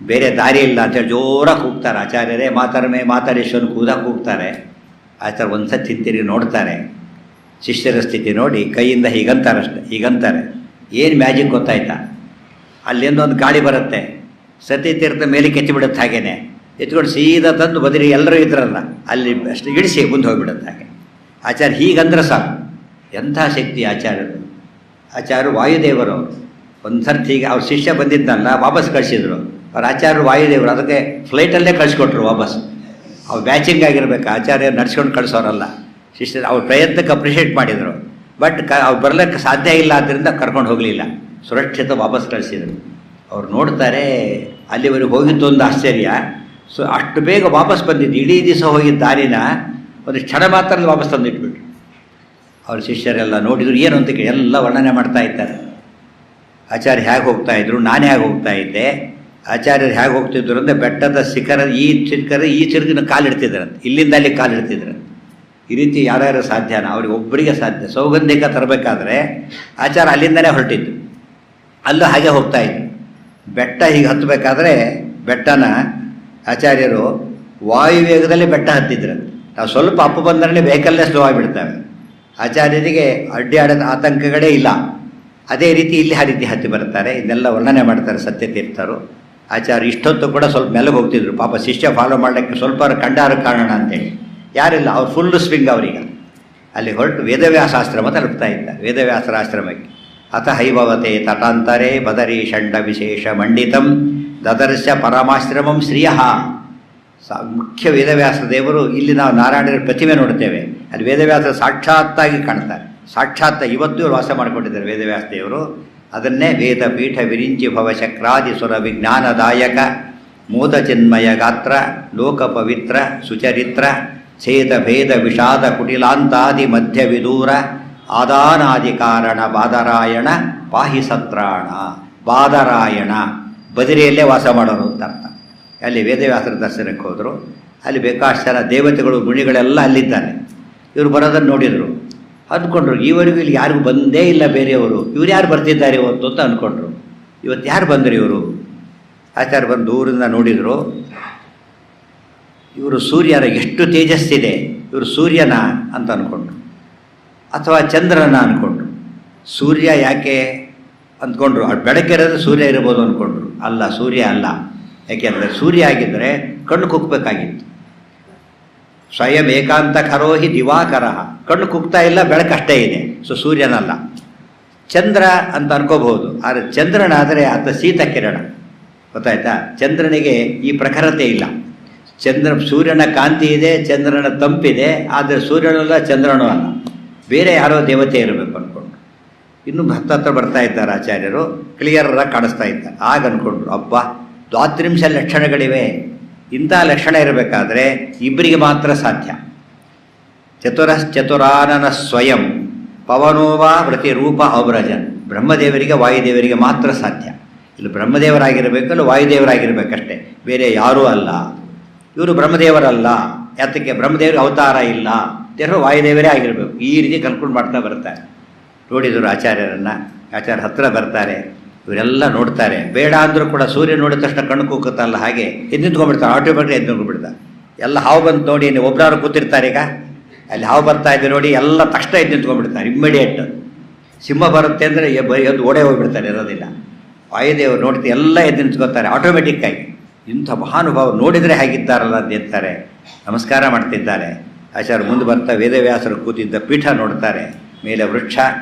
ಬೇರೆ ದಾರಿ ಇಲ್ಲ ಅಂತೇಳಿ ಜೋರಾಗಿ ಕೂಗ್ತಾರೆ ಆಚಾರ್ಯರೇ. ಮಾತಾಡೇಶ್ವರನ ಕೂಗ್ತಾರೆ. ಆಚಾರ್ಯ ಒಂದು ಸತಿ ತಿಂತಿರಿ ನೋಡ್ತಾರೆ. ಶಿಷ್ಯರ ಸ್ಥಿತಿ ನೋಡಿ ಕೈಯಿಂದ ಹೀಗಂತಾರೆ. ಏನು ಮ್ಯಾಜಿಕ್ ಗೊತ್ತಾಯ್ತಾ? ಅಲ್ಲಿಂದೊಂದು ಗಾಳಿ ಬರುತ್ತೆ, ಸತ್ಯತೀರ್ಥ ಮೇಲೆ ಕೆತ್ತಿಬಿಡುತ್ತೆ. ಹಾಗೇನೆ ಎತ್ಕೊಂಡು ಸೀದಾ ತಂದು ಬದರಿ ಎಲ್ಲರೂ ಇದ್ರಲ್ಲ ಅಲ್ಲಿ ಅಷ್ಟು ಇಳಿಸಿ ಮುಂದೆ ಹೋಗಿಬಿಡುತ್ತೆ. ಹಾಗೆ ಆಚಾರ್ಯ ಹೀಗಂದ್ರೆ ಸಾಕು. ಎಂಥ ಶಕ್ತಿ ಆಚಾರ್ಯರು. ಆಚಾರ್ಯರು ವಾಯುದೇವರು. ಒಂದು ಸರ್ತಿ ಈಗ ಅವ್ರ ಶಿಷ್ಯ ಬಂದಿದ್ದಲ್ಲ, ವಾಪಸ್ ಕಳಿಸಿದ್ರು. ಅವ್ರ ಆಚಾರ್ಯರು ವಾಯುದೇವರು, ಅದಕ್ಕೆ ಫ್ಲೈಟಲ್ಲೇ ಕಳಿಸ್ಕೊಟ್ರು ವಾಪಸ್. ಅವ್ರು ಬ್ಯಾಚಿಂಗ್ ಆಗಿರ್ಬೇಕು, ಆಚಾರ್ಯ ನಡ್ಸ್ಕೊಂಡು ಕಳಿಸೋರಲ್ಲ. ಶಿಷ್ಯರು ಅವ್ರ ಪ್ರಯತ್ನಕ್ಕೆ ಅಪ್ರಿಷಿಯೇಟ್ ಮಾಡಿದರು. ಬಟ್ ಅವ್ರು ಬರಲಿಕ್ಕೆ ಸಾಧ್ಯ ಇಲ್ಲ, ಆದ್ದರಿಂದ ಕರ್ಕೊಂಡು ಹೋಗಲಿಲ್ಲ, ಸುರಕ್ಷಿತ ವಾಪಸ್ ಕಳಿಸಿದರು. ಅವ್ರು ನೋಡ್ತಾರೆ, ಅಲ್ಲಿವರೆಗೆ ಹೋಗಿದ್ದು ಒಂದು ಆಶ್ಚರ್ಯ. ಸೊ ಅಷ್ಟು ಬೇಗ ವಾಪಸ್ ಬಂದಿದ್ದು, ಇಡೀ ದಿವಸ ಹೋಗಿದ್ದ ದಾರಿನ ಒಂದು ಕ್ಷಣ ಮಾತ್ರ ವಾಪಸ್ ತಂದಿಟ್ಬಿಟ್ರು. ಅವ್ರ ಶಿಷ್ಯರೆಲ್ಲ ನೋಡಿದ್ರು, ಏನು ಅಂತ ಎಲ್ಲ ವರ್ಣನೆ ಮಾಡ್ತಾ ಇದ್ದಾರೆ. ಆಚಾರ್ಯ ಹೇಗೆ ಹೋಗ್ತಾಯಿದ್ರು, ನಾನು ಹೇಗೆ ಹೋಗ್ತಾ ಇದ್ದೆ, ಆಚಾರ್ಯರು ಹೇಗೆ ಹೋಗ್ತಿದ್ರು ಅಂದರೆ ಬೆಟ್ಟದ ಶಿಖರ ಈ ಚಿರಗಿನ ಕಾಲಿಡ್ತಿದ್ರಂತೆ, ಇಲ್ಲಿಂದ ಅಲ್ಲಿ ಕಾಲಿಡ್ತಿದ್ರಂತೆ. ಈ ರೀತಿ ಯಾರ್ಯಾರು ಸಾಧ್ಯನಾ? ಅವ್ರಿಗೆ ಒಬ್ಬರಿಗೆ ಸಾಧ್ಯ. ಸೌಗಂಧಿಕ ತರಬೇಕಾದ್ರೆ ಆಚಾರ್ಯ ಅಲ್ಲಿಂದನೇ ಹೊರಟಿದ್ದು, ಅಲ್ಲೂ ಹಾಗೆ ಹೋಗ್ತಾಯಿದ್ರು. ಬೆಟ್ಟ ಹೀಗೆ ಹತ್ತಬೇಕಾದ್ರೆ ಬೆಟ್ಟನ ಆಚಾರ್ಯರು ವಾಯುವೇಗದಲ್ಲಿ ಬೆಟ್ಟ ಹತ್ತಿದ್ರಂತೆ. ನಾವು ಸ್ವಲ್ಪ ಅಪ್ಪು ಬಂದರೆ ವೆಹಿಕಲ್ಲೇ ಸ್ಲೋ ಆಗಿಬಿಡ್ತೇವೆ. ಆಚಾರ್ಯರಿಗೆ ಅಡ್ಡಿ ಆಡದ ಆತಂಕಗಳೇ ಇಲ್ಲ. ಅದೇ ರೀತಿ ಇಲ್ಲಿ ಆ ರೀತಿ ಹತ್ತಿ ಬರ್ತಾರೆ. ಇದನ್ನೆಲ್ಲ ವರ್ಣನೆ ಮಾಡ್ತಾರೆ ಸತ್ಯತೀರ್ಥರು. ಆಚಾರ್ಯ ಇಷ್ಟೊತ್ತು ಕೂಡ ಸ್ವಲ್ಪ ಮೆಲ್ಲಗೆ ಹೋಗ್ತಿದ್ರು. ಪಾಪ ಶಿಷ್ಯ ಫಾಲೋ ಮಾಡಲಿಕ್ಕೆ ಸ್ವಲ್ಪ ಕಂಡಾರ ಕಾರಣ ಅಂತೇಳಿ ಯಾರಿಲ್ಲ, ಅವ್ರು ಫುಲ್ಲು ಸ್ವಿಂಗ್ ಅವರಿಗೆ. ಅಲ್ಲಿ ಹೊರಟು ವೇದವ್ಯಾಸಾಶ್ರಮ ತಲುಪ್ತಾ ಇದ್ದ. ವೇದವ್ಯಾಸರ ಆಶ್ರಮಕ್ಕೆ ಅಥ ಹೈಭವತೆ ತಟಾಂತರೇ ಬದರಿ ಷಂಡ ವಿಶೇಷ ಮಂಡಿತಂ ದದರ್ಶ ಪರಮಾಶ್ರಮಂ ಶ್ರಿಯಃ. ಮುಖ್ಯ ವೇದವ್ಯಾಸ ದೇವರು. ಇಲ್ಲಿ ನಾವು ನಾರಾಯಣರ ಪ್ರತಿಮೆ ನೋಡ್ತೇವೆ, ಅಲ್ಲಿ ವೇದವ್ಯಾಸ ಸಾಕ್ಷಾತ್ತಾಗಿ ಕಾಣ್ತಾರೆ. ಸಾಕ್ಷಾತ್ ಇವತ್ತು ಇವರು ವಾಸ ಮಾಡಿಕೊಂಡಿದ್ದಾರೆ ವೇದವ್ಯಾಸ ದೇವರು. ಅದನ್ನೇ ವೇದ ಪೀಠ ವಿರಿಂಚಿ ಭವಶಕ್ರಾದಿ ಸುರ ವಿಜ್ಞಾನದಾಯಕ ಮೋದ ಚಿನ್ಮಯ ಗಾತ್ರ ಲೋಕ ಪವಿತ್ರ ಸುಚರಿತ್ರ ಛೇದ ಭೇದ ವಿಷಾದ ಕುಟಿಲಾಂತಾದಿ ಮಧ್ಯ ವಿದೂರ ಆದಾನಾದಿ ಕಾರಣ ಬಾದರಾಯಣ ಪಾಹಿ ಸತ್ರಾಣ. ಬಾದರಾಯಣ ಬದಿರಿಯಲ್ಲೇ ವಾಸ ಮಾಡೋರು ಅಂತ ಅರ್ಥ. ಅಲ್ಲಿ ವೇದವ್ಯಾಸರ ದರ್ಶನಕ್ಕೆ ಹೋದರು. ಅಲ್ಲಿ ಬೇಕಾಷ್ಟು ಜನ ದೇವತೆಗಳು ಮುನಿಗಳೆಲ್ಲ ಅಲ್ಲಿದ್ದಾರೆ. ಇವರು ಬರೋದನ್ನು ನೋಡಿದರು, ಅಂದ್ಕೊಂಡ್ರು ಈವರೆಗೂ ಇಲ್ಲಿ ಯಾರಿಗೂ ಬಂದೇ ಇಲ್ಲ ಬೇರೆಯವರು, ಇವ್ರು ಯಾರು ಬರ್ತಿದ್ದಾರೆ ಇವತ್ತು ಅಂತ ಅಂದ್ಕೊಂಡ್ರು. ಇವತ್ತು ಯಾರು ಬಂದರು ಇವರು? ಆಚಾರ್ಯ ಬಂದು ದೂರಿಂದ ನೋಡಿದರು. ಇವರು ಸೂರ್ಯನ ಎಷ್ಟು ತೇಜಸ್ಸಿದೆ, ಇವರು ಸೂರ್ಯನ ಅಂತ ಅಂದ್ಕೊಂಡ್ರು, ಅಥವಾ ಚಂದ್ರನ ಅಂದ್ಕೊಂಡ್ರು. ಸೂರ್ಯ ಯಾಕೆ ಅಂದ್ಕೊಂಡ್ರು? ಅದು ಬೆಳಕಿರೋದು ಸೂರ್ಯ ಇರ್ಬೋದು ಅಂದ್ಕೊಂಡ್ರು. ಅಲ್ಲ, ಸೂರ್ಯ ಅಲ್ಲ. ಯಾಕೆಂದರೆ ಸೂರ್ಯ ಆಗಿದ್ದರೆ ಕಣ್ಣು ಕುಕ್ಕಬೇಕಾಗಿತ್ತು. ಸ್ವಯಂ ಏಕಾಂತ ಕರೋಹಿ ದಿವಾಕರ. ಕಣ್ಣು ಕುಗ್ತಾ ಇಲ್ಲ, ಬೆಳಕಷ್ಟೇ ಇದೆ. ಸೊ ಸೂರ್ಯನಲ್ಲ. ಚಂದ್ರ ಅಂತ ಅನ್ಕೋಬಹುದು. ಆದರೆ ಚಂದ್ರನಾದರೆ ಆತ ಶೀತ ಕಿರಣ. ಗೊತ್ತಾಯ್ತಾ? ಚಂದ್ರನಿಗೆ ಈ ಪ್ರಖರತೆ ಇಲ್ಲ. ಸೂರ್ಯನ ಕಾಂತಿ ಇದೆ, ಚಂದ್ರನ ತಂಪಿದೆ. ಆದರೆ ಸೂರ್ಯನಲ್ಲ, ಚಂದ್ರನೂ ಅಲ್ಲ, ಬೇರೆ ಯಾರೋ ದೇವತೆ ಇರಬೇಕು ಅಂದ್ಕೊಂಡು. ಇನ್ನೂ ಹತ್ತತ್ರ ಬರ್ತಾ ಇದ್ದಾರೆ ಆಚಾರ್ಯರು, ಕ್ಲಿಯರಾಗಿ ಕಾಣಿಸ್ತಾ ಇದ್ದಾರೆ. ಆಗ ಅಂದ್ಕೊಂಡ್ರು, ಅಬ್ಬಾ ದ್ವಾತ್ರಿಂಶ ಲಕ್ಷಣಗಳಿವೆ. ಇಂಥ ಲಕ್ಷಣ ಇರಬೇಕಾದ್ರೆ ಇಬ್ಬರಿಗೆ ಮಾತ್ರ ಸಾಧ್ಯ. ಚತುರಶ್ಚತುರಾನನ ಸ್ವಯಂ ಪವನೋವಾ ವೃತಿರೂಪ ಔಬ್ರಜನ್. ಬ್ರಹ್ಮದೇವರಿಗೆ ವಾಯುದೇವರಿಗೆ ಮಾತ್ರ ಸಾಧ್ಯ. ಇಲ್ಲಿ ಬ್ರಹ್ಮದೇವರಾಗಿರಬೇಕಲ್ಲ, ವಾಯುದೇವರಾಗಿರಬೇಕಷ್ಟೇ, ಬೇರೆ ಯಾರೂ ಅಲ್ಲ. ಇವರು ಬ್ರಹ್ಮದೇವರಲ್ಲ. ಯಾತಕ್ಕೆ? ಬ್ರಹ್ಮದೇವರಿಗೆ ಅವತಾರ ಇಲ್ಲ. ದೇವರು ವಾಯುದೇವರೇ ಆಗಿರಬೇಕು. ಈ ರೀತಿ ಕಲ್ಕೊಂಡು ಮಾಡ್ತಾ ಬರ್ತಾರೆ. ನೋಡಿದರು ಆಚಾರ್ಯರನ್ನು, ಆಚಾರ್ಯ ಹತ್ರ ಬರ್ತಾರೆ, ಇವರೆಲ್ಲ ನೋಡ್ತಾರೆ. ಬೇಡ ಅಂದರೂ ಕೂಡ ಸೂರ್ಯ ನೋಡಿದ ತಕ್ಷಣ ಕಣ್ಣು ಕೂಗುತ್ತಲ್ಲ, ಹಾಗೆ ಎದ್ದು ನಿಂತ್ಕೊಂಡ್ಬಿಡ್ತಾರೆ, ಆಟೋಮೆಟಿಕ್ ಎದ್ದು ನಿಂತ್ಕೊಂಡ್ಬಿಡ್ತಾರೆ. ಎಲ್ಲ ಹಾವು ಬಂದು ನೋಡಿ, ನೀವು ಒಬ್ಬರಾದ್ರು ಕೂತಿರ್ತಾರೆ, ಈಗ ಅಲ್ಲಿ ಹಾವು ಬರ್ತಾ ಇದೆ ನೋಡಿ, ಎಲ್ಲ ತಕ್ಷಣ ಎದ್ದು ನಿಂತ್ಕೊಂಡ್ಬಿಡ್ತಾರೆ ಇಮ್ಮಿಡಿಯೇಟ್. ಸಿಂಹ ಬರುತ್ತೆ ಅಂದರೆ ಎದ್ದು ಓಡೇ ಹೋಗ್ಬಿಡ್ತಾರೆ, ಇರೋದಿಲ್ಲ. ವಾಯುದೇವರು ನೋಡ್ತೀವಿ ಎಲ್ಲ ಎದ್ದು ನಿಂತ್ಕೋತಾರೆ ಆಟೋಮೆಟಿಕ್ಕಾಗಿ. ಇಂಥ ಮಹಾನುಭಾವ ನೋಡಿದರೆ ಹೇಗಿದ್ದಾರಲ್ಲ ಅಂತ ಇರ್ತಾರೆ. ನಮಸ್ಕಾರ ಮಾಡ್ತಿದ್ದಾರೆ. ಆಚಾರ್ಯ ಮುಂದೆ ಬರ್ತಾ ವೇದವ್ಯಾಸರು ಕೂತಿದ್ದ ಪೀಠ ನೋಡ್ತಾರೆ. ಮೇಲೆ ವೃಕ್ಷ,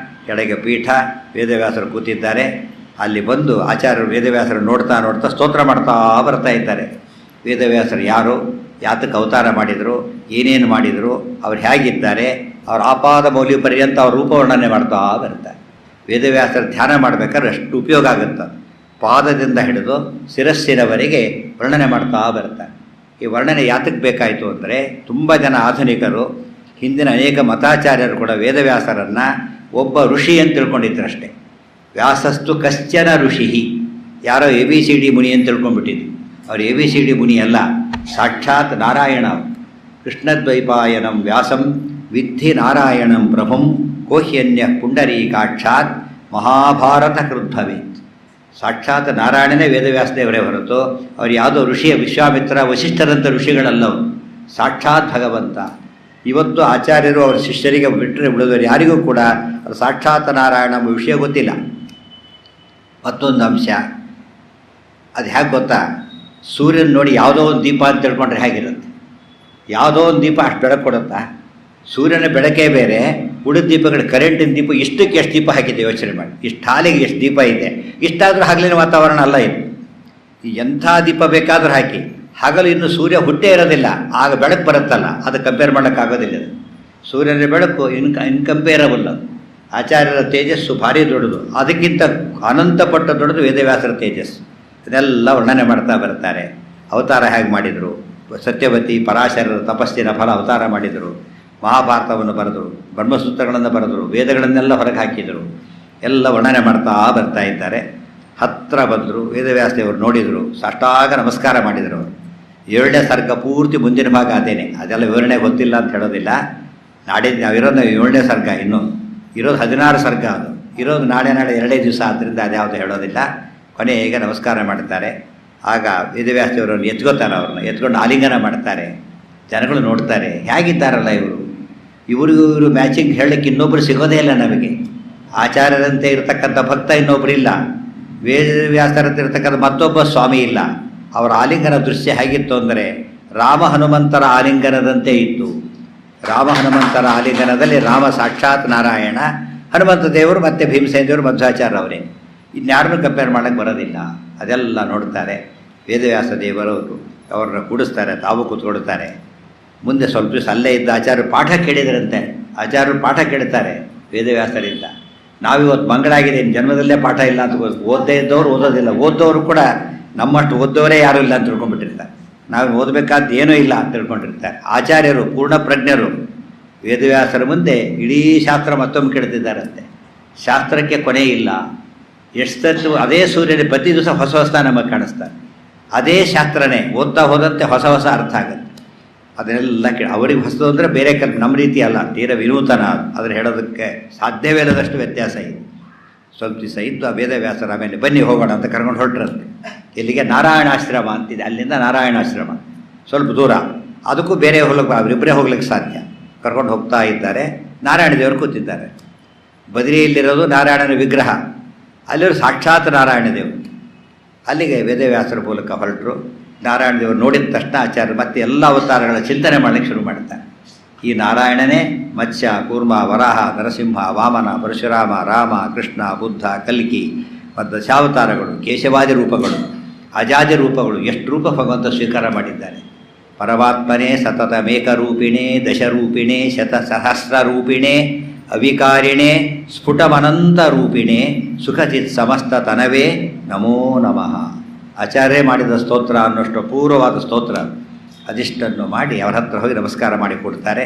ಕೆಳಗೆ ಪೀಠ, ವೇದವ್ಯಾಸರು ಕೂತಿದ್ದಾರೆ. ಅಲ್ಲಿ ಬಂದು ಆಚಾರ್ಯರು ವೇದವ್ಯಾಸರು ನೋಡ್ತಾ ನೋಡ್ತಾ ಸ್ತೋತ್ರ ಮಾಡ್ತಾ ಬರ್ತಾ ಇದ್ದಾರೆ. ವೇದವ್ಯಾಸರು ಯಾರು, ಯಾತಕ್ಕೆ ಅವತಾರ ಮಾಡಿದರು, ಏನೇನು ಮಾಡಿದರು, ಅವ್ರು ಹೇಗಿದ್ದಾರೆ, ಅವ್ರ ಆಪಾದ ಮೌಲ್ಯ ಪರ್ಯಂತ ಅವ್ರ ರೂಪವರ್ಣನೆ ಮಾಡ್ತಾ ಬರ್ತಾರೆ. ವೇದವ್ಯಾಸರ ಧ್ಯಾನ ಮಾಡಬೇಕಾದ್ರೆ ಅಷ್ಟು ಉಪಯೋಗ ಆಗುತ್ತೆ. ಪಾದದಿಂದ ಹಿಡಿದು ಶಿರಸ್ಸಿನವರೆಗೆ ವರ್ಣನೆ ಮಾಡ್ತಾ ಬರ್ತಾರೆ. ಈ ವರ್ಣನೆ ಯಾತಕ್ಕೆ ಬೇಕಾಯಿತು ಅಂದರೆ, ತುಂಬ ಜನ ಆಧುನಿಕರು, ಹಿಂದಿನ ಅನೇಕ ಮತಾಚಾರ್ಯರು ಕೂಡ ವೇದವ್ಯಾಸರನ್ನು ಒಬ್ಬ ಋಷಿ ಅಂತ ತಿಳ್ಕೊಂಡಿದ್ದರಷ್ಟೇ. ವ್ಯಾಸಸ್ತು ಕಶ್ಚನ ಋಷಿ, ಯಾರೋ ABCD ಮುನಿ ಅಂತ ತಿಳ್ಕೊಂಡ್ಬಿಟ್ಟಿದ್ರು. ಅವ್ರು ABCD ಮುನಿ ಅಲ್ಲ, ಸಾಕ್ಷಾತ್ ನಾರಾಯಣ. ಕೃಷ್ಣದ್ವೈಪಾಯನಂ ವ್ಯಾಸಂ ವಿದ್ಧಿ ನಾರಾಯಣಂ ಪ್ರಭುಂ ಕೋಹ್ಯನ್ಯ ಪುಂಡರೀಕಾಕ್ಷಾತ್ ಮಹಾಭಾರತ ಕೃದ್ಭವೇತ್. ಸಾಕ್ಷಾತ್ ನಾರಾಯಣನೇ ವೇದವ್ಯಾಸದೇವರೇ ಹೊರತು ಅವ್ರು ಯಾವುದೋ ಋಷಿಯ ವಿಶ್ವಾಮಿತ್ರ ವಸಿಷ್ಠರಂಥ ಋಷಿಗಳಲ್ಲವರು, ಸಾಕ್ಷಾತ್ ಭಗವಂತ. ಇವತ್ತು ಆಚಾರ್ಯರು ಅವರ ಶಿಷ್ಯರಿಗೆ ಬಿಟ್ಟರೆ ಬಿಡೋದವರು ಯಾರಿಗೂ ಕೂಡ ಅದು ಸಾಕ್ಷಾತ್ ನಾರಾಯಣ ಎಂಬ ವಿಷಯ ಗೊತ್ತಿಲ್ಲ. ಮತ್ತೊಂದು ಅಂಶ, ಅದು ಹೇಗೆ ಗೊತ್ತಾ, ಸೂರ್ಯನ ನೋಡಿ ಯಾವುದೋ ಒಂದು ದೀಪ ಅಂತ ತಿಳ್ಕೊಂಡ್ರೆ ಹೇಗಿರುತ್ತೆ. ಯಾವುದೋ ಒಂದು ದೀಪ ಅಷ್ಟು ಬೆಳಕು ಕೊಡುತ್ತಾ? ಸೂರ್ಯನ ಬೆಳಕೇ ಬೇರೆ, ಉಳಿದ ದೀಪಗಳು, ಕರೆಂಟಿನ ದೀಪ ಇಷ್ಟಕ್ಕೆ ಎಷ್ಟು ದೀಪ ಹಾಕಿದೆ ಯೋಚನೆ ಮಾಡಿ. ಇಷ್ಟು ಹಾಲಿಗೆ ಎಷ್ಟು ದೀಪ ಇದೆ, ಇಷ್ಟಾದರೂ ಹಗಲಿನ ವಾತಾವರಣ ಅಲ್ಲ ಇದು. ಎಂಥ ದೀಪ ಬೇಕಾದರೂ ಹಾಕಿ, ಹಗಲು ಇನ್ನು ಸೂರ್ಯ ಹುಟ್ಟೇ ಇರೋದಿಲ್ಲ, ಆಗ ಬೆಳಕು ಬರುತ್ತಲ್ಲ, ಅದು ಕಂಪೇರ್ ಮಾಡೋಕ್ಕಾಗೋದಿಲ್ಲ. ಸೂರ್ಯನ ಬೆಳಕು ಇನ್ಕಂಪೇರಬಲ್. ಆಚಾರ್ಯರ ತೇಜಸ್ಸು ಭಾರಿ ದೊಡ್ಡದು, ಅದಕ್ಕಿಂತ ಅನಂತಪಟ್ಟ ದೊಡ್ಡದು ವೇದವ್ಯಾಸರ ತೇಜಸ್ಸು. ಇದನ್ನೆಲ್ಲ ವರ್ಣನೆ ಮಾಡ್ತಾ ಬರ್ತಾರೆ. ಅವತಾರ ಹೇಗೆ ಮಾಡಿದರು, ಸತ್ಯವತಿ ಪರಾಶರರ ತಪಸ್ಸಿನ ಫಲ ಅವತಾರ ಮಾಡಿದರು, ಮಹಾಭಾರತವನ್ನು ಬರೆದರು, ಬ್ರಹ್ಮಸೂತ್ರಗಳನ್ನು ಬರೆದರು, ವೇದಗಳನ್ನೆಲ್ಲ ಹೊರಗೆ ಹಾಕಿದರು, ಎಲ್ಲ ವರ್ಣನೆ ಮಾಡ್ತಾ ಬರ್ತಾ ಇದ್ದಾರೆ. ಹತ್ತಿರ ಬಂದರು, ವೇದವ್ಯಾಸದೇವರು ನೋಡಿದರು, ಸಾಷ್ಟಾಗ ನಮಸ್ಕಾರ ಮಾಡಿದರು. ಅವರು 7ನೇ ಸರ್ಗ ಪೂರ್ತಿ ಮುಂದಿನ ಭಾಗ ಅದೇನೆ, ಅದೆಲ್ಲ ವಿವರಣೆ ಗೊತ್ತಿಲ್ಲ ಅಂತ ಹೇಳೋದಿಲ್ಲ. ನಾಡಿದ್ದು ನಾವಿರೋದು 7ನೇ ಸರ್ಗ, ಇನ್ನೂ ಇರೋದು 16 ಸರ್ಗ, ಅದು ಇರೋದು ನಾಳೆ 2 ದಿವಸ, ಆದ್ದರಿಂದ ಅದ್ಯಾವುದು ಹೇಳೋದಿಲ್ಲ. ಕೊನೆಗೆ ನಮಸ್ಕಾರ ಮಾಡ್ತಾರೆ. ಆಗ ವೇದವ್ಯಾಸದೇವರನ್ನು ಎತ್ಕೋತಾರೆ, ಅವ್ರನ್ನ ಎತ್ಕೊಂಡು ಆಲಿಂಗನ ಮಾಡ್ತಾರೆ. ಜನಗಳು ನೋಡ್ತಾರೆ, ಹೇಗಿದ್ದಾರಲ್ಲ ಇವರು ಮ್ಯಾಚಿಂಗ್ ಹೇಳಲಿಕ್ಕೆ ಇನ್ನೊಬ್ಬರು ಸಿಗೋದೇ ಇಲ್ಲ ನಮಗೆ. ಆಚಾರ್ಯರಂತೆ ಇರತಕ್ಕಂಥ ಭಕ್ತ ಇನ್ನೊಬ್ಬರು ಇಲ್ಲ, ವೇದವ್ಯಾಸರಂತೆ ಇರತಕ್ಕಂಥ ಮತ್ತೊಬ್ಬ ಸ್ವಾಮಿ ಇಲ್ಲ. ಅವರ ಆಲಿಂಗನ ದೃಶ್ಯ ಹೇಗಿತ್ತು ಅಂದರೆ ರಾಮ ಹನುಮಂತರ ಆಲಿಂಗನದಂತೆ ಇತ್ತು. ರಾಮ ಹನುಮಂತರ ಆಲಿಂಗನದಲ್ಲಿ ರಾಮ ಸಾಕ್ಷಾತ್ ನಾರಾಯಣ, ಹನುಮಂತ ದೇವರು ಮತ್ತು ಭೀಮಸೇನ ದೇವರು ಮಧ್ವಾಚಾರ್ಯ ಅವರೇ, ಇನ್ಯಾರನ್ನೂ ಕಂಪೇರ್ ಮಾಡೋಕ್ಕೆ ಬರೋದಿಲ್ಲ. ಅದೆಲ್ಲ ನೋಡ್ತಾರೆ. ವೇದವ್ಯಾಸ ದೇವರು ಅವ್ರನ್ನ ಕೂಡಿಸ್ತಾರೆ, ತಾವು ಕೂತ್ಕೊಡ್ತಾರೆ. ಮುಂದೆ ಸ್ವಲ್ಪ ದಿವಸ ಅಲ್ಲೇ ಇದ್ದ ಆಚಾರ್ಯರು ಪಾಠ ಕೇಳಿದರಂತೆ. ಆಚಾರ್ಯರು ಪಾಠ ಕೇಳ್ತಾರೆ ವೇದವ್ಯಾಸರಿಂದ. ನಾವಿವತ್ತು ಮಂಗಳಾಗಿದೆ, ಜನ್ಮದಲ್ಲೇ ಪಾಠ ಇಲ್ಲ ಅಂತ ಓದದೇ ಇದ್ದವರು ಓದೋದಿಲ್ಲ, ಓದೋರು ಕೂಡ ನಮ್ಮಷ್ಟು ಓದೋರೇ ಯಾರೂ ಇಲ್ಲ ಅಂತ ತಿಳ್ಕೊಂಡ್ಬಿಟ್ಟಿರ್ತಾರೆ. ನಾವು ಓದಬೇಕಾದ ಏನೂ ಇಲ್ಲ ಅಂತ ತಿಳ್ಕೊಂಡಿರ್ತಾರೆ. ಆಚಾರ್ಯರು ಪೂರ್ಣ ಪ್ರಜ್ಞರು ವೇದವ್ಯಾಸರ ಮುಂದೆ ಇಡೀ ಶಾಸ್ತ್ರ ಮತ್ತೊಮ್ಮೆ ಕೇಳ್ತಿದ್ದಾರಂತೆ. ಶಾಸ್ತ್ರಕ್ಕೆ ಕೊನೆ ಇಲ್ಲ. ಎಷ್ಟೊತ್ತು ಅದೇ ಸೂರ್ಯನ ಪ್ರತಿ ದಿವಸ ಹೊಸ ಹೊಸ ನಮಗೆ ಕಾಣಿಸ್ತಾರೆ. ಅದೇ ಶಾಸ್ತ್ರನೇ ಓದ್ತಾ ಹೋದಂತೆ ಹೊಸ ಹೊಸ ಅರ್ಥ ಆಗುತ್ತೆ. ಅದನ್ನೆಲ್ಲ ಅವರಿಗೆ ಹೊಸದು ಅಂದರೆ ಬೇರೆ ನಮ್ಮ ರೀತಿ ಅಲ್ಲ, ತೀರ ವಿನೂತನ. ಅದನ್ನು ಹೇಳೋದಕ್ಕೆ ಸಾಧ್ಯವೇ ಇಲ್ಲದಷ್ಟು ವ್ಯತ್ಯಾಸ ಇದೆ. ಸ್ವಲ್ಪ ದಿವಸ ಇದ್ದು ಆ ವೇದವ್ಯಾಸರ ಆಮೇಲೆ ಬನ್ನಿ ಹೋಗೋಣ ಅಂತ ಕರ್ಕೊಂಡು ಹೊರಟ್ರಂತೆ. ಇಲ್ಲಿಗೆ ನಾರಾಯಣಾಶ್ರಮ ಅಂತಿದೆ, ಅಲ್ಲಿಂದ ನಾರಾಯಣಾಶ್ರಮ ಸ್ವಲ್ಪ ದೂರ, ಅದಕ್ಕೂ ಬೇರೆ ಹೋಗ್ಲಿಕ್ಕೆ ಅವರಿಬ್ಬರೇ ಹೋಗ್ಲಿಕ್ಕೆ ಸಾಧ್ಯ. ಕರ್ಕೊಂಡು ಹೋಗ್ತಾ ಇದ್ದಾರೆ. ನಾರಾಯಣ ದೇವರು ಕೂತಿದ್ದಾರೆ. ಬದರಿಯಲ್ಲಿರೋದು ನಾರಾಯಣನ ವಿಗ್ರಹ, ಅಲ್ಲಿವರು ಸಾಕ್ಷಾತ್ ನಾರಾಯಣ ದೇವರು. ಅಲ್ಲಿಗೆ ವೇದವ್ಯಾಸರ ಮೂಲಕ ಹೊರಟರು. ನಾರಾಯಣ ದೇವರು ನೋಡಿದ ತಕ್ಷಣ ಆಚಾರ್ಯರು ಮತ್ತೆ ಎಲ್ಲ ಅವತಾರಗಳ ಚಿಂತನೆ ಮಾಡಲಿಕ್ಕೆ ಶುರು ಮಾಡ್ತಾರೆ. ಈ ನಾರಾಯಣನೇ ಮತ್ಸ್ಯ, ಕೂರ್ಮ, ವರಾಹ, ನರಸಿಂಹ, ವಾಮನ, ಪರಶುರಾಮ, ರಾಮ, ಕೃಷ್ಣ, ಬುದ್ಧ, ಕಲ್ಕಿ ಮತ್ತು ದಶಾವತಾರಗಳು, ಕೇಶವಾದಿ ರೂಪಗಳು, ಅಜಾದಿ ರೂಪಗಳು, ಎಷ್ಟು ರೂಪ ಭಗವಂತ ಸ್ವೀಕಾರ ಮಾಡಿದ್ದಾನೆ. ಪರಮಾತ್ಮನೇ ಸತತ ಮೇಕರೂಪಿಣೇ, ದಶರೂಪಿಣೇ, ಶತಸಹಸ್ರರೂಪಿಣೇ, ಅವಿಕಾರಿಣೇ, ಸ್ಫುಟಮನಂತ ರೂಪಿಣೇ, ಸುಖಚಿತ್ ಸಮಸ್ತ ತನವೇ ನಮೋ ನಮಃ. ಆಚಾರ್ಯ ಮಾಡಿದ ಸ್ತೋತ್ರ ಅನ್ನೋಷ್ಟು ಅಪೂರ್ವವಾದ ಸ್ತೋತ್ರ. ಅದಿಷ್ಟನ್ನು ಮಾಡಿ ಅವರ ಹತ್ರ ಹೋಗಿ ನಮಸ್ಕಾರ ಮಾಡಿ ಕೊಡ್ತಾರೆ.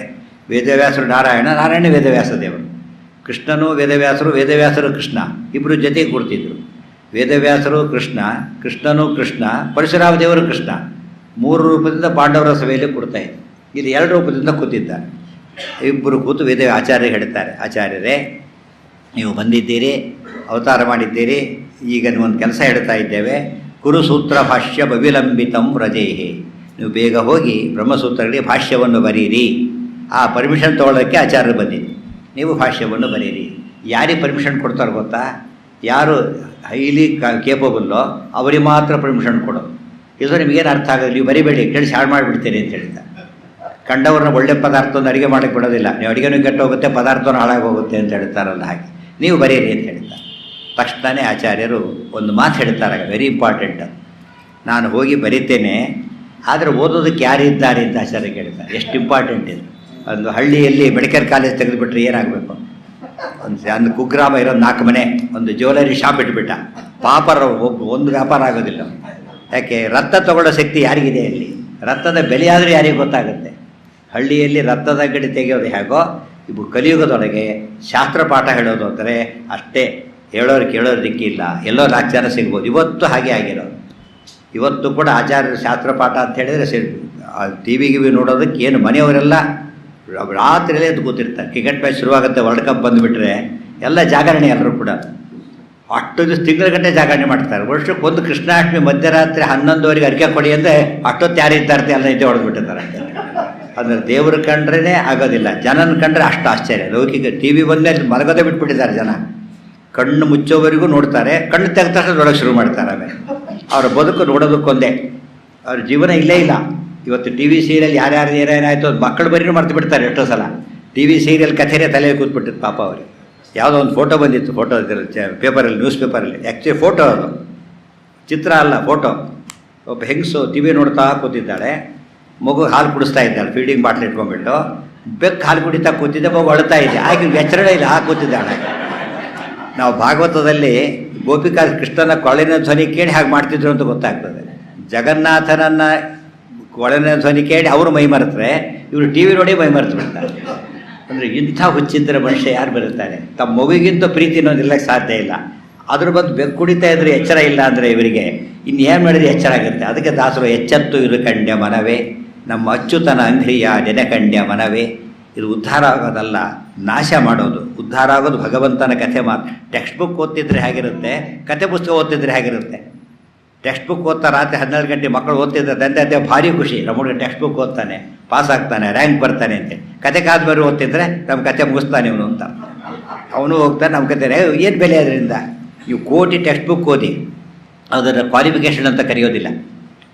ವೇದವ್ಯಾಸರು ನಾರಾಯಣ, ನಾರಾಯಣ ವೇದವ್ಯಾಸ ದೇವರು. ಕೃಷ್ಣನೂ ವೇದವ್ಯಾಸರು, ವೇದವ್ಯಾಸರು ಕೃಷ್ಣ, ಇಬ್ಬರು ಜೊತೆಗೆ ಕೊಡ್ತಿದ್ರು. ವೇದವ್ಯಾಸರು ಕೃಷ್ಣ, ಕೃಷ್ಣನೂ ಕೃಷ್ಣ, ಪರಶುರಾಮ ದೇವರು ಕೃಷ್ಣ. 3 ರೂಪದಿಂದ ಪಾಂಡವರ ಸಭೆಯಲ್ಲಿ ಕೊಡ್ತಾಯಿದ್ರು. ಇಲ್ಲಿ 2 ರೂಪದಿಂದ ಕೂತಿದ್ದಾರೆ. ಇಬ್ಬರು ಕೂತು ವೇದ ಆಚಾರ್ಯ ಹೇಳ್ತಾರೆ, ಆಚಾರ್ಯರೇ ನೀವು ಬಂದಿದ್ದೀರಿ, ಅವತಾರ ಮಾಡಿದ್ದೀರಿ, ಈಗ ನೀವೊಂದು ಕೆಲಸ ಹೇಳ್ತಾ ಇದ್ದೇವೆ. ಕುರುಸೂತ್ರ ಭಾಷ್ಯ ಬವಿಲಂಬಿತಂ ವ್ರಜೇಹಿ, ನೀವು ಬೇಗ ಹೋಗಿ ಬ್ರಹ್ಮಸೂತ್ರಗಳಿಗೆ ಭಾಷ್ಯವನ್ನು ಬರೀರಿ. ಆ ಪರ್ಮಿಷನ್ ತೊಗೊಳ್ಳೋಕ್ಕೆ ಆಚಾರ್ಯರು ಬಂದಿದ್ದು, ನೀವು ಭಾಷ್ಯವನ್ನು ಬರೀರಿ. ಯಾರಿಗೆ ಪರ್ಮಿಷನ್ ಕೊಡ್ತಾರೆ ಗೊತ್ತಾ? ಯಾರು ಹೈಲಿ ಕೇಪಬಲ್ಲೋ ಅವರಿಗೆ ಮಾತ್ರ ಪರ್ಮಿಷನ್ ಕೊಡೋದು. ಇದು ನಿಮಗೇನು ಅರ್ಥ ಆಗೋದು, ನೀವು ಬರಿಬೇಡಿ ಕೇಳಿ ಶಾರ್ಟ್ ಮಾಡಿಬಿಡ್ತೀರಿ ಅಂತ ಹೇಳಿದ. ಕಂಡವ್ರನ್ನ ಒಳ್ಳೆ ಪದಾರ್ಥವನ್ನು ಅಡುಗೆ ಮಾಡೋಕ್ಕೆ ಬಿಡೋದಿಲ್ಲ, ನೀವು ಅಡುಗೆನೂ ಕೆಟ್ಟೋಗುತ್ತೆ, ಪದಾರ್ಥನೂ ಹಾಳಾಗೋಗುತ್ತೆ ಅಂತ ಹೇಳ್ತಾರಲ್ಲ, ಹಾಗೆ ನೀವು ಬರೀರಿ ಅಂತ ಹೇಳ್ತಾರೆ. ತಕ್ಷಣವೇ ಆಚಾರ್ಯರು ಒಂದು ಮಾತು ಹೇಳ್ತಾರೆ, ವೆರಿ ಇಂಪಾರ್ಟೆಂಟ್. ನಾನು ಹೋಗಿ ಬರೀತೇನೆ, ಆದರೆ ಓದೋದಕ್ಕೆ ಯಾರು ಇದ್ದಾರೆ ಅಂತ ಆಚಾರ್ಯ ಕೇಳ್ತಾರೆ. ಎಷ್ಟು ಇಂಪಾರ್ಟೆಂಟ್ ಇದು. ಒಂದು ಹಳ್ಳಿಯಲ್ಲಿ ಮೆಡಿಕಲ್ ಕಾಲೇಜ್ ತೆಗೆದುಬಿಟ್ರೆ ಏನಾಗಬೇಕು? ಒಂದು ಕುಗ್ರಾಮ ಇರೋದು 4 ಮನೆ, ಒಂದು ಜ್ಯುವೆಲರಿ ಶಾಪ್ ಇಟ್ಬಿಟ್ಟ, ಪಾಪರ ಒಂದು ವ್ಯಾಪಾರ ಆಗೋದಿಲ್ಲ. ಯಾಕೆ? ರಕ್ತ ತಗೊಳ್ಳೋ ಶಕ್ತಿ ಯಾರಿಗಿದೆ ಅಲ್ಲಿ? ರಕ್ತದ ಬೆಲೆ ಆದರೂ ಯಾರಿಗೆ ಗೊತ್ತಾಗುತ್ತೆ? ಹಳ್ಳಿಯಲ್ಲಿ ರಕ್ತದ ಗಡಿ ತೆಗೆಯೋದು ಹೇಗೋ, ಇವು ಕಲಿಯುಗದೊಳಗೆ ಶಾಸ್ತ್ರ ಪಾಠ ಹೇಳೋದು ಅಂದರೆ ಅಷ್ಟೇ, ಹೇಳೋರು ಕೇಳೋರು ದಿಕ್ಕಿಲ್ಲ, ಎಲ್ಲೋ 4 ಜನ ಸಿಗ್ಬೋದು. ಇವತ್ತು ಹಾಗೆ ಆಗಿರೋದು. ಇವತ್ತು ಕೂಡ ಆಚಾರ್ಯರು ಶಾಸ್ತ್ರ ಪಾಠ ಅಂತ ಹೇಳಿದರೆ ಟಿ ವಿ ನೋಡೋದಕ್ಕೆ ಏನು, ಮನೆಯವರೆಲ್ಲ ರಾತ್ರಿಯಲ್ಲೇ ಎದ್ದು ಕೂತಿರ್ತಾರೆ. ಕ್ರಿಕೆಟ್ ಮ್ಯಾಚ್ ಶುರುವಾಗುತ್ತೆ, ವರ್ಲ್ಡ್ ಕಪ್ ಬಂದುಬಿಟ್ರೆ ಎಲ್ಲ ಜಾಗರಣೆ, ಎಲ್ಲರೂ ಕೂಡ ಅಷ್ಟು ದಿವಸ ತಿಂಗಳ ಗಂಟೆ ಜಾಗರಣೆ ಮಾಡ್ತಾರೆ. ವರ್ಷಕ್ಕೊಂದು ಕೃಷ್ಣಾಷ್ಟಮಿ ಮಧ್ಯರಾತ್ರಿ 11:00 ಅರಿಕೆ ಕೊಡಿ ಅಂದರೆ ಅಷ್ಟೊತ್ತು ಯಾರು ಇದ್ದಾರ್ತೆ ಎಲ್ಲ ನಿದ್ದೆ ಹೊಡೆದ್ಬಿಟ್ಟಿದ್ದಾರೆ. ಅಂದರೆ ದೇವರು ಕಂಡ್ರೇ ಆಗೋದಿಲ್ಲ, ಜನನ ಕಂಡ್ರೆ ಅಷ್ಟು ಆಶ್ಚರ್ಯ. ಲೌಕಿಕ ಟಿ ವಿ ಬಂದಮೇಲೆ ಮಲಗೋದೇ ಬಿಟ್ಬಿಟ್ಟಿದ್ದಾರೆ ಜನ. ಕಣ್ಣು ಮುಚ್ಚೋವರೆಗೂ ನೋಡ್ತಾರೆ, ಕಣ್ಣು ತೆಗೆದ ತಕ್ಷಣ ನೋಡೋಕ್ಕೆ ಶುರು ಮಾಡ್ತಾರೆ. ಆಮೇಲೆ ಅವರ ಬದುಕು ನೋಡೋದಕ್ಕೊಂದೇ, ಅವ್ರ ಜೀವನ ಇಲ್ಲೇ ಇಲ್ಲ. ಇವತ್ತು ಟಿ ವಿ ಸೀರಿಯಲ್ ಯಾರ್ಯಾರು ಏನೇನಾಯಿತು ಮಕ್ಕಳು ಬರೀನೂ ಮರ್ತು ಬಿಡ್ತಾರೆ. ಎಷ್ಟೋ ಸಲ ಟಿ ವಿ ಸೀರಿಯಲ್ ಕಥೆನೇ ತಲೆಯಲ್ಲಿ ಕೂತ್ಬಿಟ್ಟಿತ್ತು ಪಾಪ ಅವ್ರಿಗೆ. ಯಾವುದೋ ಒಂದು ಫೋಟೋ ಬಂದಿತ್ತು, ಫೋಟೋ ಪೇಪರಲ್ಲಿ, ನ್ಯೂಸ್ ಪೇಪರಲ್ಲಿ. ಆ್ಯಕ್ಚುಲಿ ಫೋಟೋ ಅದು, ಚಿತ್ರ ಅಲ್ಲ, ಫೋಟೋ. ಒಬ್ಬ ಹೆಂಗಸು ಟಿ ವಿ ನೋಡ್ತಾ ಕೂತಿದ್ದಾಳೆ, ಮಗು ಹಾಲು ಕುಡಿಸ್ತಾ ಇದ್ದಾಳೆ, ಫೀಡಿಂಗ್ ಬಾಟ್ಲ್ ಇಟ್ಕೊಂಡ್ಬಿಟ್ಟು. ಬೆಕ್ಕು ಹಾಲು ಕುಡಿತಾ ಕೂತಿದ್ದೆ, ಮಗು ಅಳ್ತಾ ಇದೆ, ಆಕೆ ಎಚ್ಚರ ಇಲ್ಲ, ಕೂತಿದ್ದಾಳೆ. ನಾವು ಭಾಗವತದಲ್ಲಿ ಗೋಪಿಕಾ ಕೃಷ್ಣನ ಕೊಳಲಿನ ಧ್ವನಿ ಕೇಳಿ ಹಾಗೆ ಮಾಡ್ತಿದ್ರು ಅಂತ ಗೊತ್ತಾಗ್ತದೆ. ಜಗನ್ನಾಥನನ್ನು ಕೊಳಲಿನ ಧ್ವನಿ ಕೇಳಿ ಅವರು ಮೈ ಮರೆತರೆ, ಇವರು ಟಿ ವಿ ನೋಡಿ ಮೈ ಮರೆತು ಬಿಡ್ತಾರೆ. ಅಂದರೆ ಇಂಥ ಹುಚ್ಚಿದ್ರೆ ಮನುಷ್ಯ ಯಾರು ಬರುತ್ತಾರೆ? ತಮ್ಮ ಮಗುವಿಗಿಂತ ಪ್ರೀತಿ ಅನ್ನೋದಿಲ್ಲಕ್ಕೆ ಸಾಧ್ಯ ಇಲ್ಲ. ಅದ್ರ ಬಂದು ಬೆಕ್ಕು ಕುಡಿತಾ ಇದ್ರೆ ಎಚ್ಚರ ಇಲ್ಲ ಅಂದರೆ ಇವರಿಗೆ ಇನ್ನೇನು ಮಾಡಿದ್ರೆ ಎಚ್ಚರ ಆಗುತ್ತೆ. ಅದಕ್ಕೆ ದಾಸರು ಎಚ್ಚತ್ತು ಇರು ಕಂಡ್ಯ ಮನವೇ, ನಮ್ಮ ಅಚ್ಚುತನ ಅಂಗ್ರಿಯ ನೆನೆಕಂಡ್ಯ ಮನವೇ. ಇದು ಉದ್ಧಾರ ಆಗೋದಲ್ಲ, ನಾಶ ಮಾಡೋದು. ಉದ್ಧಾರ ಆಗೋದು ಭಗವಂತನ ಕಥೆ ಮಾತು. ಟೆಕ್ಸ್ಟ್ ಬುಕ್ ಓದ್ತಿದ್ರೆ ಹೇಗಿರುತ್ತೆ, ಕಥೆ ಪುಸ್ತಕ ಓದ್ತಿದ್ರೆ ಹೇಗಿರುತ್ತೆ? ಟೆಕ್ಸ್ಟ್ ಬುಕ್ ಓದ್ತಾ ರಾತ್ರಿ 12 ಗಂಟೆ ಮಕ್ಕಳು ಓದ್ತಿದ್ರೆ ತಂದೆ ಭಾರಿ ಖುಷಿ, ನಮ್ಮ ಟೆಕ್ಸ್ಟ್ ಬುಕ್ ಓದ್ತಾನೆ, ಪಾಸ್ ಆಗ್ತಾನೆ, ರ್ಯಾಂಕ್ ಬರ್ತಾನೆ ಅಂತೆ. ಕತೆ ಕಾದ್ಮೇಲೆ ಓದ್ತಿದ್ರೆ ನಮ್ಮ ಕತೆ ಮುಗಿಸ್ತಾನೆ ಇವನು ಅಂತ. ಅವನು ಹೋಗ್ತಾನೆ, ನಮ್ಮ ಕತೆ ಏನು ಬೆಲೆ ಅದರಿಂದ? ನೀವು ಕೋಟಿ ಟೆಕ್ಸ್ಟ್ ಬುಕ್ ಓದಿ ಅದರ ಕ್ವಾಲಿಫಿಕೇಷನ್ ಅಂತ ಕರೆಯೋದಿಲ್ಲ,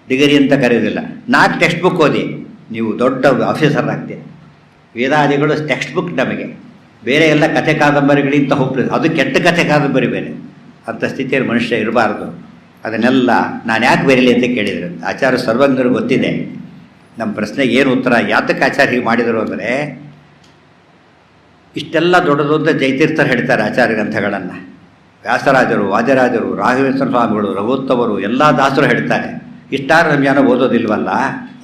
ಡಿಗ್ರಿ ಅಂತ ಕರೆಯೋದಿಲ್ಲ. 4 ಟೆಕ್ಸ್ಟ್ ಬುಕ್ ಓದಿ ನೀವು ದೊಡ್ಡ ಆಫೀಸರ್ ಆಗ್ತೀರಿ. ವೇದಾದಿಗಳು ಟೆಕ್ಸ್ಟ್ ಬುಕ್ ನಮಗೆ, ಬೇರೆ ಎಲ್ಲ ಕಥೆ ಕಾದಂಬರಿಗಳಿಂತ ಹೋಗ್ತದೆ. ಅದು ಕೆಟ್ಟ ಕಥೆ ಕಾದಂಬರಿ ಬೇರೆ. ಅಂಥ ಸ್ಥಿತಿಯಲ್ಲಿ ಮನುಷ್ಯ ಇರಬಾರ್ದು. ಅದನ್ನೆಲ್ಲ ನಾನು ಯಾಕೆ ಬರೀಲಿ ಅಂತ ಕೇಳಿದರು. ಆಚಾರ್ಯ ಸರ್ವಂಗರು ಗೊತ್ತಿದೆ. ನಮ್ಮ ಪ್ರಶ್ನೆಗೆ ಏನು ಉತ್ತರ, ಯಾತಕ್ಕೆ ಆಚಾರ್ಯ ಹೀಗೆ ಮಾಡಿದರು ಅಂದರೆ, ಇಷ್ಟೆಲ್ಲ ದೊಡ್ಡದು ಅಂತ ಜಯತೀರ್ಥರು ಹೇಳ್ತಾರೆ ಆಚಾರ್ಯ ಗ್ರಂಥಗಳನ್ನು. ವ್ಯಾಸರಾಜರು, ವಾಜರಾಜರು, ರಾಘವೇಂದ್ರ ಸ್ವಾಮಿಗಳು, ರಘುತ್ತಮರು ಎಲ್ಲ ದಾಸರು ಹೇಳ್ತಾರೆ. ಇಷ್ಟಾರು ನಮ್ಮ ಜನ ಓದೋದಿಲ್ವಲ್ಲ,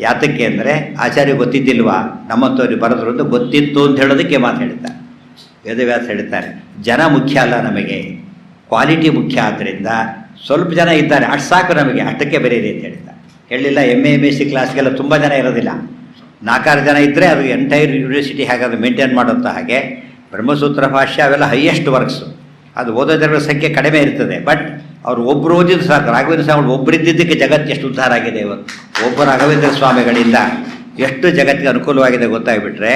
ಯಾತಕ್ಕೆ ಅಂದರೆ ಆಚಾರ್ಯ ಗೊತ್ತಿದ್ದಿಲ್ವಾ, ನಮ್ಮಂಥವ್ರಿಗೆ ಬರೆದ್ರು ಅಂತ ಗೊತ್ತಿತ್ತು ಅಂತ ಹೇಳೋದಕ್ಕೆ ಮಾತು ಹೇಳ್ತಾರೆ. ವೇದವ್ಯಾಸ ಹೇಳ್ತಾರೆ, ಜನ ಮುಖ್ಯ ಅಲ್ಲ ನಮಗೆ, ಕ್ವಾಲಿಟಿ ಮುಖ್ಯ. ಆದ್ದರಿಂದ ಸ್ವಲ್ಪ ಜನ ಇದ್ದಾರೆ ಅಷ್ಟು ಸಾಕು ನಮಗೆ, ಅಷ್ಟಕ್ಕೆ ಬರೀರಿ ಅಂತ ಹೇಳ್ತಾರೆ. ಹೇಳಿಲ್ಲ MA ಕ್ಲಾಸ್ಗೆಲ್ಲ ತುಂಬ ಜನ ಇರೋದಿಲ್ಲ, 4-6 ಜನ ಇದ್ದರೆ ಅದು ಎಂಟೈರ್ ಯೂನಿವರ್ಸಿಟಿ ಹೇಗೆ ಅದು ಮೇಂಟೈನ್ ಮಾಡುತ್ತ ಹಾಗೆ ಬ್ರಹ್ಮಸೂತ್ರ ಭಾಷ್ಯ ಅವೆಲ್ಲ ಹೈಯೆಸ್ಟ್ ವರ್ಕ್ಸು. ಅದು ಓದೋದ್ರ ಸಂಖ್ಯೆ ಕಡಿಮೆ ಇರ್ತದೆ, ಬಟ್ ಅವ್ರು ಒಬ್ಬರು ಓದಿದ್ದು ಸಾಕು. ರಾಘವೇಂದ್ರ ಸ್ವಾಮಿಗಳು ಒಬ್ಬರಿದ್ದಕ್ಕೆ ಜಗತ್ತು ಎಷ್ಟು ಉದ್ಧಾರ ಆಗಿದೆ ಇವತ್ತು. ಒಬ್ಬ ರಾಘವೇಂದ್ರ ಸ್ವಾಮಿಗಳಿಂದ ಎಷ್ಟು ಜಗತ್ತಿಗೆ ಅನುಕೂಲವಾಗಿದೆ ಗೊತ್ತಾಗ್ಬಿಟ್ರೆ,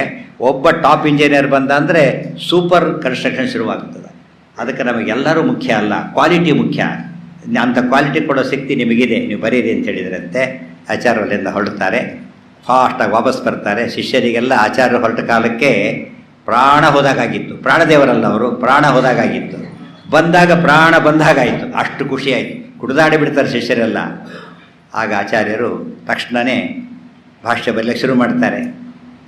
ಒಬ್ಬ ಟಾಪ್ ಇಂಜಿನಿಯರ್ ಬಂದ ಅಂದರೆ ಸೂಪರ್ ಕನ್ಸ್ಟ್ರಕ್ಷನ್ ಶುರುವಾಗ್ತದೆ. ಅದಕ್ಕೆ ನಮಗೆಲ್ಲರೂ ಮುಖ್ಯ ಅಲ್ಲ, ಕ್ವಾಲಿಟಿ ಮುಖ್ಯ. ಅಂಥ ಕ್ವಾಲಿಟಿ ಕೊಡೋ ಶಕ್ತಿ ನಿಮಗಿದೆ, ನೀವು ಬರೀರಿ ಅಂತ ಹೇಳಿದ್ರಂತೆ. ಆಚಾರ್ಯರಿಂದ ಹೊರಡ್ತಾರೆ, ಫಾಸ್ಟಾಗಿ ವಾಪಸ್ ಬರ್ತಾರೆ. ಶಿಷ್ಯರಿಗೆಲ್ಲ ಆಚಾರ್ಯರು ಹೊರಟ ಕಾಲಕ್ಕೆ ಪ್ರಾಣ ಹೋದಾಗಿತ್ತು. ಪ್ರಾಣದೇವರಲ್ಲ ಅವರು, ಪ್ರಾಣ ಹೋದಾಗಿತ್ತು. ಬಂದಾಗ ಪ್ರಾಣ ಬಂದಾಗಾಯಿತು, ಅಷ್ಟು ಖುಷಿ ಆಯಿತು. ಕುಡಿದಾಡಿ ಬಿಡ್ತಾರೆ ಶಿಷ್ಯರೆಲ್ಲ. ಆಗ ಆಚಾರ್ಯರು ತಕ್ಷಣವೇ ಭಾಷ್ಯ ಬರಲಿಕ್ಕೆ ಶುರು ಮಾಡ್ತಾರೆ.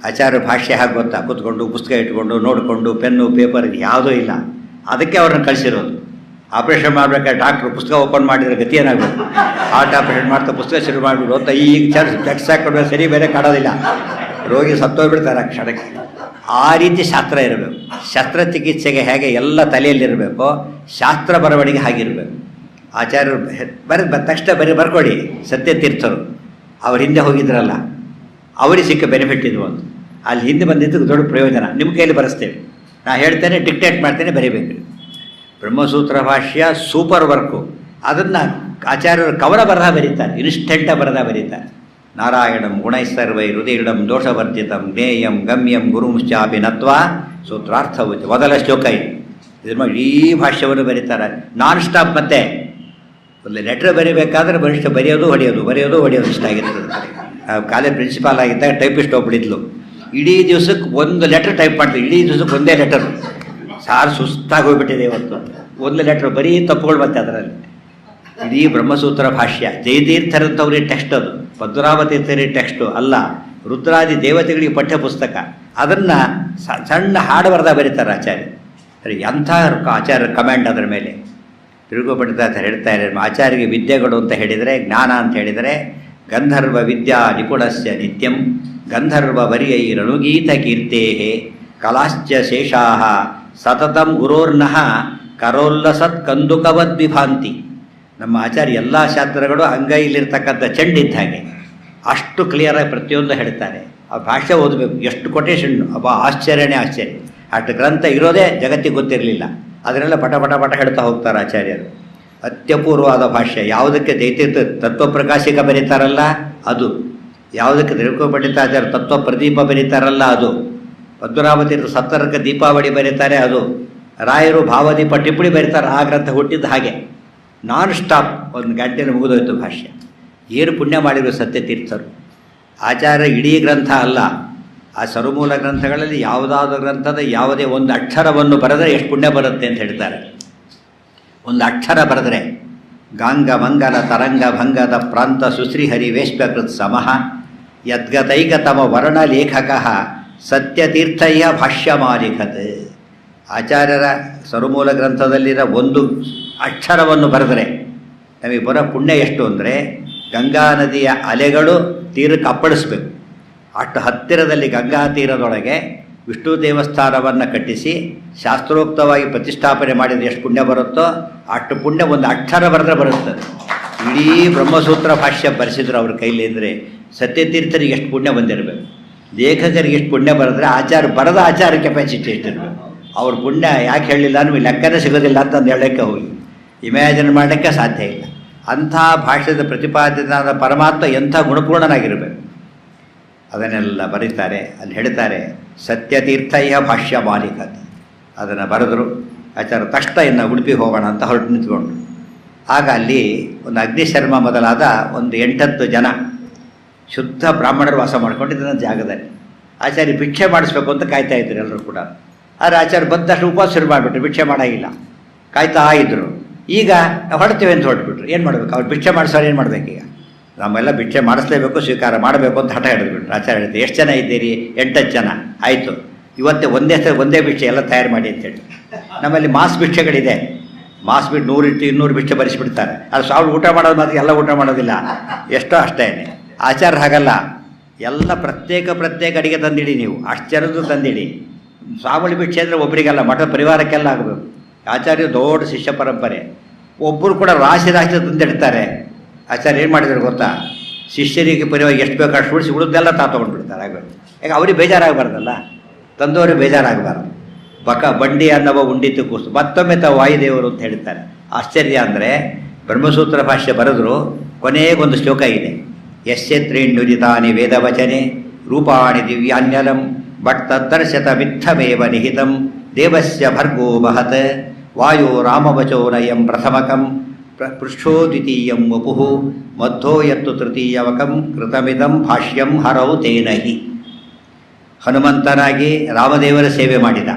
ಆಚಾರ್ಯರು ಭಾಷ್ಯ ಹಾಗೆ ಗೊತ್ತಾ, ಕೂತ್ಕೊಂಡು ಪುಸ್ತಕ ಇಟ್ಕೊಂಡು ನೋಡಿಕೊಂಡು ಪೆನ್ನು ಪೇಪರ್ ಯಾವುದೂ ಇಲ್ಲ. ಅದಕ್ಕೆ ಅವ್ರನ್ನ ಕಳಿಸಿರೋದು. ಆಪ್ರೇಷನ್ ಮಾಡಬೇಕಾದ್ರೆ ಡಾಕ್ಟ್ರು ಪುಸ್ತಕ ಓಪನ್ ಮಾಡಿದರೆ ಗತಿ ಏನಾಗಬೇಕು? ಹಾರ್ಟ್ ಆಪ್ರೇಷನ್ ಮಾಡ್ತಾ ಪುಸ್ತಕ ಶುರು ಮಾಡಿಬಿಡು ಅಂತ ಈಗ ಫ್ಲೆಕ್ಸ್ ಹಾಕೊಂಡ್ರೆ ಸರಿ ಬೇರೆ ಕಾಣೋದಿಲ್ಲ, ರೋಗಿ ಸತ್ತೋಗ್ಬಿಡ್ತಾರೆ ಆ ಕ್ಷಣಕ್ಕೆ. ಆ ರೀತಿ ಶಾಸ್ತ್ರ ಇರಬೇಕು. ಶಸ್ತ್ರಚಿಕಿತ್ಸೆಗೆ ಹೇಗೆ ಎಲ್ಲ ತಲೆಯಲ್ಲಿರಬೇಕು, ಶಾಸ್ತ್ರ ಬರವಣಿಗೆ ಹಾಗಿರಬೇಕು. ಆಚಾರ್ಯರು ತಕ್ಷಣ ಬರ್ಕೊಡಿ. ಸತ್ಯತೀರ್ಥರು ಅವ್ರ ಹಿಂದೆ ಹೋಗಿದ್ರಲ್ಲ, ಅವರಿಗೆ ಸಿಕ್ಕ ಬೆನಿಫಿಟ್ ಇದು ಒಂದು. ಅಲ್ಲಿ ಹಿಂದೆ ಬಂದಿದ್ದಕ್ಕೆ ದೊಡ್ಡ ಪ್ರಯೋಜನ. ನಿಮ್ಮ ಕೈಯಲ್ಲಿ ಬರೆಸ್ತೇವೆ, ನಾ ಹೇಳ್ತೇನೆ, ಡಿಕ್ಟೇಟ್ ಮಾಡ್ತೇನೆ, ಬರೀಬೇಕು. ಬ್ರಹ್ಮಸೂತ್ರ ಭಾಷ್ಯ ಸೂಪರ್ ವರ್ಕು. ಅದನ್ನು ಆಚಾರ್ಯರು ಕವನ ಬರಹ ಬರೀತಾರೆ, ಇನ್ಸ್ಟೆಂಟ ಬರಹ ಬರೀತಾರೆ. ನಾರಾಯಣಂ ಗುಣೈಸರ್ವೈ ಹೃದಯಂ ದೋಷವರ್ಜಿತಂ ಜ್ಞೇಯಂ ಗಮ್ಯಂ ಗುರುಂಶ್ಚಾಪಿ ನತ್ವಾ ಸೂತ್ರಾರ್ಥವತಿ. ಮೊದಲ ಶ್ಲೋಕ ಇದ್ರ ಮೇಲೆ ಇಡೀ ಭಾಷ್ಯವನ್ನು ಬರೀತಾರೆ ನಾನ್ ಸ್ಟಾಪ್. ಮತ್ತೆ ಒಂದು ಲೆಟ್ರ್ ಬರೀಬೇಕಾದ್ರೆ ಬರಿಷ್ಠ ಬರೆಯೋದು ಹೊಡೆಯೋದು ಇಷ್ಟ ಆಗಿರ್ತದೆ. ಕಾಲೇಜ್ ಪ್ರಿನ್ಸಿಪಾಲ್ ಆಗಿದ್ದಾಗ ಟೈಪಿಸ್ಟ್ ಒಬ್ಬಳಿದ್ಲು, ಇಡೀ ದಿವಸಕ್ಕೆ ಒಂದು ಲೆಟ್ರ್ ಟೈಪ್ ಮಾಡ್ತೀವಿ, ಇಡೀ ದಿವಸಕ್ಕೆ ಒಂದೇ ಲೆಟರ್. ಸಾರು ಸುಸ್ತಾಗಿ ಹೋಗ್ಬಿಟ್ಟಿದೆ ಇವತ್ತು, ಒಂದು ಲೆಟ್ರ್ ಬರೀ ತಪ್ಪುಗಳು ಮತ್ತೆ ಅದರಲ್ಲಿ. ಇಡೀ ಬ್ರಹ್ಮಸೂತ್ರ ಭಾಷ್ಯ ಜಯತೀರ್ಥರಂಥವ್ರಿಗೆ ಟೆಕ್ಸ್ಟ್, ಅದು ಪದ್ಮನಾಭತೀರ್ಥರಿಗೆ ಟೆಕ್ಸ್ಟು ಅಲ್ಲ, ರುದ್ರಾದಿ ದೇವತೆಗಳಿಗೆ ಪಠ್ಯ ಪುಸ್ತಕ. ಅದನ್ನು ಸಣ್ಣ ಹಾಡು ಬರೆದ ಬರೀತಾರೆ ಆಚಾರ್ಯ. ಸರಿ, ಎಂಥ ಆಚಾರ್ಯ ಕಮೆಂಟ್ ಅದರ ಮೇಲೆ. ತಿರುಗುಪಡಿತ ಅಂತ ಹೇಳ್ತಾ ಇದ್ದಾರೆ, ಆಚಾರ್ಯಗೆ ವಿದ್ಯೆಗಳು ಅಂತ ಹೇಳಿದರೆ, ಜ್ಞಾನ ಅಂತ ಹೇಳಿದರೆ, ಗಂಧರ್ವ ವಿದ್ಯಾ ನಿಪುಣಸ್ಯ ನಿತ್ಯಂ ಗಂಧರ್ವ ವರ್ಯೈರನುಗೀತ ಕೀರ್ತೇ ಕಲಾಶ್ಚ ಶೇಷಾಃ ಸತತಂ ಗುರೋರ್ನಃ ಕರೋಲ್ಲಸತ್ ಕಂದುಕವದ್ವಿಭಾಂತಿ. ನಮ್ಮ ಆಚಾರ್ಯ ಎಲ್ಲ ಶಾಸ್ತ್ರಗಳು ಅಂಗೈಲಿರ್ತಕ್ಕಂಥ ಚೆಂಡಿದ್ದ ಹಾಗೆ, ಅಷ್ಟು ಕ್ಲಿಯರಾಗಿ ಪ್ರತಿಯೊಂದು ಹೇಳ್ತಾರೆ. ಆ ಭಾಷೆ ಓದಬೇಕು, ಎಷ್ಟು ಕೊಟೇಶನ್, ಅಬ್ಬಾ ಆಶ್ಚರ್ಯನೇ ಆಶ್ಚರ್ಯ. ಅಷ್ಟು ಗ್ರಂಥ ಇರೋದೇ ಜಗತ್ತಿಗೆ ಗೊತ್ತಿರಲಿಲ್ಲ, ಅದನ್ನೆಲ್ಲ ಪಟ ಪಟ ಪಟ ಹೇಳ್ತಾ ಹೋಗ್ತಾರೆ ಆಚಾರ್ಯರು. ಅತ್ಯಪೂರ್ವವಾದ ಭಾಷ್ಯ. ಯಾವುದಕ್ಕೆ ದೈತ್ಯ ತತ್ವಪ್ರಕಾಶಿಕ ಬರೀತಾರಲ್ಲ ಅದು, ಯಾವುದಕ್ಕೆ ತಿರುಕೋಪಂಡಿತಾಚಾರ್ಯ ತತ್ವ ಪ್ರದೀಪ ಬರೀತಾರಲ್ಲ ಅದು, ಪದ್ಮನಾಭತೀರ್ಥ ಸತ್ತರಕ್ಕೆ ದೀಪಾವಳಿ ಬರೀತಾರೆ ಅದು, ರಾಯರು ಭಾವದೀಪ ಟಿಪ್ಪಣಿ ಬರೀತಾರೆ, ಆ ಗ್ರಂಥ ಹುಟ್ಟಿದ್ದು ಹಾಗೆ ನಾನ್ ಸ್ಟಾಪ್. ಒಂದು ಗಂಟೆಯಲ್ಲಿ ಮುಗಿದೋಯ್ತು ಭಾಷ್ಯ. ಏನು ಪುಣ್ಯ ಮಾಡಿದ್ರು ಸತ್ಯತೀರ್ಥರು. ಆಚಾರ್ಯ ಇಡೀ ಗ್ರಂಥ ಅಲ್ಲ, ಆ ಸರುಮೂಲ ಗ್ರಂಥಗಳಲ್ಲಿ ಯಾವುದಾದ್ರೂ ಗ್ರಂಥದ ಯಾವುದೇ ಒಂದು ಅಕ್ಷರವನ್ನು ಬರೆದರೆ ಎಷ್ಟು ಪುಣ್ಯ ಬರುತ್ತೆ ಅಂತ ಹೇಳ್ತಾರೆ. ಒಂದು ಅಕ್ಷರ ಬರೆದರೆ ಗಾಂಗ ಮಂಗಲ ತರಂಗ ಭಂಗದ ಪ್ರಾಂತ ಸುಶ್ರೀಹರಿ ವೇಶ್ಮಕೃತ್ ಸಮಃ ಯದ್ಗತೈಕತಮ ವರ್ಣಲೇಖಕ ಸತ್ಯತೀರ್ಥಯ್ಯ ಭಾಷ್ಯಮಾಲಿಖತ್. ಆಚಾರ್ಯರ ಸರುಮೂಲ ಗ್ರಂಥದಲ್ಲಿರೋ ಒಂದು ಅಕ್ಷರವನ್ನು ಬರೆದರೆ ನಮಗೆ ಬರೋ ಪುಣ್ಯ ಎಷ್ಟು ಅಂದರೆ, ಗಂಗಾ ನದಿಯ ಅಲೆಗಳು ತೀರಕ್ಕೆ ಅಪ್ಪಳಿಸ್ಬೇಕು. ಅಷ್ಟು ಹತ್ತಿರದಲ್ಲಿ ಗಂಗಾ ತೀರದೊಳಗೆ ವಿಷ್ಣು ದೇವಸ್ಥಾನವನ್ನು ಕಟ್ಟಿಸಿ ಶಾಸ್ತ್ರೋಕ್ತವಾಗಿ ಪ್ರತಿಷ್ಠಾಪನೆ ಮಾಡಿದರೆ ಎಷ್ಟು ಪುಣ್ಯ ಬರುತ್ತೋ ಅಷ್ಟು ಪುಣ್ಯ ಒಂದು ಅಕ್ಷರ ಬರೆದ್ರೆ ಬರುತ್ತದೆ. ಇಡೀ ಬ್ರಹ್ಮಸೂತ್ರ ಭಾಷ್ಯ ಬರೆಸಿದ್ರು ಅವ್ರ ಕೈಲಿ ಅಂದರೆ ಸತ್ಯತೀರ್ಥರಿಗೆ ಎಷ್ಟು ಪುಣ್ಯ ಬಂದಿರಬೇಕು, ಲೇಖಕರಿಗೆ ಎಷ್ಟು ಪುಣ್ಯ ಬರೆದ್ರೆ ಬರೆದ ಆಚಾರ ಕೆಪಾಸಿಟಿ ಎಷ್ಟಿರಬೇಕು. ಅವ್ರ ಪುಣ್ಯ ಯಾಕೆ ಹೇಳಲಿಲ್ಲ ಅನ್ನೋ ಲೆಕ್ಕನೇ ಸಿಗೋದಿಲ್ಲ ಅಂತಂದು ಹೇಳೋಕ್ಕೆ ಹೋಗಿ ಇಮ್ಯಾಜಿನ್ ಮಾಡಲಿಕ್ಕೆ ಸಾಧ್ಯ ಇಲ್ಲ. ಅಂಥ ಭಾಷ್ಯದ ಪ್ರತಿಪಾದಿತನಾದ ಪರಮಾತ್ಮ ಎಂಥ ಗುಣಪೂರ್ಣನಾಗಿರಬೇಕು. ಅದನ್ನೆಲ್ಲ ಬರೀತಾರೆ. ಅಲ್ಲಿ ಹೇಳ್ತಾರೆ ಸತ್ಯತೀರ್ಥಯ್ಯ ಭಾಷ್ಯ ಮಾಲಿಕತ್. ಅದನ್ನು ಬರೆದರು ಆಚಾರ್ಯ. ತಕ್ಷಣ ಇನ್ನು ಉಡುಪಿಗೆ ಹೋಗೋಣ ಅಂತ ಹೊರಟು ನಿಂತ್ಕೊಂಡು, ಆಗ ಅಲ್ಲಿ ಒಂದು ಅಗ್ನಿಶರ್ಮ ಮೊದಲಾದ ಒಂದು 8-10 ಜನ ಶುದ್ಧ ಬ್ರಾಹ್ಮಣರು ವಾಸ ಮಾಡ್ಕೊಂಡಿದ್ದ ಜಾಗದಲ್ಲಿ ಆಚಾರ್ಯ ಭಿಕ್ಷೆ ಮಾಡಿಸ್ಬೇಕು ಅಂತ ಕಾಯ್ತಾ ಇದ್ರು ಎಲ್ಲರೂ ಕೂಡ. ಆದರೆ ಆಚಾರ್ಯ ಬಂದಷ್ಟು ಉಪವಾಸ ಶುರು ಮಾಡಿಬಿಟ್ರು, ಭಿಕ್ಷೆ ಮಾಡೋಂಗಿಲ್ಲ, ಕಾಯ್ತಾ ಇದ್ದರು. ಈಗ ನಾವು ಹೊರಡ್ತೇವೆ ಅಂತ ಹೊರಟ್ಬಿಟ್ರು. ಏನು ಮಾಡಬೇಕು? ಅವ್ರು ಭಿಕ್ಷೆ ಮಾಡಿಸೋರು ಏನು ಮಾಡಬೇಕೀಗ? ನಮ್ಮೆಲ್ಲ ಭಿಕ್ಷೆ ಮಾಡಿಸ್ಲೇಬೇಕು, ಸ್ವೀಕಾರ ಮಾಡಬೇಕು ಅಂತ ಹಠ ಹಿಡಿದ್ಬಿಟ್ರು. ಆಚಾರ್ಯ ಹೇಳ್ತೀವಿ, ಎಷ್ಟು ಜನ ಇದ್ದೀರಿ? 8 ಜನ. ಆಯಿತು, ಇವತ್ತೇ ಒಂದೇ ಭಿಕ್ಷೆ ಎಲ್ಲ ತಯಾರು ಮಾಡಿ ಅಂತೇಳಿ. ನಮ್ಮಲ್ಲಿ ಮಾಸ್ ಭಿಕ್ಷೆಗಳಿದೆ, ಮಾಸ್ ಬಿಟ್ಟು 100-200 ಭಿಕ್ಷೆ ಬರೆಸಿಬಿಡ್ತಾರೆ. ಅದು ಸಾವಿರ ಊಟ ಮಾಡೋದು ಮಾತ್ರ, ಎಲ್ಲ ಊಟ ಮಾಡೋದಿಲ್ಲ, ಎಷ್ಟೋ ಅಷ್ಟೇ. ಆಚಾರ್ಯ ಹಾಗಲ್ಲ, ಎಲ್ಲ ಪ್ರತ್ಯೇಕ ಅಡಿಗೆ ತಂದಿಡಿ, ನೀವು ಅಷ್ಟು ಜನದ್ದು ತಂದಿಡಿ. ಸ್ವಾಮಿಳಿ ಭಿಕ್ಷೆ ಅಂದರೆ ಒಬ್ಬರಿಗೆಲ್ಲ, ಮಠ ಪರಿವಾರಕ್ಕೆಲ್ಲ ಆಗಬೇಕು. ಆಚಾರ್ಯ ದೊಡ್ಡ ಶಿಷ್ಯ ಪರಂಪರೆ, ಒಬ್ಬರು ಕೂಡ ರಾಶಿ ತಂದಿಡ್ತಾರೆ. ಆಚಾರ್ಯ ಏನು ಮಾಡಿದ್ರು ಗೊತ್ತಾ? ಶಿಷ್ಯರಿಗೆ ಪರಿವಾರ ಎಷ್ಟು ಬೇಕು ಅಷ್ಟು ಉಳಿಸಿ ಉಳಿದೆಲ್ಲ ತೊಗೊಂಡ್ಬಿಡ್ತಾರೆ. ಆಗಬೇಕು, ಯಾಕೆ ಅವ್ರಿಗೆ ಬೇಜಾರಾಗಬಾರ್ದಲ್ಲ, ತಂದವ್ರಿಗೆ ಬೇಜಾರಾಗಬಾರ್ದು. ಬಂಡಿ ಅನ್ನವ ಉಂಡಿತು ಕೂಸು, ಮತ್ತೊಮ್ಮೆ ತಾವು ವಾಯುದೇವರು ಅಂತ ಹೇಳ್ತಾರೆ. ಆಶ್ಚರ್ಯ ಅಂದರೆ ಬ್ರಹ್ಮಸೂತ್ರ ಭಾಷ್ಯ ಬರೆದ್ರು, ಕೊನೆಗೊಂದು ಶ್ಲೋಕ ಇದೆ, ಯಸ್ಯತ್ರೀಣ್ಯುದಿತಾನಿ ವೇದವಚನೆ ರೂಪಾಣಿ ದಿವ್ಯಾನ್ಯಲಂ ಬಟ್ ತದ್ದರ್ಶತ ಮಿಥಮೇವ ನಿಹಿತಂ ದೇವಸ್ಯ ಭರ್ಗೋ ಮಹತ್ ವಾಯೋ ರಾಮವಚೋ ನಯಂ ಪ್ರಥಮಕಂ ಪೃಷ್ಠೋ ದ್ವಿತೀಯಂ ವಪುಃ ಮಧ್ಯೋ ಯತ್ತು ತೃತೀಯವಕಂ ಕೃತಮಿದಂ ಭಾಷ್ಯಂ ಹರೌ ತೇನಹಿ. ಹನುಮಂತನಾಗಿ ರಾಮದೇವರ ಸೇವೆ ಮಾಡಿದ,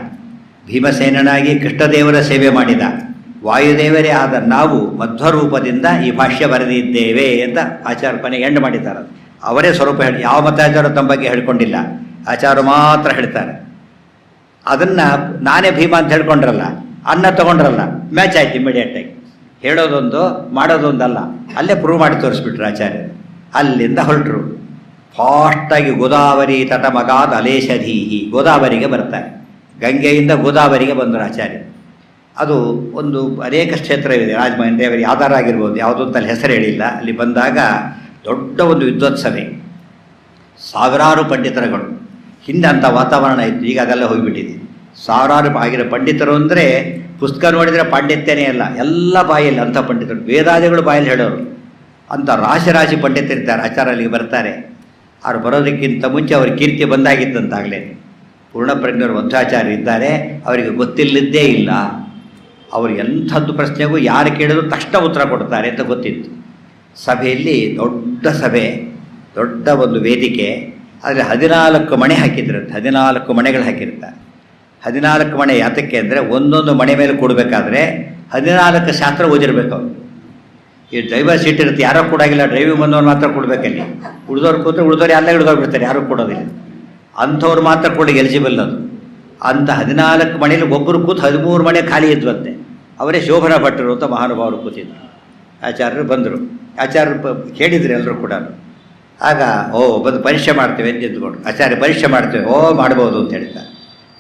ಭೀಮಸೇನನಾಗಿ ಕೃಷ್ಣದೇವರ ಸೇವೆ ಮಾಡಿದ, ವಾಯುದೇವರೇ ಆದ ನಾವು ಮಧ್ವರೂಪದಿಂದ ಈ ಭಾಷ್ಯ ಬರೆದಿದ್ದೇವೆ ಅಂತ ಆಚಾರ್ಯ ಕೊನೆಗೆ ಎಂಡ್ ಮಾಡಿದ್ದಾರೆ. ಅವರೇ ಸ್ವರೂಪ ಹೇಳಿ, ಯಾವ ಮತಾಚಾರ್ಯ ತಮ್ಮ ಬಗ್ಗೆ ಹೇಳ್ಕೊಂಡಿಲ್ಲ, ಆಚಾರ್ಯ ಮಾತ್ರ ಹೇಳ್ತಾರೆ. ಅದನ್ನು ನಾನೇ ಭೀಮ ಅಂತ ಹೇಳ್ಕೊಂಡ್ರಲ್ಲ, ಅನ್ನ ತೊಗೊಂಡ್ರಲ್ಲ, ಮ್ಯಾಚ್ ಆಯ್ತು ಇಮಿಡಿಯೇಟಾಗಿ. ಹೇಳೋದೊಂದು ಮಾಡೋದೊಂದಲ್ಲ, ಅಲ್ಲೇ ಪ್ರೂವ್ ಮಾಡಿ ತೋರಿಸ್ಬಿಟ್ರು ಆಚಾರ್ಯರು. ಅಲ್ಲಿಂದ ಹೊರಟರು ಫಾಸ್ಟಾಗಿ ಗೋದಾವರಿ ತಟಮಗಾದ ಅಲೇಶಧೀಹಿ, ಗೋದಾವರಿಗೆ ಬರ್ತಾರೆ. ಗಂಗೆಯಿಂದ ಗೋದಾವರಿಗೆ ಬಂದರು ಆಚಾರ್ಯ. ಅದು ಒಂದು ಅನೇಕ ಕ್ಷೇತ್ರವಿದೆ, ರಾಜಮಹೇಂದ್ರವರಿಗೆ ಆಧಾರ ಆಗಿರ್ಬೋದು, ಯಾವುದೋ ಅಂತ ಅಲ್ಲಿ ಹೆಸರು ಹೇಳಿಲ್ಲ. ಅಲ್ಲಿ ಬಂದಾಗ ದೊಡ್ಡ ಒಂದು ವಿದ್ವತ್ಸಭೆ, ಸಾವಿರಾರು ಪಂಡಿತರುಗಳು, ಹಿಂದೆ ಅಂಥ ವಾತಾವರಣ ಇತ್ತು, ಈಗ ಅದೆಲ್ಲ ಹೋಗಿಬಿಟ್ಟಿದೆ. ಸಾವಿರಾರು ಆಗಿರೋ ಪಂಡಿತರು ಅಂದರೆ ಪುಸ್ತಕ ನೋಡಿದರೆ ಪಾಂಡಿತ್ಯನೇ ಅಲ್ಲ, ಎಲ್ಲ ಬಾಯಲ್ಲಿ ಅಂಥ ಪಂಡಿತರು, ವೇದಾದಿಗಳು ಬಾಯಲ್ಲಿ ಹೇಳೋರು. ಅಂಥ ರಾಶಿ ರಾಶಿ ಪಂಡಿತರಿದ್ದಾರೆ. ಆಚಾರ್ಯ ಅಲ್ಲಿಗೆ ಬರ್ತಾರೆ. ಅವ್ರು ಬರೋದಕ್ಕಿಂತ ಮುಂಚೆ ಅವ್ರ ಕೀರ್ತಿ ಬಂದಾಗಿತ್ತಂತಾಗಲೇ. ಪೂರ್ಣಪ್ರಜ್ಞರು ಮಧ್ವಾಚಾರ್ಯ ಇದ್ದಾರೆ, ಅವರಿಗೆ ಗೊತ್ತಿಲ್ಲದ್ದೇ ಇಲ್ಲ. ಅವರು ಎಂಥದ್ದು ಪ್ರಶ್ನೆಗೂ ಯಾರು ಕೇಳಿದ್ರು ತಕ್ಷಣ ಉತ್ತರ ಕೊಡ್ತಾರೆ ಅಂತ ಗೊತ್ತಿತ್ತು. ಸಭೆಯಲ್ಲಿ ದೊಡ್ಡ ಸಭೆ, ದೊಡ್ಡ ಒಂದು ವೇದಿಕೆ, ಅದರಲ್ಲಿ 14 ಮಣೆ ಹಾಕಿದ್ರಂತೆ. 14 ಮಣೆಗಳು ಹಾಕಿರ್ತಾರೆ. 14 ಮಣೆ ಯಾತಕ್ಕೆ ಅಂದರೆ ಒಂದೊಂದು ಮಣೆ ಮೇಲೆ ಕೊಡಬೇಕಾದ್ರೆ 14 ಶಾಸ್ತ್ರ ಓದಿರ್ಬೇಕು ಅವರು. ಈ ಡ್ರೈವರ್ ಸೀಟ್ ಇರುತ್ತೆ, ಯಾರೋ ಕೊಡೋಗಿಲ್ಲ, ಡ್ರೈವಿಂಗ್ ಬಂದವ್ರು ಮಾತ್ರ ಕೊಡಬೇಕಲ್ಲಿ. ಉಳಿದವ್ರು ಕೂತ್ರೆ ಉಳಿದವ್ರು ಎಲ್ಲ ಹಿಡಿದೋಗ್ಬಿಡ್ತಾರೆ, ಯಾರೂ ಕೊಡೋದಿಲ್ಲ. ಅಂಥವ್ರು ಮಾತ್ರ ಕೊಡಲಿಕ್ಕೆ ಎಲಿಜಿಬಲ್ ಅದು. ಅಂಥ 14 ಮಣೆಯಲ್ಲಿ ಒಬ್ಬರು ಕೂತು 13 ಮಣೆ ಖಾಲಿ ಇದ್ವಂತೆ. ಅವರೇ ಶೋಭನ ಭಟ್ಟರು ಅಂತ ಮಹಾನುಭಾವರು ಕೂತಿದ್ರು. ಆಚಾರ್ಯರು ಬಂದರು. ಆಚಾರ್ಯರು ಕೇಳಿದ್ರು ಎಲ್ಲರೂ ಕೂಡ. ಆಗ ಬಂದು ಪರೀಕ್ಷೆ ಮಾಡ್ತೇವೆ ಅಂತ ನಿಂತ್ಕೊಂಡು, ಆಚಾರ್ಯ ಪರೀಕ್ಷೆ ಮಾಡ್ತೇವೆ. ಮಾಡ್ಬೋದು ಅಂತ ಹೇಳ್ತಾರೆ.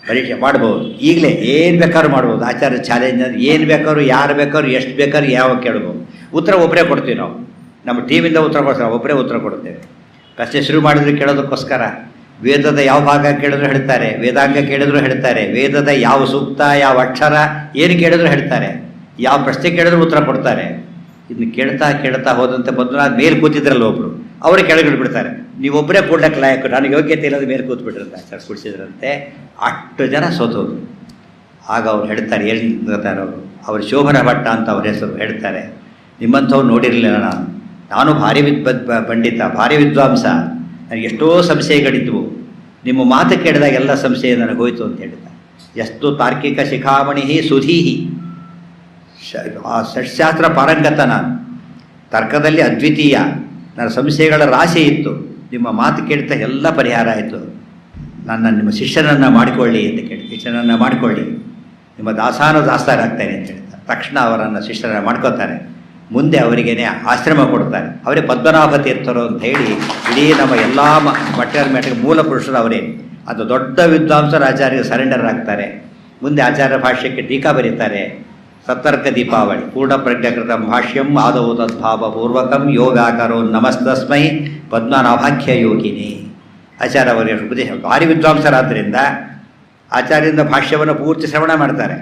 ಪರೀಕ್ಷೆ ಮಾಡ್ಬೋದು, ಈಗಲೇ ಏನು ಬೇಕಾದ್ರೂ ಮಾಡ್ಬೋದು. ಆಚಾರ್ಯ ಚಾಲೆಂಜ್ ಅಂದರೆ ಏನು ಬೇಕಾದ್ರೂ, ಯಾರು ಬೇಕಾದ್ರೂ, ಎಷ್ಟು ಬೇಕಾದ್ರೂ ಯಾವಾಗ ಕೇಳ್ಬೋದು. ಉತ್ತರ ಒಬ್ಬರೇ ಕೊಡ್ತೀವಿ ನಾವು, ನಮ್ಮ ಟೀಮಿಂದ ಉತ್ತರ ಕೊಡ್ತಾರೆ, ಒಬ್ಬರೇ ಉತ್ತರ ಕೊಡ್ತೇವೆ. ಪ್ರಶ್ನೆ ಶುರು ಮಾಡಿದ್ರೆ ಕೇಳೋದಕ್ಕೋಸ್ಕರ ವೇದದ ಯಾವ ಭಾಗ ಕೇಳಿದ್ರು ಹೇಳ್ತಾರೆ, ವೇದಾಂಗ ಕೇಳಿದ್ರು ಹೇಳ್ತಾರೆ, ವೇದದ ಯಾವ ಸೂಕ್ತ, ಯಾವ ಅಕ್ಷರ ಏನು ಕೇಳಿದ್ರು ಹೇಳ್ತಾರೆ, ಯಾವ ಪ್ರಶ್ನೆ ಕೇಳಿದ್ರು ಉತ್ತರ ಕೊಡ್ತಾರೆ. ಇನ್ನು ಕೇಳ್ತಾ ಹೋದಂತೆ ಬಂದು ಮೇಲೆ ಕೂತಿದ್ರಲ್ಲ ಒಬ್ಬರು, ಅವರೇ ಕೆಳಗಿಡ್ ಬಿಡ್ತಾರೆ. ನೀವೊಬ್ಬರೇ ಕೂಡ್ಲಕ್ಕೆ ಲಾಯಕ, ನನಗೆ ಯೋಗ್ಯತೆ ಇಲ್ಲದ ಮೇಲೆ ಕೂತ್ಬಿಟ್ರಂತೆ. ಆಚಾರ್ಯ ಕುಡಿಸಿದ್ರಂತೆ. ಅಷ್ಟು ಜನ ಸೋತೋದು. ಆಗ ಅವ್ರು ಹೇಳ್ತಾರೆ, ಹೇಳ್ತಾರೆ ಅವರು ಶೋಭನ ಭಟ್ಟ ಅಂತ ಅವ್ರ ಹೆಸರು. ಹೇಳ್ತಾರೆ, ನಿಮ್ಮಂಥವ್ರು ನೋಡಿರಲಿಲ್ಲ ನಾನು ಭಾರಿ ಪಂಡಿತ, ಭಾರಿ ವಿದ್ವಾಂಸ, ನನಗೆ ಎಷ್ಟೋ ಸಂಶಯಗಳಿದ್ವು. ನಿಮ್ಮ ಮಾತು ಕೇಳಿದಾಗ ಎಲ್ಲ ಸಂಶಯ ನನಗೆ ಹೋಯಿತು ಅಂತ ಹೇಳ್ತಾರೆ. ಎಷ್ಟು ತಾರ್ಕಿಕ ಶಿಖಾಮಣಿ ಸುಧೀಹಿ, ಷಟ್ಶಾಸ್ತ್ರ ಪಾರಂಗತ, ನಾನು ತರ್ಕದಲ್ಲಿ ಅದ್ವಿತೀಯ, ನನ್ನ ಸಂಶಯಗಳ ರಾಶಿ ಇತ್ತು. ನಿಮ್ಮ ಮಾತು ಕೇಳ್ತಾ ಎಲ್ಲ ಪರಿಹಾರ ಆಯಿತು. ನಿಮ್ಮ ಶಿಷ್ಯನನ್ನು ಮಾಡಿಕೊಳ್ಳಿ ಅಂತ ಕೇಳಿ, ಶಿಷ್ಯನನ್ನು ಮಾಡಿಕೊಳ್ಳಿ, ನಿಮ್ಮ ದಾಸಾರಾಗ್ತೇನೆ ಅಂತ ಹೇಳ್ತಾರೆ. ತಕ್ಷಣ ಅವರನ್ನು ಶಿಷ್ಯರನ್ನು ಮಾಡ್ಕೋತಾರೆ. ಮುಂದೆ ಅವರಿಗೇನೆ ಆಶ್ರಮ ಕೊಡ್ತಾರೆ. ಅವರೇ ಪದ್ಮನಾಭ ತೀರ್ಥರು ಅಂತ ಹೇಳಿ ಇಡೀ ನಮ್ಮ ಎಲ್ಲ ಮಠಕ್ಕೆ ಮೂಲ ಪುರುಷರು ಅವರೇ. ಅದು ದೊಡ್ಡ ವಿದ್ವಾಂಸರು ಆಚಾರ್ಯ ಸರೆಂಡರ್ ಆಗ್ತಾರೆ. ಮುಂದೆ ಆಚಾರ್ಯ ಭಾಷ್ಯಕ್ಕೆ ಟೀಕಾ ಬರೀತಾರೆ. ಸತ್ತರ್ಕ ದೀಪಾವಳಿ ಪೂರ್ಣ ಪ್ರಜ್ಞಾಕೃತ ಭಾಷ್ಯಂ ಆದವು ತದ್ಭಾವ ಪೂರ್ವಕಂ ಯೋಗಾಕರೋ ನಮಸ್ತಸ್ಮೈ ಪದ್ಮನಾಭಾಖ್ಯ ಯೋಗಿನಿ. ಆಚಾರ್ಯ ಅವರಿಗೆ ಉಪದೇಶ, ಭಾರಿ ವಿದ್ವಾಂಸರಾದ್ದರಿಂದ ಆಚಾರ್ಯರಿಂದ ಭಾಷ್ಯವನ್ನು ಪೂರ್ತಿ ಶ್ರವಣ ಮಾಡ್ತಾರೆ.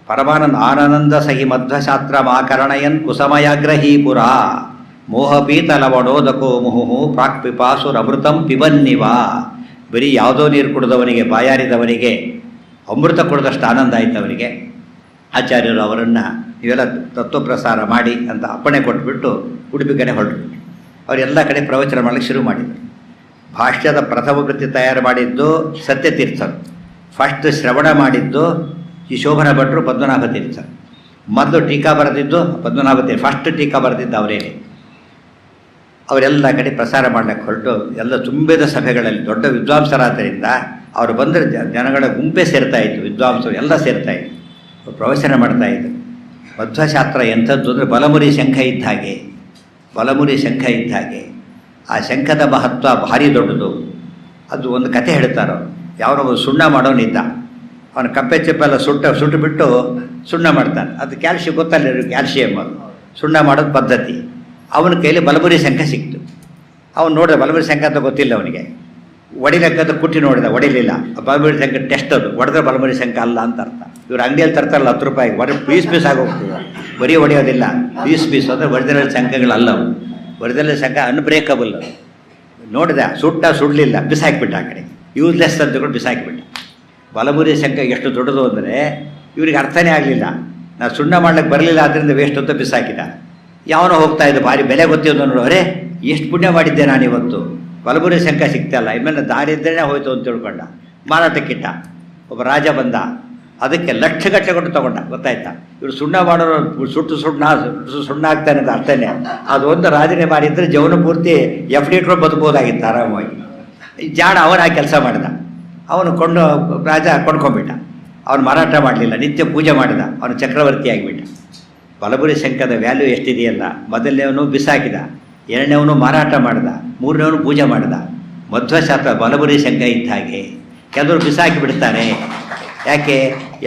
ಪರಮಾನಂದ ಆನಂದ ಸಹಿ ಮಧ್ವಶಾಸ್ತ್ರ ಮಾಕರಣಯನ್ ಕುಸಮಯಾಗ್ರಹೀಪುರ ಮೋಹಪೀತ ಲವಣೋದಕೋ ಮುಹುಹು ಪ್ರಾಕ್ ಪಿಪಾಸುರಮೃತಂ ಪಿಬನ್ನಿವ. ಬರೀ ಯಾವುದೋ ನೀರು ಕುಡಿದವನಿಗೆ, ಬಾಯಾರಿದವನಿಗೆ ಅಮೃತ ಕುಡಿದಷ್ಟು ಆನಂದ ಆಯಿತು ಅವರಿಗೆ. ಆಚಾರ್ಯರು ಅವರನ್ನು ಇವೆಲ್ಲ ತತ್ವಪ್ರಸಾರ ಮಾಡಿ ಅಂತ ಅಪ್ಪಣೆ ಕೊಟ್ಬಿಟ್ಟು ಉಡುಪಿ ಕಡೆ ಹೊರಟರು. ಅವರೆಲ್ಲ ಕಡೆ ಪ್ರವಚನ ಮಾಡಲಿಕ್ಕೆ ಶುರು ಮಾಡಿದರು. ಭಾಷ್ಯದ ಪ್ರಥಮ ಕೃತಿ ತಯಾರು ಮಾಡಿದ್ದು ಸತ್ಯತೀರ್ಥರು, ಫಸ್ಟ್ ಶ್ರವಣ ಮಾಡಿದ್ದು ಈ ಶೋಭನ ಭಟ್ರು ಪದ್ಮನಾಭ ತೀರ್ಥರು. ಮೊದಲು ಟೀಕಾ ಬರೆದಿದ್ದು ಪದ್ಮನಾಭ ತೀರ್ಥ, ಫಸ್ಟ್ ಟೀಕಾ ಬರೆದಿದ್ದು ಅವರೇ. ಅವರೆಲ್ಲ ಕಡೆ ಪ್ರಸಾರ ಮಾಡಲಿಕ್ಕೆ ಹೊರಟು ಎಲ್ಲ ತುಂಬಿದ ಸಭೆಗಳಲ್ಲಿ ದೊಡ್ಡ ವಿದ್ವಾಂಸರಾದ್ದರಿಂದ ಅವರು ಬಂದರೆ ಜನಗಳ ಗುಂಪೇ ಸೇರ್ತಾಯಿತ್ತು, ವಿದ್ವಾಂಸರು ಎಲ್ಲ ಸೇರ್ತಾಯಿತ್ತು, ಪ್ರವಚನ ಮಾಡ್ತಾಯಿದ್ರು. ಮಧ್ವಶಾಸ್ತ್ರ ಎಂಥದ್ದು ಅಂದರೆ ಬಲಮುರಿ ಶಂಖ ಇದ್ದ ಹಾಗೆ, ಬಲಮುರಿ ಶಂಖ ಇದ್ದ ಹಾಗೆ. ಆ ಶಂಖದ ಮಹತ್ವ ಭಾರಿ ದೊಡ್ಡದು. ಅದು ಒಂದು ಕಥೆ ಹೇಳ್ತಾರೆ. ಯಾವನೋ ಸುಣ್ಣ ಮಾಡೋನಿದ್ದ, ಅವನು ಕಪ್ಪೆ ಚಿಪ್ಪೆಲ್ಲ ಸುಟ್ಟು ಬಿಟ್ಟು ಸುಣ್ಣ ಮಾಡ್ತಾನೆ. ಅದು ಕ್ಯಾಲ್ಸಿಯಂ ಗೊತ್ತಲ್ಲ, ಕ್ಯಾಲ್ಸಿಯಂ ಅದು ಸುಣ್ಣ ಮಾಡೋದು ಪದ್ಧತಿ. ಅವನ ಕೈಲಿ ಬಲಮುರಿ ಶಂಖ ಸಿಕ್ತು. ಅವನು ನೋಡಿದ ಬಲಮುರಿ ಶಂಖ ಅಂತ ಗೊತ್ತಿಲ್ಲ ಅವನಿಗೆ. ಒಡಿಲಕ್ಕಂತ ಕುಟ್ಟಿ ನೋಡಿದ, ಹೊಡಿಲಿಲ್ಲ. ಬಲಮುರಿ ಶಂಖ ಟೆಸ್ಟ್, ಅದು ಹೊಡೆದ್ರೆ ಬಲಮುರಿ ಶಂಖ ಅಲ್ಲ ಅಂತ ಅರ್ಥ. ಇವ್ರು ಅಂಗಡಿಯಲ್ಲಿ ತರ್ತಾರಲ್ಲ 10 ರೂಪಾಯಿಗೆ, ಪೀಸ್ ಆಗೋಗ್ತದೆ, ಬರೀ ಹೊಡೆಯೋದಿಲ್ಲ, ಪೀಸ್ ಅಂದರೆ ಒರಿಜಿನಲ್ ಶಂಖಗಳಲ್ಲ ಅವು. ಒರಿಜಿನಲ್ ಶಂಖ ಅನ್ಬ್ರೇಕಬಲ್. ನೋಡಿದ, ಸುಡಲಿಲ್ಲ, ಬಿಸಾಕಿಬಿಟ್ಟ ಆ ಕಡೆ, ಯೂಸ್ಲೆಸ್ ಅಂತಕೊಂಡು ಬಿಸಾಕಿಬಿಟ್ಟ. ಬಲಮುರಿ ಶಂಖ ಎಷ್ಟು ದೊಡ್ಡದು ಅಂದರೆ ಇವ್ರಿಗೆ ಅರ್ಥನೇ ಆಗಲಿಲ್ಲ. ನಾವು ಸುಣ್ಣ ಮಾಡ್ಲಿಕ್ಕೆ ಬರಲಿಲ್ಲ, ಆದ್ದರಿಂದ ವೇಸ್ಟ್ ಅಂತ ಬಿಸಾಕಿದ. ಯಾವನೋ ಹೋಗ್ತಾ ಇದ್ದ, ಭಾರಿ ಬೆಲೆ ಗೊತ್ತಿದ್ದು ನೋಡೋರೆ, ಎಷ್ಟು ಪುಣ್ಯ ಮಾಡಿದ್ದೆ ನಾನಿವತ್ತು, ಬಲಮುರಿ ಶಂಖ ಸಿಗ್ತಲ್ಲ, ಇನ್ಮೇಲೆ ದಾರಿ ಇದ್ದರೆ ಹೋಯ್ತು ಅಂತ ತಿಳ್ಕೊಂಡ. ಮಾರಾಟಕ್ಕಿಟ್ಟ. ಒಬ್ಬ ರಾಜ ಬಂದ, ಅದಕ್ಕೆ ಲಕ್ಷಗಟ್ಟಲೆ ಕೊಟ್ಟು ತೊಗೊಂಡ. ಗೊತ್ತಾಯ್ತಾ, ಇವರು ಸುಣ್ಣ ಮಾಡೋರು ಸುಣ್ಣ ಆಗ್ತಾನೆ ಅಂತ ಅರ್ಥನೇ. ಅದು ಒಂದು ರಾಜನೇ ಮಾಡಿದರೆ ಜೀವನ ಪೂರ್ತಿ FD ಇಟ್ಕೊಂಡು ಬದುಕಬೋದಾಗಿತ್ತು ಆರಾಮವಾಗಿ. ಜಾಣ ಅವನ ಆ ಕೆಲಸ ಮಾಡಿದ. ಅವನು ರಾಜ ಕೊಂಡ್ಕೊಂಡ್ಬಿಟ್ಟ. ಅವನು ಮಾರಾಟ ಮಾಡಲಿಲ್ಲ, ನಿತ್ಯ ಪೂಜೆ ಮಾಡಿದ, ಅವನು ಚಕ್ರವರ್ತಿ ಆಗಿಬಿಟ್ಟ. ಬಲಮುರಿ ಶಂಖದ ವ್ಯಾಲ್ಯೂ ಎಷ್ಟಿದೆಯಲ್ಲ, ಮೊದಲನೇವನು ಬಿಸಾಕಿದ, ಎರಡನೇವನು ಮಾರಾಟ ಮಾಡಿದ, ಮೂರನೇವನು ಪೂಜೆ ಮಾಡಿದ. ಮಧ್ವಶಾಸ್ತ್ರ ಬಲಮುರಿ ಶಂಖ ಇದ್ದ ಹಾಗೆ. ಕೆಲವರು ಬಿಸಾಕಿ ಬಿಡ್ತಾರೆ. ಯಾಕೆ?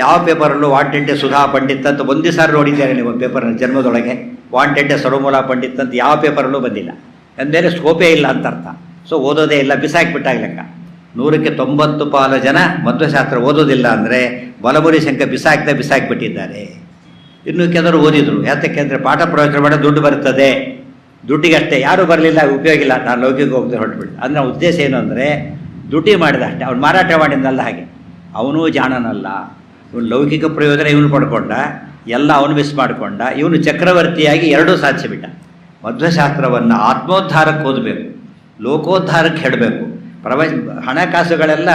ಯಾವ ಪೇಪರಲ್ಲೂ ವಾಂಟೆಡ್ಡೆ ಸುಧಾ ಪಂಡಿತ್ ಅಂತ ಒಂದೇ ಸಾರಿ ನೋಡಿದ್ದಾರೆ ನೀವು ಪೇಪರ್ನ ಜನ್ಮದೊಳಗೆ. ವಾಂಟೆಡ್ಡೆ ಸರ್ವಮೂಲ ಪಂಡಿತ್ ಅಂತ ಯಾವ ಪೇಪರಲ್ಲೂ ಬಂದಿಲ್ಲ. ಅಂದೇನೆ ಸ್ಕೋಪೇ ಇಲ್ಲ ಅಂತ ಅರ್ಥ. ಸೊ ಓದೋದೇ ಇಲ್ಲ, ಬಿಸಾಕಿಬಿಟ್ಟಾಗ ಲೆಕ್ಕ. 100ಕ್ಕೆ 90 ಪಾಲು ಜನ ಮಧ್ವಶಾಸ್ತ್ರ ಓದೋದಿಲ್ಲ ಅಂದರೆ ಬಲಬುರಿ ಶಂಕ ಬಿಸಾಕಿಬಿಟ್ಟಿದ್ದಾರೆ. ಇನ್ನು ಕೆಲವರು ಓದಿದ್ರು. ಯಾತಕ್ಕೆಂದರೆ ಪಾಠ ಪ್ರವಚನ ಮಾಡೋ ದುಡ್ಡು ಬರ್ತದೆ, ದುಡ್ಡಿಗಷ್ಟೇ, ಯಾರೂ ಬರಲಿಲ್ಲ, ಉಪಯೋಗ ಇಲ್ಲ, ನಾನು ಲೌಕಿಕ ಹೋಗ್ದೆ ಹೊರಟ್ಬಿಟ್ಟು. ಅಂದರೆ ಉದ್ದೇಶ ಏನು ಅಂದರೆ ದುಡ್ಡಿ ಮಾಡಿದ ಅಷ್ಟೇ, ಅವ್ನು ಮಾರಾಟ ಮಾಡಿದ್ನಲ್ಲ. ಹಾಗೆ ಅವನೂ ಜಾಣನಲ್ಲ, ಇವನು ಲೌಕಿಕ ಪ್ರಯೋಜನ ಇವನು ಪಡ್ಕೊಂಡ, ಎಲ್ಲ ಅವನು ಮಿಸ್ ಮಾಡಿಕೊಂಡ, ಇವನು ಚಕ್ರವರ್ತಿಯಾಗಿ ಎರಡೂ ಸಾಧಿಸಿಬಿಟ್ಟ. ಮಧ್ವಶಾಸ್ತ್ರವನ್ನು ಆತ್ಮೋದ್ಧಾರಕ್ಕೆ ಓದಬೇಕು, ಲೋಕೋದ್ಧಾರಕ್ಕೆ ಹೇಳಬೇಕು. ಹಣಕಾಸುಗಳೆಲ್ಲ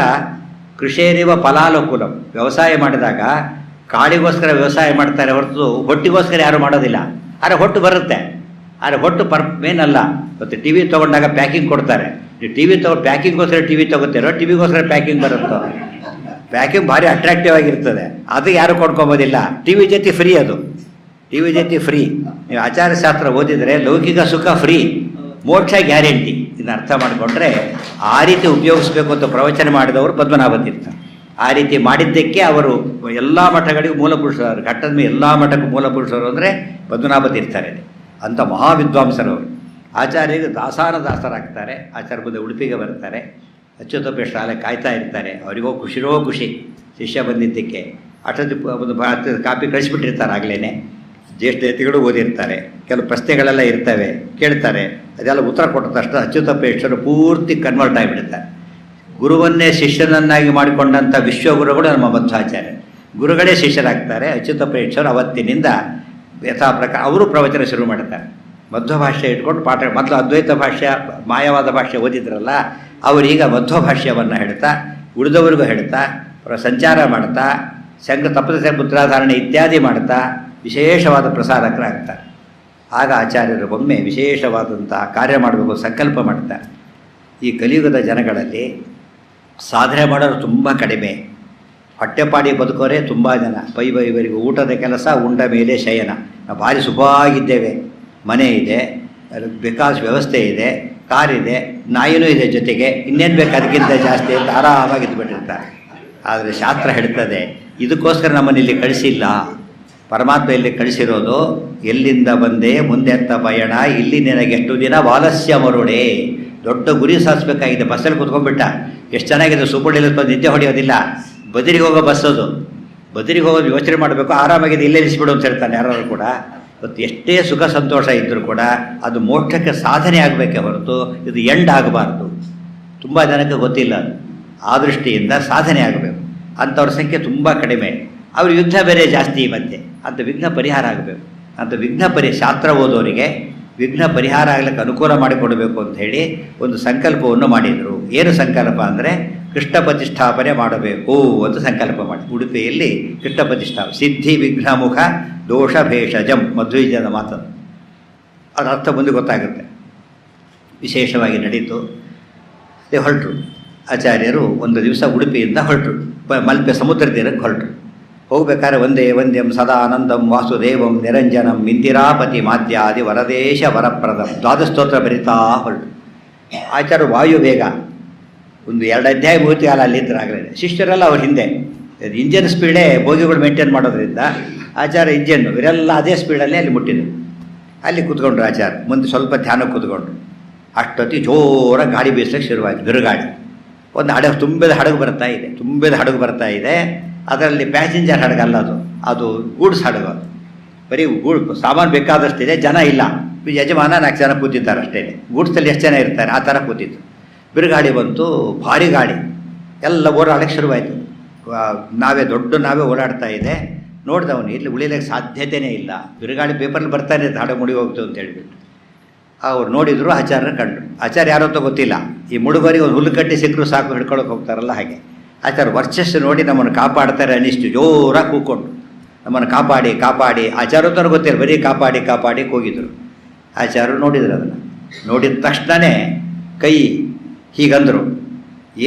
ಕೃಷೇರಿವ ಫಲಾನುಕೂಲಂ. ವ್ಯವಸಾಯ ಮಾಡಿದಾಗ ಕಾಳಿಗೋಸ್ಕರ ವ್ಯವಸಾಯ ಮಾಡ್ತಾರೆ ಹೊರತು ಹೊಟ್ಟಿಗೋಸ್ಕರ ಯಾರು ಮಾಡೋದಿಲ್ಲ. ಆದರೆ ಹೊಟ್ಟು ಬರುತ್ತೆ, ಆದರೆ ಹೊಟ್ಟು ಮೇನಲ್ಲ. ಮತ್ತು ಟಿ ವಿ ತೊಗೊಂಡಾಗ ಪ್ಯಾಕಿಂಗ್ ಕೊಡ್ತಾರೆ. ನೀವು ಟಿ ವಿ ತೊಗೊಂಡು ಪ್ಯಾಕಿಂಗ್ಗೋಸ್ಕರ ಟಿ ವಿ ತೊಗೋತೀರೋ, ಟಿ ವಿಗೋಸ್ಕರ ಪ್ಯಾಕಿಂಗ್ ಬರುತ್ತೋ? ಪ್ಯಾಕಿಂಗ್ ಭಾರಿ ಅಟ್ರಾಕ್ಟಿವ್ ಆಗಿರ್ತದೆ, ಅದು ಯಾರು ಕೊಂಡ್ಕೊಬೋದಿಲ್ಲ. ಟಿ ವಿ ಜೊತೆ ಫ್ರೀ, ಅದು ಟಿ ವಿ ಜೊತೆ ಫ್ರೀ. ನೀವು ಆಚಾರಶಾಸ್ತ್ರ ಓದಿದರೆ ಲೌಕಿಕ ಸುಖ ಫ್ರೀ, ಮೋಕ್ಷ ಗ್ಯಾರಂಟಿ. ಇದನ್ನು ಅರ್ಥ ಮಾಡಿಕೊಂಡ್ರೆ ಆ ರೀತಿ ಉಪಯೋಗಿಸ್ಬೇಕು ಅಂತ ಪ್ರವಚನ ಮಾಡಿದವರು ಪದ್ಮನಾಭ ತೀರ್ಥ. ಆ ರೀತಿ ಮಾಡಿದ್ದಕ್ಕೆ ಅವರು ಎಲ್ಲ ಮಠಗಳಿಗೂ ಮೂಲಪುರುಷರು, ಘಟ್ಟದ ಮೇಲೆ ಎಲ್ಲ ಮಠಕ್ಕೂ ಮೂಲಪುರುಷರು ಅಂದರೆ ಪದ್ಮನಾಭ ತೀರ್ಥರೇ. ಅಂಥ ಮಹಾವಿದ್ವಾಂಸರವರು. ಆಚಾರ್ಯರಿಗೆ ದಾಸರಾಗ್ತಾರೆ. ಆಚಾರ್ಯ ಮುಂದೆ ಉಡುಪಿಗೆ ಬರ್ತಾರೆ. ಅಚ್ಯುತಪ್ಪ ಶಾಲೆ ಕಾಯ್ತಾ ಇರ್ತಾರೆ. ಅವರಿಗೋ ಖುಷಿ ಶಿಷ್ಯ ಬಂದಿದ್ದಕ್ಕೆ. ಒಂದು ಕಾಪಿ ಕಳಿಸ್ಬಿಟ್ಟಿರ್ತಾರೆ ಆಗಲೇ. ಜ್ಯೇಷ್ಠ ಯತಿಗಳು ಓದಿರ್ತಾರೆ. ಕೆಲವು ಪ್ರಶ್ನೆಗಳೆಲ್ಲ ಇರ್ತವೆ, ಕೇಳ್ತಾರೆ. ಅದೆಲ್ಲ ಉತ್ತರ ಕೊಟ್ಟ ತಕ್ಷಣ ಅಚ್ಯುತಪ್ಪೇಶ್ವರು ಪೂರ್ತಿ ಕನ್ವರ್ಟ್ ಆಗಿಬಿಡ್ತಾರೆ. ಗುರುವನ್ನೇ ಶಿಷ್ಯನನ್ನಾಗಿ ಮಾಡಿಕೊಂಡಂಥ ವಿಶ್ವಗುರುಗಳು ನಮ್ಮ ಮಧ್ವಾಚಾರ್ಯ. ಗುರುಗಳೇ ಶಿಷ್ಯರಾಗ್ತಾರೆ. ಅಚ್ಯುತಪ್ಪೇಶ್ವರು ಅವತ್ತಿನಿಂದ ಯಥಾ ಪ್ರಕಾರ ಅವರು ಪ್ರವಚನ ಶುರು ಮಾಡ್ತಾರೆ. ಮಧ್ವ ಭಾಷ್ಯ ಇಟ್ಕೊಂಡು ಪಾಠ. ಮೊದಲು ಅದ್ವೈತ ಭಾಷ್ಯ, ಮಾಯವಾದ ಭಾಷ್ಯ ಓದಿದ್ರಲ್ಲ, ಅವರೀಗ ಮಧ್ವ ಭಾಷ್ಯವನ್ನು ಹೇಳ್ತಾ, ಉಳಿದವರಿಗೂ ಹೇಳ್ತಾ, ಅವರ ಸಂಚಾರ ಮಾಡ್ತಾ, ತಪಸ್ಸೆ ಮುದ್ರಾಧಾರಣೆ ಇತ್ಯಾದಿ ಮಾಡ್ತಾ ವಿಶೇಷವಾದ ಪ್ರಸಾರಕರಾಗ್ತಾರೆ. ಆಗ ಆಚಾರ್ಯರು ಒಮ್ಮೆ ವಿಶೇಷವಾದಂತಹ ಕಾರ್ಯ ಮಾಡಬೇಕು ಸಂಕಲ್ಪ ಮಾಡ್ತಾರೆ. ಈ ಕಲಿಯುಗದ ಜನಗಳಲ್ಲಿ ಸಾಧನೆ ಮಾಡೋರು ತುಂಬ ಕಡಿಮೆ, ಹೊಟ್ಟೆಪಾಡಿ ಬದುಕೋರೇ ತುಂಬ ಜನ. ಬೈವರಿಗೆ ಊಟದ ಕೆಲಸ, ಉಂಡ ಮೇಲೆ ಶಯನ. ನಾವು ಭಾರಿ ಸುಖವಾಗಿದ್ದೇವೆ, ಮನೆ ಇದೆ, ಬೇಕಾದ ವ್ಯವಸ್ಥೆ ಇದೆ, ಕಾರಿದೆ, ನಾಯಿನೂ ಇದೆ ಜೊತೆಗೆ, ಇನ್ನೇನು ಬೇಕು ಅದಕ್ಕಿಂತ ಜಾಸ್ತಿ ಅಂತ ಆರಾಮಾಗಿದ್ದು ಬಿಟ್ಟಿರ್ತಾರೆ. ಆದರೆ ಶಾಸ್ತ್ರ ಹೇಳ್ತದೆ, ಇದಕ್ಕೋಸ್ಕರ ನಮ್ಮನ್ನು ಇಲ್ಲಿ ಕಳಿಸಿಲ್ಲ. ಪರಮಾತ್ಮ ಇಲ್ಲಿ ಕಳಿಸಿರೋದು, ಎಲ್ಲಿಂದ ಬಂದೆ ಮುಂದೆತ್ತ ಪಯಣ, ಇಲ್ಲಿ ನಿನಗೆಷ್ಟು ದಿನ ವಾಲಸ್ಯ ಮರುಡೆ. ದೊಡ್ಡ ಗುರಿ ಸಾಧಿಸಬೇಕಾಗಿದೆ. ಬಸ್ಸಲ್ಲಿ ಕೂತ್ಕೊಂಡ್ಬಿಟ್ಟ, ಎಷ್ಟು ಚೆನ್ನಾಗಿದೆ, ಸೂಪರ್ ಡೀಲರ್ಸ್ ಬಂದು ನಿದ್ದೆ ಹೊಡೆಯೋದಿಲ್ಲ. ಬದರಿಗೆ ಹೋಗೋ ಬಸ್ ಅದು. ಬದರಿಗೆ ಹೋಗೋದು ಯೋಚನೆ ಮಾಡಬೇಕು, ಆರಾಮಾಗಿದೆ, ಇಲ್ಲೇ ನಿಲ್ಲಿಸ್ಬಿಡು ಅಂತ ಹೇಳ್ತಾನೆ ಯಾರು ಕೂಡ. ಮತ್ತು ಎಷ್ಟೇ ಸುಖ ಸಂತೋಷ ಇದ್ದರೂ ಕೂಡ ಅದು ಮೋಕ್ಷಕ್ಕೆ ಸಾಧನೆ ಆಗಬೇಕೇ ಹೊರತು ಇದು ಎಂಡ್ ಆಗಬಾರ್ದು. ತುಂಬ ಜನಕ್ಕೆ ಗೊತ್ತಿಲ್ಲ ಅದು. ಆ ದೃಷ್ಟಿಯಿಂದ ಸಾಧನೆ ಆಗಬೇಕು. ಅಂಥವ್ರ ಸಂಖ್ಯೆ ತುಂಬ ಕಡಿಮೆ. ಅವ್ರ ಯುದ್ಧ ಬೇರೆ ಜಾಸ್ತಿ ಈ ಮಧ್ಯೆ. ಅಂಥ ವಿಘ್ನ ಪರಿಹಾರ ಆಗಬೇಕು. ಅಂಥ ಶಾಸ್ತ್ರ ಓದೋರಿಗೆ ವಿಘ್ನ ಪರಿಹಾರ ಆಗಲಿಕ್ಕೆ ಅನುಕೂಲ ಮಾಡಿಕೊಡಬೇಕು ಅಂತ ಹೇಳಿ ಒಂದು ಸಂಕಲ್ಪವನ್ನು ಮಾಡಿದರು. ಏನು ಸಂಕಲ್ಪ ಅಂದರೆ ಕೃಷ್ಣ ಪ್ರತಿಷ್ಠಾಪನೆ ಮಾಡಬೇಕು ಅಂತ ಸಂಕಲ್ಪ ಮಾಡಿ. ಉಡುಪಿಯಲ್ಲಿ ಕೃಷ್ಣ ಪ್ರತಿಷ್ಠಾಪನೆ, ಸಿದ್ಧಿ ವಿಘ್ನಮುಖ ದೋಷ ಭೇಷಜಂ, ಮಧ್ವೀಜನ ಮಾತನ್ನು. ಅದರ ಅರ್ಥ ಮುಂದೆ ಗೊತ್ತಾಗುತ್ತೆ. ವಿಶೇಷವಾಗಿ ನಡೀತು. ಹೊರಟರು ಆಚಾರ್ಯರು. ಒಂದು ದಿವಸ ಉಡುಪಿಯಿಂದ ಹೊರಟರು, ಮಲ್ಪೆ ಸಮುದ್ರ ತೀರಕ್ಕೆ ಹೊರಟರು. ಹೋಗ್ಬೇಕಾದ್ರೆ ವಂದ್ಯಂ ಸದಾನಂದಂ ವಾಸುದೇವಂ ನಿರಂಜನಂ ಇಂದಿರಾಪತಿ ಮಾದ್ಯಾದಿ ವರದೇಶ ವರಪ್ರದಂ ದ್ವಾದಸ್ತೋತ್ರ ಬರಿತಾ ಹೊರಟು. ಆಚಾರ್ಯರು ವಾಯು ವೇಗ ಒಂದು 2 ಅಧ್ಯಾಯ ಮುಗಿತಿಗಾಲ ಅಲ್ಲಿದ್ದರಾಗಲೇ. ಶಿಷ್ಯರೆಲ್ಲ ಅವ್ರ ಹಿಂದೆ. ಇಂಜನ್ ಸ್ಪೀಡೇ ಬೋಗಿಗಳು ಮೇಂಟೈನ್ ಮಾಡೋದ್ರಿಂದ ಆಚಾರ್ಯ ಇಂಜನ್ನು ಇವರೆಲ್ಲ ಅದೇ ಸ್ಪೀಡಲ್ಲೇ ಅಲ್ಲಿ ಮುಟ್ಟಿದ್ರು. ಅಲ್ಲಿ ಕೂತ್ಕೊಂಡ್ರು ಆಚಾರ್ಯ. ಮುಂದೆ ಸ್ವಲ್ಪ ಧ್ಯಾನಕ್ಕೆ ಕೂತ್ಕೊಂಡ್ರು. ಅಷ್ಟೊತ್ತಿ ಜೋರ ಗಾಳಿ ಬೀಸಕ್ಕೆ ಶುರುವಾಯಿತು, ಬಿರುಗಾಳಿ. ಒಂದು ತುಂಬಿದ ಹಡಗು ಬರ್ತಾ ಇದೆ. ಅದರಲ್ಲಿ ಪ್ಯಾಸೆಂಜರ್ ಹಡಗಲ್ಲ, ಅದು ಗೂಡ್ಸ್ ಹಡಗು. ಅದು ಬರೀ ಸಾಮಾನು ಬೇಕಾದಷ್ಟಿದೆ, ಜನ ಇಲ್ಲ. ಯಜಮಾನ 4 ಜನ ಕೂತಿದ್ದಾರೆ ಅಷ್ಟೇ. ಗೂಡ್ಸಲ್ಲಿ ಎಷ್ಟು ಜನ ಇರ್ತಾರೆ ಆ ಥರ ಕೂತಿತ್ತು. ಬಿರುಗಾಳಿ ಬಂತು, ಭಾರಿ ಗಾಳಿ. ಎಲ್ಲ ಓಡಾಡೋಕ್ಕೆ ಶುರುವಾಯಿತು. ದೊಡ್ಡ ನಾವೇ ಓಡಾಡ್ತಾ ಇದೆ. ನೋಡಿದವನು ಇಲ್ಲಿ ಉಳಿಲಿಕ್ಕೆ ಸಾಧ್ಯತೆಯೇ ಇಲ್ಲ. ಬಿರುಗಾಳಿ ಪೇಪರಲ್ಲಿ ಬರ್ತಾನೆ ಹಡಗು ಮುಡಿ ಹೋಗ್ತು ಅಂತ ಹೇಳಿಬಿಟ್ಟು ಅವ್ರು ನೋಡಿದ್ರು. ಆಚಾರ್ಯರು ಕಂಡ್ರು. ಆಚಾರ್ಯ ಯಾರೋ ಅಂತ ಗೊತ್ತಿಲ್ಲ. ಈ ಮುಡುಗರಿಗೆ ಒಂದು ಹುಲ್ಲು ಕಟ್ಟಿ ಸಿಕ್ಕರು ಸಾಕು, ಹಿಡ್ಕೊಳಕ್ಕೆ ಹೋಗ್ತಾರಲ್ಲ ಹಾಗೆ. ಆಚಾರ್ಯ ವರ್ಚಸ್ಸು ನೋಡಿ ನಮ್ಮನ್ನು ಕಾಪಾಡ್ತಾರೆ ಅನ್ನಿಸ್ತು. ಜೋರಾಗಿ ಕೂಕೊಂಡು ನಮ್ಮನ್ನು ಕಾಪಾಡಿ ಆಚಾರ್ಯಂತವ್ರು ಗೊತ್ತಿಲ್ಲ, ಬರೀ ಕಾಪಾಡಿ ಹೋಗಿದ್ರು. ಆಚಾರ್ಯರು ನೋಡಿದ್ರು. ಅದನ್ನು ನೋಡಿದ ತಕ್ಷಣವೇ ಕೈ ಹೀಗಂದರು.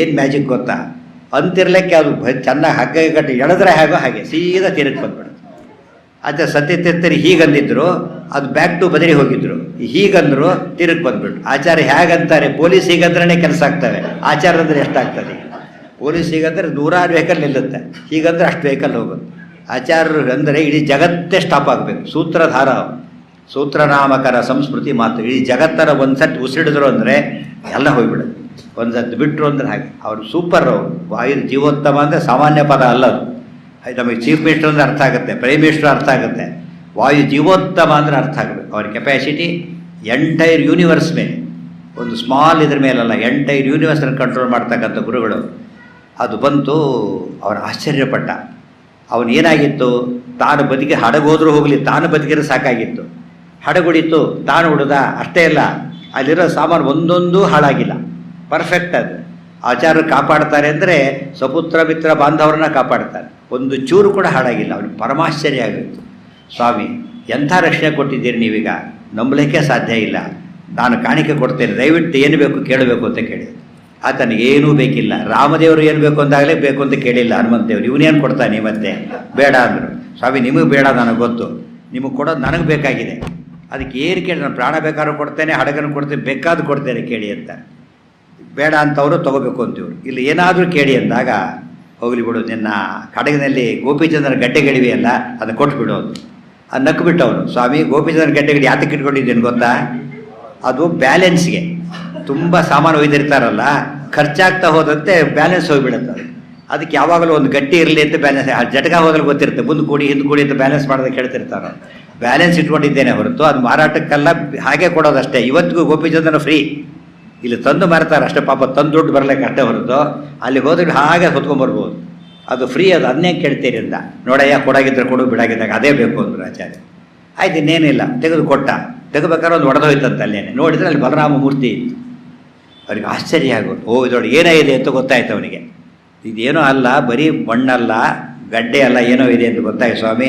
ಏನು ಮ್ಯಾಜಿಕ್ ಗೊತ್ತಾ? ಅಂತಿರ್ಲಿಕ್ಕೆ ಅದು ಚೆನ್ನಾಗಿ ಹಗ್ಗ ಕಟ್ಟಿ ಎಳೆದ್ರೆ ಹಾಗೆ ಸೀದಾ ತೀರಕ್ಕೆ ಬಂದ್ಬಿಡುತ್ತೆ. ಆಚಾರ್ಯ ಸತ್ಯತೀರ್ಥರು ಹೀಗಂದಿದ್ರು, ಅದು ಬ್ಯಾಕ್ ಟು ಬದರಿ ಹೋಗಿದ್ರು. ಹೀಗಂದ್ರು, ತೀರಕ್ಕೆ ಬಂದ್ಬಿಟ್ಟು. ಆಚಾರ್ಯ ಹೇಗಂತಾರೆ, ಪೊಲೀಸ್ ಹೀಗಂದ್ರೇ ಕೆಲಸ ಆಗ್ತವೆ, ಆಚಾರ್ಯ ಅಂದರೆ ಎಷ್ಟಾಗ್ತದೆ? ಪೊಲೀಸ್ ಹೀಗಂದ್ರೆ 100 ವೆಹಿಕಲ್ ನಿಲ್ಲುತ್ತೆ, ಹೀಗಂದ್ರೆ ಅಷ್ಟು ವೆಹಿಕಲ್ ಹೋಗುತ್ತೆ. ಆಚಾರ್ಯರು ಅಂದರೆ ಇಡೀ ಜಗತ್ತೇ ಸ್ಟಾಪ್ ಆಗಬೇಕು. ಸೂತ್ರಧಾರ, ಸೂತ್ರನಾಮಕರ ಸಂಸ್ಕೃತಿ ಮಾತು. ಇಡೀ ಜಗತ್ತರ ಒಂದು ಸಟ್ ಉಸಿಡಿದ್ರು ಅಂದರೆ ಎಲ್ಲ ಹೋಗ್ಬಿಡುತ್ತೆ. ಒಂದು ಸತ್ತು ಬಿಟ್ಟರು ಅಂದ್ರೆ ಹಾಗೆ. ಅವರು ಸೂಪರ್. ಅವರು ವಾಯು ಜೀವೋತ್ತಮ ಅಂದರೆ ಸಾಮಾನ್ಯ ಪದ ಅಲ್ಲದು. ನಮಗೆ ಚೀಫ್ ಮಿನಿಸ್ಟರ್ ಅಂದರೆ ಅರ್ಥ ಆಗುತ್ತೆ, ಪ್ರೈಮ್ ಮಿನಿಸ್ಟರ್ ಅರ್ಥ ಆಗುತ್ತೆ. ವಾಯು ಜೀವೋತ್ತಮ ಅಂದರೆ ಅರ್ಥ ಆಗಬೇಕು. ಅವ್ರ ಕೆಪಾಸಿಟಿ ಎಂಟೈರ್ ಯೂನಿವರ್ಸ್ ಮೇಲೆ, ಒಂದು ಸ್ಮಾಲ್ ಇದ್ರ ಮೇಲಲ್ಲ, ಎಂಟೈರ್ ಯೂನಿವರ್ಸನ್ನು ಕಂಟ್ರೋಲ್ ಮಾಡ್ತಕ್ಕಂಥ ಗುರುಗಳು. ಅದು ಬಂತು. ಅವನು ಆಶ್ಚರ್ಯಪಟ್ಟ. ಅವನು ಏನಾಗಿತ್ತು, ತಾನು ಬದುಕಿ ಹಡಗೋದ್ರೂ ಹೋಗಲಿ, ತಾನು ಬದುಕಿರೋ ಸಾಕಾಗಿತ್ತು. ಹಡಗುಡಿತು, ತಾನು ಉಳಿದ, ಅಷ್ಟೇ ಇಲ್ಲ, ಅಲ್ಲಿರೋ ಸಾಮಾನು ಒಂದೊಂದೂ ಹಾಳಾಗಿಲ್ಲ, ಪರ್ಫೆಕ್ಟ್. ಅದು ಆಚಾರ್ಯರು ಕಾಪಾಡ್ತಾರೆ ಅಂದರೆ ಸಪುತ್ರ ಮಿತ್ರ ಬಾಂಧವರನ್ನ ಕಾಪಾಡ್ತಾರೆ, ಒಂದು ಚೂರು ಕೂಡ ಹಾಳಾಗಿಲ್ಲ. ಅವನಿಗೆ ಪರಮಾಶ್ಚರ್ಯ ಆಗಿತ್ತು. ಸ್ವಾಮಿ ಎಂಥ ರಕ್ಷಣೆ ಕೊಟ್ಟಿದ್ದೀರಿ ನೀವೀಗ, ನಂಬಲಿಕ್ಕೆ ಸಾಧ್ಯ ಇಲ್ಲ. ನಾನು ಕಾಣಿಕೆ ಕೊಡ್ತೇನೆ, ದಯವಿಟ್ಟು ಏನು ಬೇಕು ಕೇಳಬೇಕು ಅಂತ ಕೇಳಿದೆ. ಆತನಿಗೇನೂ ಬೇಕಿಲ್ಲ. ರಾಮದೇವರು ಏನು ಬೇಕು ಅಂದಾಗಲೇ ಬೇಕು ಅಂತ ಕೇಳಿಲ್ಲ ಹನುಮಂತೇವರು. ಇವನೇನು ಕೊಡ್ತಾನೆ ಮತ್ತೆ, ಬೇಡ ಅಂದರು. ಸ್ವಾಮಿ ನಿಮಗೆ ಬೇಡ, ನನಗೆ ಗೊತ್ತು, ನಿಮಗೆ ಕೊಡೋದು ನನಗೆ ಬೇಕಾಗಿದೆ. ಅದಕ್ಕೆ ಏನು ಕೇಳಿ, ನಾನು ಪ್ರಾಣ ಬೇಕಾದ್ರೂ ಕೊಡ್ತೇನೆ, ಹಡಗನ್ನು ಕೊಡ್ತೇನೆ, ಬೇಕಾದ್ರೂ ಕೊಡ್ತೇನೆ, ಕೇಳಿ ಅಂತ. ಬೇಡ ಅಂತವರು ತೊಗೋಬೇಕು ಅಂತಿವ್ರು. ಇಲ್ಲಿ ಏನಾದರೂ ಕೇಳಿ ಅಂದಾಗ, ಹೋಗಲಿ ಬಿಡು, ನಿನ್ನ ಹಡಗಿನಲ್ಲಿ ಗೋಪಿಚಂದ್ರನ ಗಡ್ಡೆಗಳಿವೆಯಲ್ಲ, ಅದನ್ನು ಕೊಟ್ಬಿಡು ಅಂತ. ಅದು ನಕ್ಬಿಟ್ಟವನು. ಸ್ವಾಮಿ ಗೋಪಿಚಂದ್ರನ ಗಡ್ಡೆಗಳು ಯಾತಕ್ಕೆ ಇಟ್ಕೊಂಡಿದ್ದೇನೆ ಗೊತ್ತಾ, ಅದು ಬ್ಯಾಲೆನ್ಸ್ಗೆ. ತುಂಬ ಸಾಮಾನು ಒಯ್ದಿರ್ತಾರಲ್ಲ, ಖರ್ಚಾಗ್ತಾ ಹೋದಂತೆ ಬ್ಯಾಲೆನ್ಸ್ ಹೋಗಿಬಿಡುತ್ತೆ ಅದು. ಅದಕ್ಕೆ ಯಾವಾಗಲೂ ಒಂದು ಗಟ್ಟಿ ಇರಲಿ ಅಂತ ಬ್ಯಾಲೆನ್ಸ್, ಜಟಕ ಹೋದಲ್ಲಿ ಗೊತ್ತಿರುತ್ತೆ, ಮುಂದೆ ಕೂಡಿ ಹಿಂದೆ ಕೂಡಿ ಅಂತ ಬ್ಯಾಲೆನ್ಸ್ ಮಾಡೋದಕ್ಕೆ ಹೇಳ್ತಿರ್ತಾರೆ. ಬ್ಯಾಲೆನ್ಸ್ ಇಟ್ಕೊಂಡಿದ್ದೇನೆ ಹೊರತು ಅದು ಮಾರಾಟಕ್ಕೆಲ್ಲ, ಹಾಗೆ ಕೊಡೋದಷ್ಟೇ. ಇವತ್ತಿಗೂ ಗೋಪಿಚಂದ್ರನ ಫ್ರೀ ಇಲ್ಲಿ ತಂದು ಮಾರ್ತಾರೆ ಅಷ್ಟೇ. ಪಾಪ ತಂದು ದುಡ್ಡು ಬರಲಿಕ್ಕೆ ಅಷ್ಟೇ ಹೊರತು, ಅಲ್ಲಿ ಹೋದ್ರೆ ಹಾಗೆ ಹೊತ್ಕೊಂಡ್ಬರ್ಬೋದು. ಅದು ಫ್ರೀ, ಅದು ಅದನ್ನೇ ಕೇಳ್ತೀರಿ ಅಂತ. ನೋಡಯ್ಯ, ಕೊಡಾಗಿದ್ರೆ ಕೊಡು, ಬಿಡಾಗಿದ್ದಾಗ ಅದೇ ಬೇಕು ಅಂದರು ಆಚಾರ್ಯ. ಆಯ್ತು, ಇನ್ನೇನಿಲ್ಲ, ತೆಗೆದು ಕೊಟ್ಟ. ತೆಗಬೇಕಾದ್ರೆ ಒಂದು ಒಡೆದೋಯ್ತಂತ ಅಲ್ಲೇನೆ. ನೋಡಿದರೆ ಅಲ್ಲಿ ಬಲರಾಮ ಮೂರ್ತಿ ಇತ್ತು. ಅವ್ರಿಗೆ ಆಶ್ಚರ್ಯ ಆಗೋದು. ಓ, ಇದೊಳಗೆ ಏನೋ ಇದೆ ಅಂತ ಗೊತ್ತಾಯ್ತು ಅವನಿಗೆ. ಇದೇನೋ ಅಲ್ಲ, ಬರೀ ಮಣ್ಣಲ್ಲ, ಗಡ್ಡೆ ಅಲ್ಲ, ಏನೋ ಇದೆ ಅಂತ ಗೊತ್ತಾಯ್ತು. ಸ್ವಾಮಿ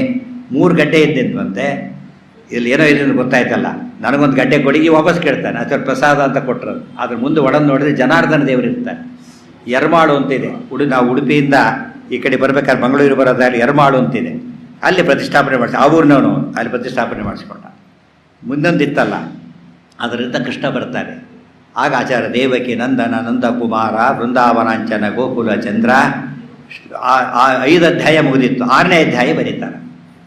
3 ಗಡ್ಡೆ ಇದ್ದಂತೆ, ಇಲ್ಲಿ ಏನೋ ಇದೆ ಅಂತ ಗೊತ್ತಾಯ್ತಲ್ಲ, ನನಗೊಂದು ಗಡ್ಡೆ ಕೊಡಿಗೆ ವಾಪಸ್ ಕೇಳ್ತಾನೆ. ಅದರ ಪ್ರಸಾದ ಅಂತ ಕೊಟ್ಟರು. ಅದ್ರ ಮುಂದೆ ಒಡನ್ನು ನೋಡಿದ್ರೆ ಜನಾರ್ದನ ದೇವರು ಇರ್ತಾರೆ. ಎರ್ಮಾಳು ಅಂತಿದೆ. ನಾವು ಉಡುಪಿಯಿಂದ ಈ ಕಡೆ ಬರ್ಬೇಕಾದ್ರೆ ಮಂಗಳೂರು ಬರೋದಾಗಲಿ ಎರ್ಮಾಳು ಅಂತಿದೆ, ಅಲ್ಲಿ ಪ್ರತಿಷ್ಠಾಪನೆ ಮಾಡಿಸಿ. ಆ ಊರಿನವನು ಅಲ್ಲಿ ಪ್ರತಿಷ್ಠಾಪನೆ ಮಾಡಿಸ್ಕೊಂಡ. ಮುಂದೊಂದು ಇತ್ತಲ್ಲ, ಅದರಿಂದ ಕೃಷ್ಣ ಬರ್ತಾರೆ. ಆಗ ಆಚಾರ್ಯ ದೇವಕಿ ನಂದನ ನಂದಕುಮಾರ ಬೃಂದಾವನಾಂಚನ ಗೋಕುಲ ಚಂದ್ರ 5 ಅಧ್ಯಾಯ ಮುಗಿದಿತ್ತು. 6ನೇ ಅಧ್ಯಾಯ ಬರೀತಾರೆ.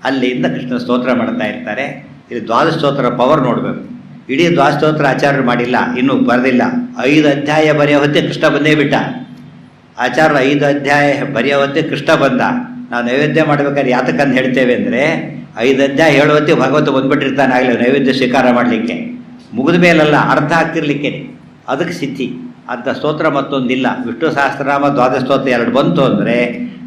ಅಲ್ಲಿಂದ ಕೃಷ್ಣ ಸ್ತೋತ್ರ ಮಾಡ್ತಾ ಇರ್ತಾರೆ. ಇಲ್ಲಿ ದ್ವಾದಶ ಸ್ತೋತ್ರ ಪವರ್ ನೋಡಬೇಕು. ಇಡೀ ದ್ವಾದಶ ಸ್ತೋತ್ರ ಆಚಾರ್ಯರು ಮಾಡಿಲ್ಲ, ಇನ್ನೂ ಬರೆದಿಲ್ಲ. 5 ಅಧ್ಯಾಯ ಬರೆಯೋ ಹೊತ್ತೇ ಕೃಷ್ಣ ಬಂದೇ ಬಿಟ್ಟ. ಆಚಾರ್ಯರು 5 ಅಧ್ಯಾಯ ಬರೆಯೋ ಹೊತ್ತೇ ಕೃಷ್ಣ ಬಂದ. ನಾವು ನೈವೇದ್ಯ ಮಾಡ್ಬೇಕಾದ್ರೆ ಯಾತಕ್ಕಂದು ಹೇಳ್ತೇವೆ ಅಂದರೆ, 5 ಅಧ್ಯಾಯ ಹೇಳೋ ಹೊತ್ತಿಗೆ ಭಗವಂತ ಬಂದ್ಬಿಟ್ಟಿರ್ತಾನೆ ಆಗಲೇ ನೈವೇದ್ಯ ಸ್ವೀಕಾರ ಮಾಡಲಿಕ್ಕೆ. ಮುಗಿದ ಮೇಲಲ್ಲ, ಅರ್ಥ ಆಗ್ತಿರ್ಲಿಕ್ಕೆ. ಅದಕ್ಕೆ ಸಿದ್ಧಿ ಅಂತ ಸ್ತೋತ್ರ ಮತ್ತೊಂದಿಲ್ಲ. ವಿಷ್ಣು ಸಹಸ್ರನಾಮ ದ್ವಾದಶ ಸ್ತೋತ್ರ 2 ಬಂತು ಅಂದರೆ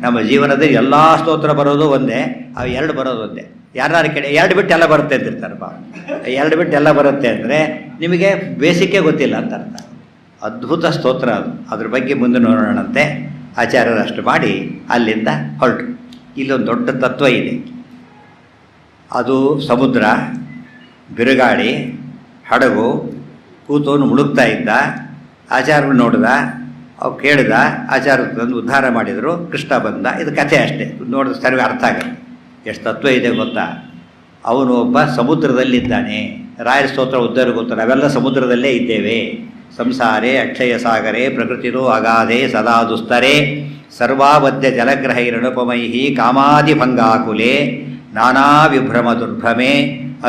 ನಮ್ಮ ಜೀವನದಲ್ಲಿ ಎಲ್ಲ ಸ್ತೋತ್ರ ಬರೋದು ಒಂದೇ, ಅವು 2 ಬರೋದು ಒಂದೇ. ಯಾರು ಕೇಳಿ 2 ಬಿಟ್ಟು ಎಲ್ಲ ಬರುತ್ತೆ ಅಂತಿರ್ತಾರಪ್ಪ. 2 ಬಿಟ್ಟು ಎಲ್ಲ ಬರುತ್ತೆ ಅಂದರೆ ನಿಮಗೆ ಬೇಸಿಕ್ಕೇ ಗೊತ್ತಿಲ್ಲ ಅಂತ ಅರ್ಥ. ಅದ್ಭುತ ಸ್ತೋತ್ರ ಅದು. ಅದ್ರ ಬಗ್ಗೆ ಮುಂದೆ ನೋಡೋಣಂತೆ. ಆಚಾರ್ಯರು ಅಷ್ಟು ಮಾಡಿ ಅಲ್ಲಿಂದ ಹೊರಟು. ಇಲ್ಲೊಂದು ದೊಡ್ಡ ತತ್ವ ಇದೆ. ಅದು ಸಮುದ್ರ, ಬಿರುಗಾಳಿ, ಹಡಗು, ಕೂತವನು ಮುಳುಗ್ತಾ ಇದ್ದ. ಆಚಾರ್ಯರು ನೋಡಿದ, ಅವು ಕೇಳಿದ, ಆಚಾರ್ಯರು ತಂದು ಉದ್ಧಾರ ಮಾಡಿದರು. ಕೃಷ್ಣ ಬಂದ. ಇದು ಕಥೆ ಅಷ್ಟೇ, ನೋಡಿದ್ರೆ ಸರಿ ಅರ್ಥ ಆಗುತ್ತೆ. ಎಷ್ಟು ತತ್ವ ಇದೆ ಗೊತ್ತಾ. ಅವನು ಒಬ್ಬ ಸಮುದ್ರದಲ್ಲಿದ್ದಾನೆ. ರಾಯರ ಸ್ತೋತ್ರ ಉದ್ಧಾರ ಗೊತ್ತು. ನಾವೆಲ್ಲ ಸಮುದ್ರದಲ್ಲೇ ಇದ್ದೇವೆ. ಸಂಸಾರೇ ಅಕ್ಷಯ ಸಾಗರೇ ಪ್ರಕೃತಿರೋ ಅಗಾಧೆ ಸದಾ ದುಸ್ತರೇ ಸರ್ವಾವದ್ಯ ಜಲಗ್ರಹೈರಣುಪಮೈಹಿ ಕಾಮಾದಿಭಂಗಾಕುಲೆ ನಾನಾ ವಿಭ್ರಮ ದುರ್ಭ್ರಮೆ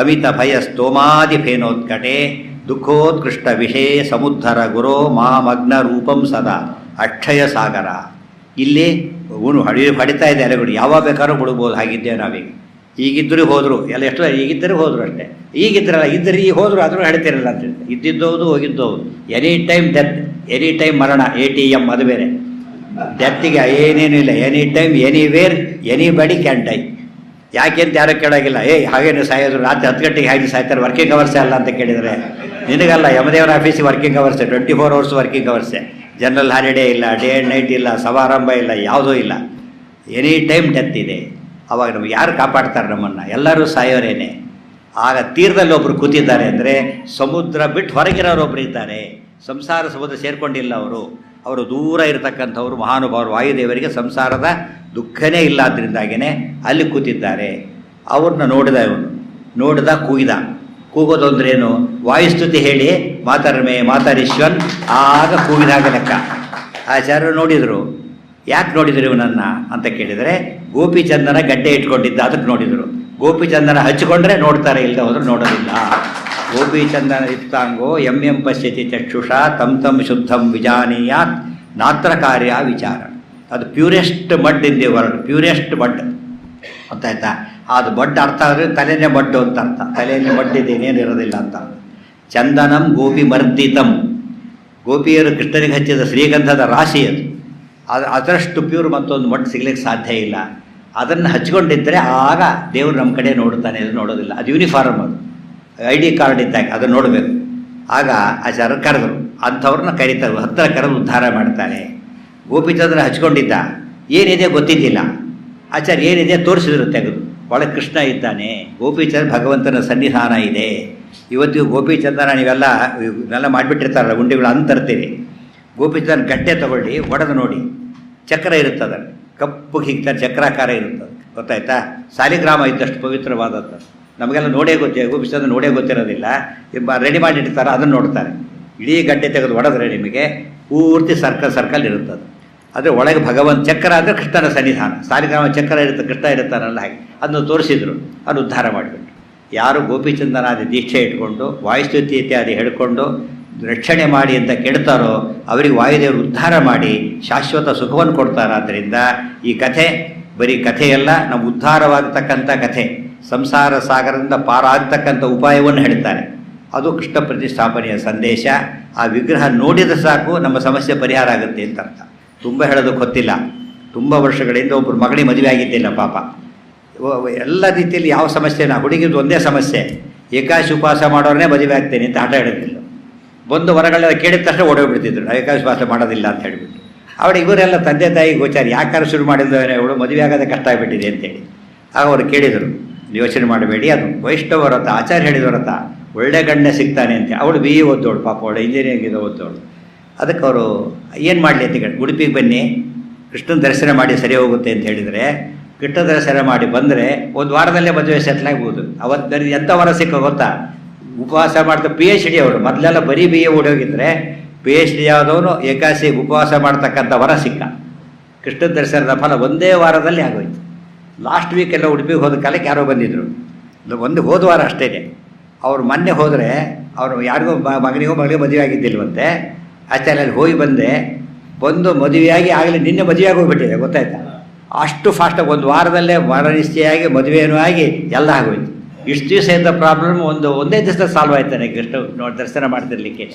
ಅಮಿತ ಭಯ ಸ್ತೋಮಾದಿಫೇನೋತ್ಕಟೆ ದುಃಖೋತ್ಕೃಷ್ಟ ವಿಷಯ ಸಮುದ್ಧರ ಗುರೋ ಮಾಮಗ್ನ ರೂಪಂ ಸದಾ ಅಕ್ಷಯ ಸಾಗರ. ಇಲ್ಲಿ ಅವನು ಹೊಡಿತಾ ಇದೆ ಅಲೆಗಳು. ಯಾವಾಗ ಬೇಕಾದ್ರೂ ಮುಳುಗ್ಬೋದು. ಹಾಗಿದ್ದೇವೆ ನಾವೀಗ. ಈಗಿದ್ದರೂ ಹೋದರು ಎಲ್ಲ, ಎಷ್ಟು ಈಗಿದ್ದರೂ ಹೋದರು ಅಷ್ಟೇ. ಈಗಿದ್ರಲ್ಲ, ಇದ್ದರೆ ಈಗ ಹೋದರು, ಆದರೂ ಹೇಳ್ತಿರಲ್ಲ ಅಂತ ಹೇಳ್ತಾರೆ. ಇದ್ದಿದ್ದೋದು ಹೋಗಿದ್ದೋದು. Any time death, any time ಮರಣ. ATM ಅದು ಬೇರೆ. ಡೆತ್ತಿಗೆ ಏನೇನು ಇಲ್ಲ. Any time anywhere anybody can die. ಯಾಕೆ ಅಂತ ಯಾರೂ ಕೇಳೋಗಿಲ್ಲ. ಹಾಗೇನು ಸಾಯೋದು, ರಾತ್ರಿ 10 ಗಂಟೆಗೆ ಹಾಗೆ ಸಾಯ್ತಾರೆ, ವರ್ಕಿಂಗ್ ಅವರ್ಸೇ ಅಲ್ಲ ಅಂತ ಕೇಳಿದರೆ ನಿನಗಲ್ಲ. ಯಮದೇವರ ಆಫೀಸಿಗೆ ವರ್ಕಿಂಗ್ ಅವರ್ಸೇ, 24 hours ವರ್ಕಿಂಗ್ ಅವರ್ಸೇ. ಜನರಲ್ ಹಾಲಿಡೇ ಇಲ್ಲ, ಡೇ ಆ್ಯಂಡ್ ನೈಟ್ ಇಲ್ಲ, ಸಮಾರಂಭ ಇಲ್ಲ, ಯಾವುದೂ ಇಲ್ಲ. ಎನಿ ಟೈಮ್ ಡೆತ್ ಇದೆ. ಅವಾಗ ನಮ್ಗೆ ಯಾರು ಕಾಪಾಡ್ತಾರೆ ನಮ್ಮನ್ನು? ಎಲ್ಲರೂ ಸಾಯೋರೇನೆ. ಆಗ ತೀರದಲ್ಲಿ ಒಬ್ಬರು ಕೂತಿದ್ದಾರೆ ಅಂದರೆ ಸಮುದ್ರ ಬಿಟ್ಟು ಹೊರಗಿರೋರೊಬ್ಬರು ಇದ್ದಾರೆ. ಸಂಸಾರ ಸಮುದ್ರ ಸೇರಿಕೊಂಡಿಲ್ಲ ಅವರು ದೂರ ಇರತಕ್ಕಂಥವ್ರು ಮಹಾನುಭಾವರು. ವಾಯುದೇವರಿಗೆ ಸಂಸಾರದ ದುಃಖನೇ ಇಲ್ಲ, ಅದರಿಂದಾಗಿಯೇ ಅಲ್ಲಿ ಕೂತಿದ್ದಾರೆ. ಅವ್ರನ್ನ ನೋಡಿದ ಇವನು. ನೋಡಿದ, ಕೂಗಿದ. ಕೂಗೋದಂದ್ರೇನು? ವಾಯುಸ್ತುತಿ ಹೇಳಿ ಮಾತಾರಮೆ ಮಾತಾರೀಶ್ವನ್ ಆಗ ಕೂಗಿದಾಗ ಲೆಕ್ಕ. ಆಚಾರ್ಯರು ನೋಡಿದರು. ಯಾಕೆ ನೋಡಿದರು ಇವನನ್ನು ಅಂತ ಕೇಳಿದರೆ, ಗೋಪಿಚಂದನ ಗಡ್ಡೆ ಇಟ್ಕೊಂಡಿದ್ದ, ಅದಕ್ಕೆ ನೋಡಿದರು. ಗೋಪಿಚಂದನ ಹಚ್ಚಿಕೊಂಡ್ರೆ ನೋಡ್ತಾರೆ, ಇಲ್ಲದೆ ಹೋದ್ರೆ ನೋಡೋದಿಲ್ಲ. ಗೋಪೀಚಂದನ ಯುಕ್ತಾಂಗೋ ಎಂ ಪಶ್ಯತಿ ಚಕ್ಷುಷಾ ತಂ ಶುದ್ಧಂ ವಿಜಾನೀಯಾತ್ ನಾತ್ರ ಕಾರ್ಯ ವಿಚಾರ. ಅದು purest mud in the world, purest mud ಗೊತ್ತಾಯ್ತಾ. ಅದು ಬಡ್ ಅರ್ಥ ಆದರೆ ತಲೆನೇ ಬಡ್ಡು ಅಂತ ಅರ್ಥ, ತಲೆಯಲ್ಲಿ ಬಡ್ಡಿದೆ ಏನೇನಿರೋದಿಲ್ಲ ಅಂತ. ಚಂದನಂ ಗೋಪಿ ಮರ್ದಿತಂ, ಗೋಪಿಯರು ಕೃಷ್ಣನಿಗೆ ಹಚ್ಚಿದ ಶ್ರೀಗಂಧದ ರಾಶಿ ಅದು ಅದರಷ್ಟು ಪ್ಯೂರ್ ಮತ್ತೊಂದು ಮಡ್ ಸಿಗ್ಲಿಕ್ಕೆ ಸಾಧ್ಯ ಇಲ್ಲ. ಅದನ್ನು ಹಚ್ಕೊಂಡಿದ್ದರೆ ಆಗ ದೇವರು ನಮ್ಮ ಕಡೆ ನೋಡ್ತಾನೆ, ಅದು ನೋಡೋದಿಲ್ಲ. ಅದು ಯೂನಿಫಾರ್ಮ್, ಅದು ID ಕಾರ್ಡ್ ಇದ್ದಾಗ ಅದನ್ನು ನೋಡಬೇಕು. ಆಗ ಆಚಾರ್ಯರು ಕರೆದರು, ಅಂಥವ್ರನ್ನ ಕರೀತಾರೆ, ಹತ್ತಿರ ಕರೆದು ಉದ್ಧಾರ ಮಾಡ್ತಾನೆ. ಗೋಪಿಚಂದ್ರ ಹಚ್ಕೊಂಡಿದ್ದ, ಏನಿದೆ ಗೊತ್ತಿದ್ದಿಲ್ಲ. ಆಚಾರ್ಯ ಏನಿದೆ ತೋರಿಸಿದ್ರು ತೆಗೆದು, ಒಳಗೆ ಕೃಷ್ಣ ಇದ್ದಾನೆ, ಗೋಪಿಚಂದ್ರ ಭಗವಂತನ ಸನ್ನಿಧಾನ ಇದೆ. ಇವತ್ತಿಗೂ ಗೋಪಿಚಂದ್ರನ ನೀವೆಲ್ಲ ಮಾಡಿಬಿಟ್ಟಿರ್ತಾರಲ್ಲ ಉಂಡಿಗಳು ಅಂತರ್ತೀರಿ. ಗೋಪಿಚಂದ್ರನ ಗಟ್ಟೆ ತಗೊಳ್ಳಿ, ಒಡೆದು ನೋಡಿ, ಚಕ್ರ ಇರುತ್ತದೆ, ಕಪ್ಪು ಹೀಗ್ತಾರೆ, ಚಕ್ರಾಕಾರ ಇರುತ್ತದೆ, ಗೊತ್ತಾಯ್ತಾ. ಸಾಲಿಗ್ರಾಮ ಇದ್ದಷ್ಟು ಪವಿತ್ರವಾದದ್ದು ನಮಗೆಲ್ಲ ನೋಡೇ ಗೋಪಿಚಂದ್ರ ನೋಡೇ ಗೊತ್ತಿರೋದಿಲ್ಲ. ರೆಡಿ ಮಾಡಿರ್ತಾರೆ, ಅದನ್ನು ನೋಡ್ತಾರೆ. ಇಡೀ ಗಡ್ಡೆ ತೆಗೆದು ಒಡೆದ್ರೆ ನಿಮಗೆ ಪೂರ್ತಿ ಸರ್ಕಲ್ ಇರುತ್ತದೆ. ಆದರೆ ಒಳಗೆ ಭಗವಂತ ಚಕ್ರ ಅಂದರೆ ಕೃಷ್ಣನ ಸನ್ನಿಧಾನ, ಸಾಲಿಗ್ರಾಮ ಚಕ್ರ ಇರುತ್ತೆ, ಕೃಷ್ಣ ಇರ್ತಾನಲ್ಲ, ಹಾಗೆ ಅದನ್ನು ತೋರಿಸಿದ್ರು. ಅದನ್ನು ಉದ್ಧಾರ ಮಾಡಿಬಿಟ್ರು. ಯಾರು ಗೋಪಿಚಂದನಾದಿ ದೀಕ್ಷೆ ಇಟ್ಕೊಂಡು ವಾಯುಸ್ತುತಿ ಇತ್ಯಾದಿ ಹೇಳ್ಕೊಂಡು ರಕ್ಷಣೆ ಮಾಡಿ ಅಂತ ಕೇಳ್ತಾರೋ ಅವರಿಗೆ ವಾಯುದೇವರು ಉದ್ಧಾರ ಮಾಡಿ ಶಾಶ್ವತ ಸುಖವನ್ನು ಕೊಡ್ತಾರೆ. ಆದ್ದರಿಂದ ಈ ಕಥೆ ಬರೀ ಕಥೆಯಲ್ಲ, ನಮ್ಮ ಉದ್ಧಾರವಾಗತಕ್ಕಂಥ ಕಥೆ, ಸಂಸಾರ ಸಾಗರದಿಂದ ಪಾರಾಗತಕ್ಕಂಥ ಉಪಾಯವನ್ನು ಹೇಳ್ತಾರೆ. ಅದು ಕೃಷ್ಣ ಪ್ರತಿಷ್ಠಾಪನೆಯ ಸಂದೇಶ. ಆ ವಿಗ್ರಹ ನೋಡಿದ ಸಾಕು ನಮ್ಮ ಸಮಸ್ಯೆ ಪರಿಹಾರ ಆಗುತ್ತೆ ಅಂತ ಅರ್ಥ. ತುಂಬ ಹೇಳೋದಕ್ಕೆ ಗೊತ್ತಿಲ್ಲ. ತುಂಬ ವರ್ಷಗಳಿಂದ ಒಬ್ಬರು ಮಗಳಿಗೆ ಮದುವೆ ಆಗಿದ್ದಿಲ್ಲ ಪಾಪ. ಎಲ್ಲ ರೀತಿಯಲ್ಲಿ ಯಾವ ಸಮಸ್ಯೆನ, ಹುಡುಗಿದು ಒಂದೇ ಸಮಸ್ಯೆ, ಏಕಾಶಿ ಉಪವಾಸ ಮಾಡೋರನ್ನೇ ಮದುವೆ ಆಗ್ತೇನೆ ಅಂತ ಆಟ ಹೇಳೋದಿಲ್ಲ. ಬಂದು ಹೊರಗಳೆಲ್ಲ ಕೇಳಿದ ತಕ್ಷಣ ಓಡೋಗ್ಬಿಡ್ತಿದ್ರು, ಏಕಾಶಿ ಉಪವಾಸ ಮಾಡೋದಿಲ್ಲ ಅಂತ ಹೇಳಿಬಿಟ್ಟು. ಅವಳು ಇವರೆಲ್ಲ ತಂದೆ ತಾಯಿ ಗೋಚಾರ, ಯಾಕಾರ ಶುರು ಮಾಡಿದ್ರೆ ಅವಳು ಮದುವೆ ಆಗೋದೇ ಕಷ್ಟ ಆಗಿಬಿಟ್ಟಿದೆ ಅಂತೇಳಿ. ಆಗ ಅವರು ಕೇಳಿದರು, ಯೋಚನೆ ಮಾಡಬೇಡಿ, ಅದು ವೈಷ್ಣವರಥ ಆಚಾರ್ಯ ಹೇಳಿದವರಥ ಒಳ್ಳೆ ಗಂಡ ಸಿಗ್ತಾನೆ ಅಂತ. ಅವಳು BE ಓದ್ದೋಳು ಪಾಪ, ಅವಳು ಇಂಜಿನಿಯರಿಂಗ್ ಓದ್ದೋಳು. ಅದಕ್ಕೆ ಅವರು ಏನು ಮಾಡಲಿ ಅಂತ ಹೇಳಿ, ಉಡುಪಿಗೆ ಬನ್ನಿ, ಕೃಷ್ಣನ ದರ್ಶನ ಮಾಡಿ ಸರಿ ಹೋಗುತ್ತೆ ಅಂತ ಹೇಳಿದರೆ, ಕೃಷ್ಣ ದರ್ಶನ ಮಾಡಿ ಬಂದರೆ ಒಂದು ವಾರದಲ್ಲೇ ಮದುವೆ ಸೆಟ್ಲ್ ಆಗ್ಬೋದು. ಅವತ್ತು ಎಂಥ ವರ ಸಿಕ್ಕ ಗೊತ್ತಾ, ಉಪವಾಸ ಮಾಡ್ತಾ PhD ಅವರು, ಮೊದಲೆಲ್ಲ ಬರೀ BE ಓಡೋಗಿದ್ರೆ PhD ಆದವನು ಏಕಾಸಿ ಉಪವಾಸ ಮಾಡ್ತಕ್ಕಂಥ ವರ ಸಿಕ್ಕ. ಕೃಷ್ಣ ದರ್ಶನದ ಫಲ ಒಂದೇ ವಾರದಲ್ಲಿ ಆಗೋಯ್ತು. ಲಾಸ್ಟ್ ವೀಕೆಲ್ಲ ಉಡುಪಿಗೆ ಹೋದ ಕಾಲಕ್ಕೆ ಯಾರೋ ಬಂದಿದ್ದರು, ಒಂದು ಹೋದ ವಾರ ಅಷ್ಟೇ. ಅವ್ರು ಮೊನ್ನೆ ಹೋದರೆ ಅವರು ಯಾರಿಗೋ ಮಗನಿಗೋ ಮದುವೆ ಆಗಿದ್ದಿಲ್ವಂತೆ. ಆಚಾರ್ಯಲ್ಲಿ ಹೋಗಿ ಬಂದು ಮದುವೆಯಾಗಿ ಆಗಲಿ ನಿನ್ನೆ ಮದುವೆಯಾಗಿ ಹೋಗ್ಬಿಟ್ಟಿದೆ, ಗೊತ್ತಾಯ್ತಾ. ಅಷ್ಟು ಫಾಸ್ಟಾಗಿ ಒಂದು ವಾರದಲ್ಲೇ ವರ ನಿಶ್ಚಯಾಗಿ ಮದುವೆನೂ ಆಗಿ ಎಲ್ಲ ಆಗೋಯ್ತು. ಇಷ್ಟು ದಿವಸ ಇದ್ದ ಪ್ರಾಬ್ಲಮ್ ಒಂದೇ ದಿವಸದಲ್ಲಿ ಸಾಲ್ವ್ ಆಯ್ತಾನೆ ಕೃಷ್ಣ ದರ್ಶನ ಮಾಡ್ತಿರ್ಲಿಕ್ಕೆ.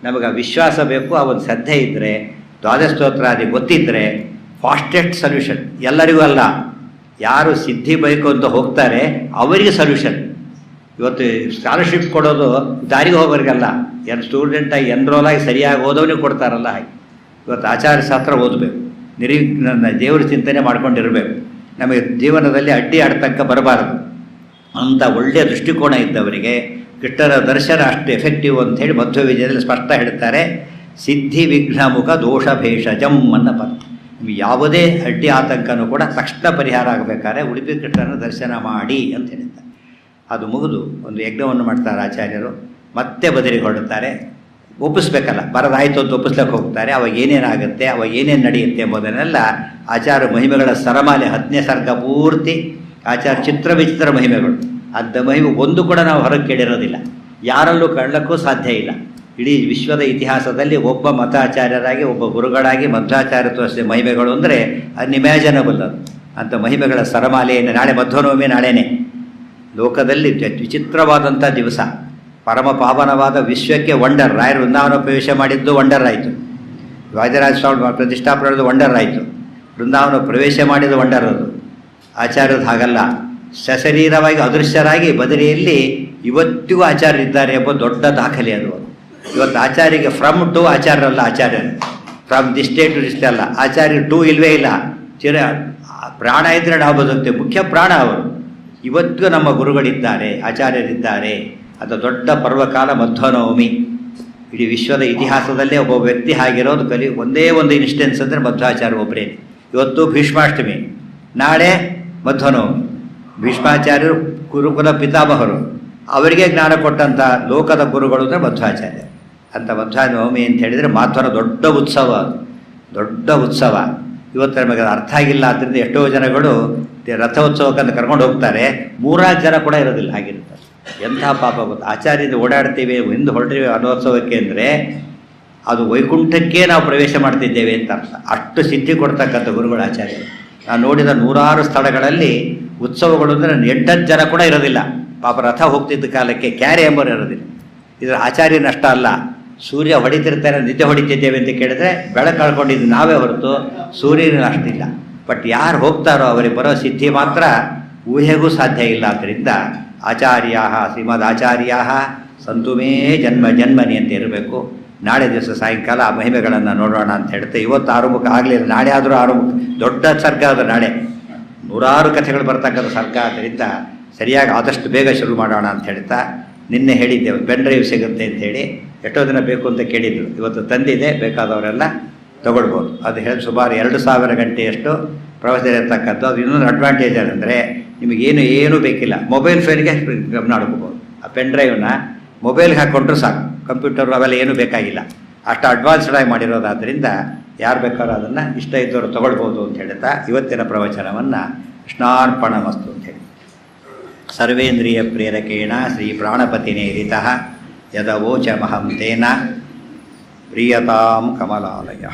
ನಮಗೆ ಆ ವಿಶ್ವಾಸ ಬೇಕು, ಆ ಒಂದು ಶ್ರದ್ಧೆ ಇದ್ದರೆ, ದ್ವಾದಶ ಸ್ತೋತ್ರಾದಿ ಗೊತ್ತಿದ್ದರೆ ಫಾಸ್ಟೆಸ್ಟ್ ಸೊಲ್ಯೂಷನ್. ಎಲ್ಲರಿಗೂ ಅಲ್ಲ, ಯಾರು ಸಿದ್ಧಿ ಬೇಕು ಅಂತ ಹೋಗ್ತಾರೆ ಅವರಿಗೆ ಸೊಲ್ಯೂಷನ್. ಇವತ್ತು ಸ್ಕಾಲರ್ಶಿಪ್ ಕೊಡೋದು ದಾರಿಗೆ ಹೋಗೋರಿಗಲ್ಲ, ಸ್ಟೂಡೆಂಟಾಗಿ ಎನ್ರೋಲಾಗಿ ಸರಿಯಾಗಿ ಓದೋನಿಗೆ ಕೊಡ್ತಾರಲ್ಲ ಹಾಗೆ. ಇವತ್ತು ಆಚಾರ್ಯ ಶಾಸ್ತ್ರ ಓದಬೇಕು, ದೇವರ ಚಿಂತನೆ ಮಾಡ್ಕೊಂಡಿರಬೇಕು. ನಮಗೆ ಜೀವನದಲ್ಲಿ ಅಡ್ಡಿ ಆಡ್ತಕ್ಕ ಬರಬಾರದು ಅಂತ ಒಳ್ಳೆಯ ದೃಷ್ಟಿಕೋನ ಇದ್ದವರಿಗೆ ಕೃಷ್ಣರ ದರ್ಶನ ಅಷ್ಟು ಎಫೆಕ್ಟಿವ್ ಅಂಥೇಳಿ ಮಧ್ವ ವಿಜಯದಲ್ಲಿ ಸ್ಪಷ್ಟ ಹೇಳ್ತಾರೆ. ಸಿದ್ಧಿ ವಿಘ್ನಮುಖ ದೋಷ ಭೇಷಜಂ ಅನ್ನೋ ಪದ. ಯಾವುದೇ ಅಡ್ಡಿ ಆತಂಕನೂ ಕೂಡ ತಕ್ಷಣ ಪರಿಹಾರ ಆಗಬೇಕಾದ್ರೆ ಉಡುಪಿ ಕೃಷ್ಣನ ದರ್ಶನ ಮಾಡಿ ಅಂತ ಹೇಳ್ತಾರೆ. ಅದು ಮುಗಿದು ಒಂದು ಯಜ್ಞವನ್ನು ಮಾಡ್ತಾರೆ ಆಚಾರ್ಯರು, ಮತ್ತೆ ಬದಲಿಗೆ ಹೊರಡುತ್ತಾರೆ. ಒಪ್ಪಿಸ್ಬೇಕಲ್ಲ, ಬರೋದಾಯಿತು ಅಂತ ಒಪ್ಪಿಸ್ಲಿಕ್ಕೆ ಹೋಗ್ತಾರೆ. ಅವಾಗ ಏನೇನಾಗುತ್ತೆ, ಅವಾಗ ಏನೇನು ನಡೆಯುತ್ತೆ ಎಂಬುದನ್ನೆಲ್ಲ ಆಚಾರ್ಯ ಮಹಿಮೆಗಳ ಸರಮಾಲೆ 10ನೇ ಸರ್ಗ ಪೂರ್ತಿ ಆಚಾರ್ಯ ಚಿತ್ರ ವಿಚಿತ್ರ ಮಹಿಮೆಗಳು. ಅಂಥ ಮಹಿಮೆ ಒಂದು ಕೂಡ ನಾವು ಹೊರಗೆ ಕೇಳಿರೋದಿಲ್ಲ, ಯಾರಲ್ಲೂ ಕಾಣಲಿಕ್ಕೂ ಸಾಧ್ಯ ಇಲ್ಲ. ಇಡೀ ವಿಶ್ವದ ಇತಿಹಾಸದಲ್ಲಿ ಒಬ್ಬ ಮತಾಚಾರ್ಯರಾಗಿ ಒಬ್ಬ ಗುರುಗಳಾಗಿ ಮಧ್ವಾಚಾರ್ಯ ತೋರಿಸಿದ ಮಹಿಮೆಗಳು ಅಂದರೆ ಅನ್ಇಮ್ಯಾಜಿನಬಲ್. ಅದು ಅಂಥ ಮಹಿಮೆಗಳ ಸರಮಾಲೆಯನ್ನು ನಾಳೆ ಮಧ್ವನವಮಿ, ನಾಳೆನೇ ಲೋಕದಲ್ಲಿ ವಿಚಿತ್ರವಾದಂಥ ದಿವಸ, ಪರಮ ಪಾವನವಾದ ವಿಶ್ವಕ್ಕೆ ವಂಡರ್. ರಾಯರು ವೃಂದಾವನ ಪ್ರವೇಶ ಮಾಡಿದ್ದು ವಂಡರ್ ಆಯಿತು, ವಾದಿರಾಜ ಸ್ವಾಮಿ ಪ್ರತಿಷ್ಠಾಪನೆ ವಂಡರ್ ಆಯಿತು, ವೃಂದಾವನ ಪ್ರವೇಶ ಮಾಡಿದ ವಂಡರ್ ಅದು. ಆಚಾರ್ಯರು ಹಾಗಲ್ಲ, ಸಶರೀರವಾಗಿ ಅದೃಶ್ಯರಾಗಿ ಬದರಿಯಲ್ಲಿ ಇವತ್ತಿಗೂ ಆಚಾರ್ಯರಿದ್ದಾರೆ ಎಂಬ ದೊಡ್ಡ ದಾಖಲೆ ಅದು. ಇವತ್ತು ಆಚಾರ್ಯಗೆ ಫ್ರಮ್ ಟು ಆಚಾರ್ಯರಲ್ಲ, ಆಚಾರ್ಯರು from this day to this ಅಲ್ಲ, ಆಚಾರ್ಯ ಟು ಇಲ್ಲವೇ ಇಲ್ಲ. ಪ್ರಾಣ ಇದ್ದರೆ ನಾವು ಬದುಕ್ತೇವೆ, ಮುಖ್ಯ ಪ್ರಾಣ ಅವರು. ಇವತ್ತಿಗೂ ನಮ್ಮ ಗುರುಗಳಿದ್ದಾರೆ, ಆಚಾರ್ಯರಿದ್ದಾರೆ. ಅದು ದೊಡ್ಡ ಪರ್ವಕಾಲ ಮಧ್ವನವಮಿ. ಇಡೀ ವಿಶ್ವದ ಇತಿಹಾಸದಲ್ಲೇ ಒಬ್ಬ ವ್ಯಕ್ತಿ ಆಗಿರೋದು ಒಂದೇ ಒಂದು ಇನ್ಸ್ಟೆನ್ಸ್ ಅಂದರೆ ಮಧ್ವಾಚಾರ್ಯ ಒಬ್ಬರೇ. ಇವತ್ತು ಭೀಷ್ಮಾಷ್ಟಮಿ, ನಾಳೆ ಮಧ್ವನವಮಿ. ಭೀಷ್ಮಾಚಾರ್ಯರು ಗುರುಕುಲ ಪಿತಾಮಹರು, ಅವರಿಗೆ ಜ್ಞಾನ ಕೊಟ್ಟಂಥ ಲೋಕದ ಗುರುಗಳು ಅಂದರೆ ಮಧ್ವಾಚಾರ್ಯ. ಅಂಥ ಮಧ್ವನವಮಿ ಅಂತ ಹೇಳಿದರೆ ಮಾಧ್ವರ ದೊಡ್ಡ ಉತ್ಸವ, ದೊಡ್ಡ ಉತ್ಸವ. ಇವತ್ತು ನಮಗೆ ಅರ್ಥ ಆಗಿಲ್ಲ. ಆದ್ದರಿಂದ ಎಷ್ಟೋ ಜನಗಳು ರಥೋತ್ಸವಕ್ಕಂತ ಕರ್ಕೊಂಡು ಹೋಗ್ತಾರೆ, 3-4 ಜನ ಕೂಡ ಇರೋದಿಲ್ಲ, ಹಾಗಿರ್ತಾರೆ. ಎಂಥ ಪಾಪ ಗೊತ್ತು. ಆಚಾರ್ಯದ ಓಡಾಡ್ತೀವಿ ಹಿಂದೆ ಹೊರಟಿವಿ ಅನ್ನೋತ್ಸವಕ್ಕೆ ಅಂದರೆ ಅದು ವೈಕುಂಠಕ್ಕೆ ನಾವು ಪ್ರವೇಶ ಮಾಡ್ತಿದ್ದೇವೆ ಅಂತ ಅರ್ಥ. ಅಷ್ಟು ಸಿದ್ಧಿ ಕೊಡ್ತಕ್ಕಂಥ ಗುರುಗಳು ಆಚಾರ್ಯರು. ನಾನು ನೋಡಿದ ನೂರಾರು ಸ್ಥಳಗಳಲ್ಲಿ ಉತ್ಸವಗಳು ಅಂದರೆ 8 ಜನ ಕೂಡ ಇರೋದಿಲ್ಲ. ಪಾಪ ರಥ ಹೋಗ್ತಿದ್ದ ಕಾಲಕ್ಕೆ ಕ್ಯಾರಿ ಎಂಬರು ಇರೋದಿಲ್ಲ. ಇದರ ಆಚಾರ್ಯನಷ್ಟ ಅಲ್ಲ, ಸೂರ್ಯ ಹೊಡಿತಿರ್ತಾರೆ, ನಿದ್ದೆ ಹೊಡಿತಿದ್ದೇವೆ ಅಂತ ಕೇಳಿದ್ರೆ ಬೆಳಕು ಕಳ್ಕೊಂಡಿದ್ದು ನಾವೇ ಹೊರತು ಸೂರ್ಯನ ಅಷ್ಟಿಲ್ಲ. ಬಟ್ ಯಾರು ಹೋಗ್ತಾರೋ ಅವರಿಗೆ ಬರೋ ಸಿದ್ಧಿ ಮಾತ್ರ ಊಹೆಗೂ ಸಾಧ್ಯ ಇಲ್ಲ. ಆದ್ದರಿಂದ ಆಚಾರ್ಯಾ ಶ್ರೀಮದ್ ಆಚಾರ್ಯಾ ಸಂತುಮೇ ಜನ್ಮ ಜನ್ಮನಿ ಅಂತ ಇರಬೇಕು. ನಾಳೆ ದಿವಸ ಸಾಯಂಕಾಲ ಆ ಮಹಿಮೆಗಳನ್ನು ನೋಡೋಣ ಅಂತ ಹೇಳ್ತೆ. ಇವತ್ತು ಆರುಮುಖ ಆಗಲಿಲ್ಲ, ನಾಳೆ ಆದರೂ ಆರುಮುಖ. ದೊಡ್ಡ ಸರ್ಗ ಅದು ನಾಳೆ, ನೂರಾರು ಕಥೆಗಳು ಬರ್ತಕ್ಕಂಥ ಸರ್ಗ. ಆದ್ದರಿಂದ ಸರಿಯಾಗಿ ಆದಷ್ಟು ಬೇಗ ಶುರು ಮಾಡೋಣ ಅಂತ ಹೇಳ್ತಾ, ನಿನ್ನೆ ಹೇಳಿದ್ದೆವು ಪೆನ್ ಡ್ರೈವ್ ಸಿಗುತ್ತೆ ಅಂತೇಳಿ. ಎಷ್ಟೋ ದಿನ ಬೇಕು ಅಂತ ಕೇಳಿದ್ರು, ಇವತ್ತು ತಂದಿದೆ, ಬೇಕಾದವರೆಲ್ಲ ತೊಗೊಳ್ಬೋದು. ಅದು ಹೇಳಿ ಸುಮಾರು 2000 ಗಂಟೆಯಷ್ಟು ಪ್ರವಚನ ಇರ್ತಕ್ಕಂಥ. ಅದು ಇನ್ನೊಂದು ಅಡ್ವಾಂಟೇಜ್ ಏನಂದರೆ ನಿಮಗೇನು ಬೇಕಿಲ್ಲ, ಮೊಬೈಲ್ ಫೋನ್ಗೆ ಗಮನ ಆಡ್ಕೋಬೋದು. ಆ ಪೆನ್ ಡ್ರೈವ್ನ ಮೊಬೈಲ್ಗೆ ಹಾಕ್ಕೊಂಡ್ರೂ ಸಾಕು, ಕಂಪ್ಯೂಟರು ಅವೆಲ್ಲ ಏನೂ ಬೇಕಾಗಿಲ್ಲ. ಅಷ್ಟು ಅಡ್ವಾನ್ಸ್ಡಾಗಿ ಮಾಡಿರೋದಾದ್ದರಿಂದ ಯಾರು ಬೇಕಾದ್ರೂ ಅದನ್ನು ಇಷ್ಟ ಇದ್ದವರು ತೊಗೊಳ್ಬೋದು ಅಂತ ಹೇಳ್ತಾ ಇವತ್ತಿನ ಪ್ರವಚನವನ್ನು ಕೃಷ್ಣಾರ್ಪಣಮಸ್ತು ಅಂತೇಳಿ. ಸರ್ವೇಂದ್ರಿಯ ಪ್ರೇರಕೇಣ ಶ್ರೀ ಪ್ರಾಣಪತಿನೇರಿತಃ ಯದವೋಚಮಹಂ ತೇನ ಪ್ರಿಯತಾಂ ಕಮಲಾಲಯ.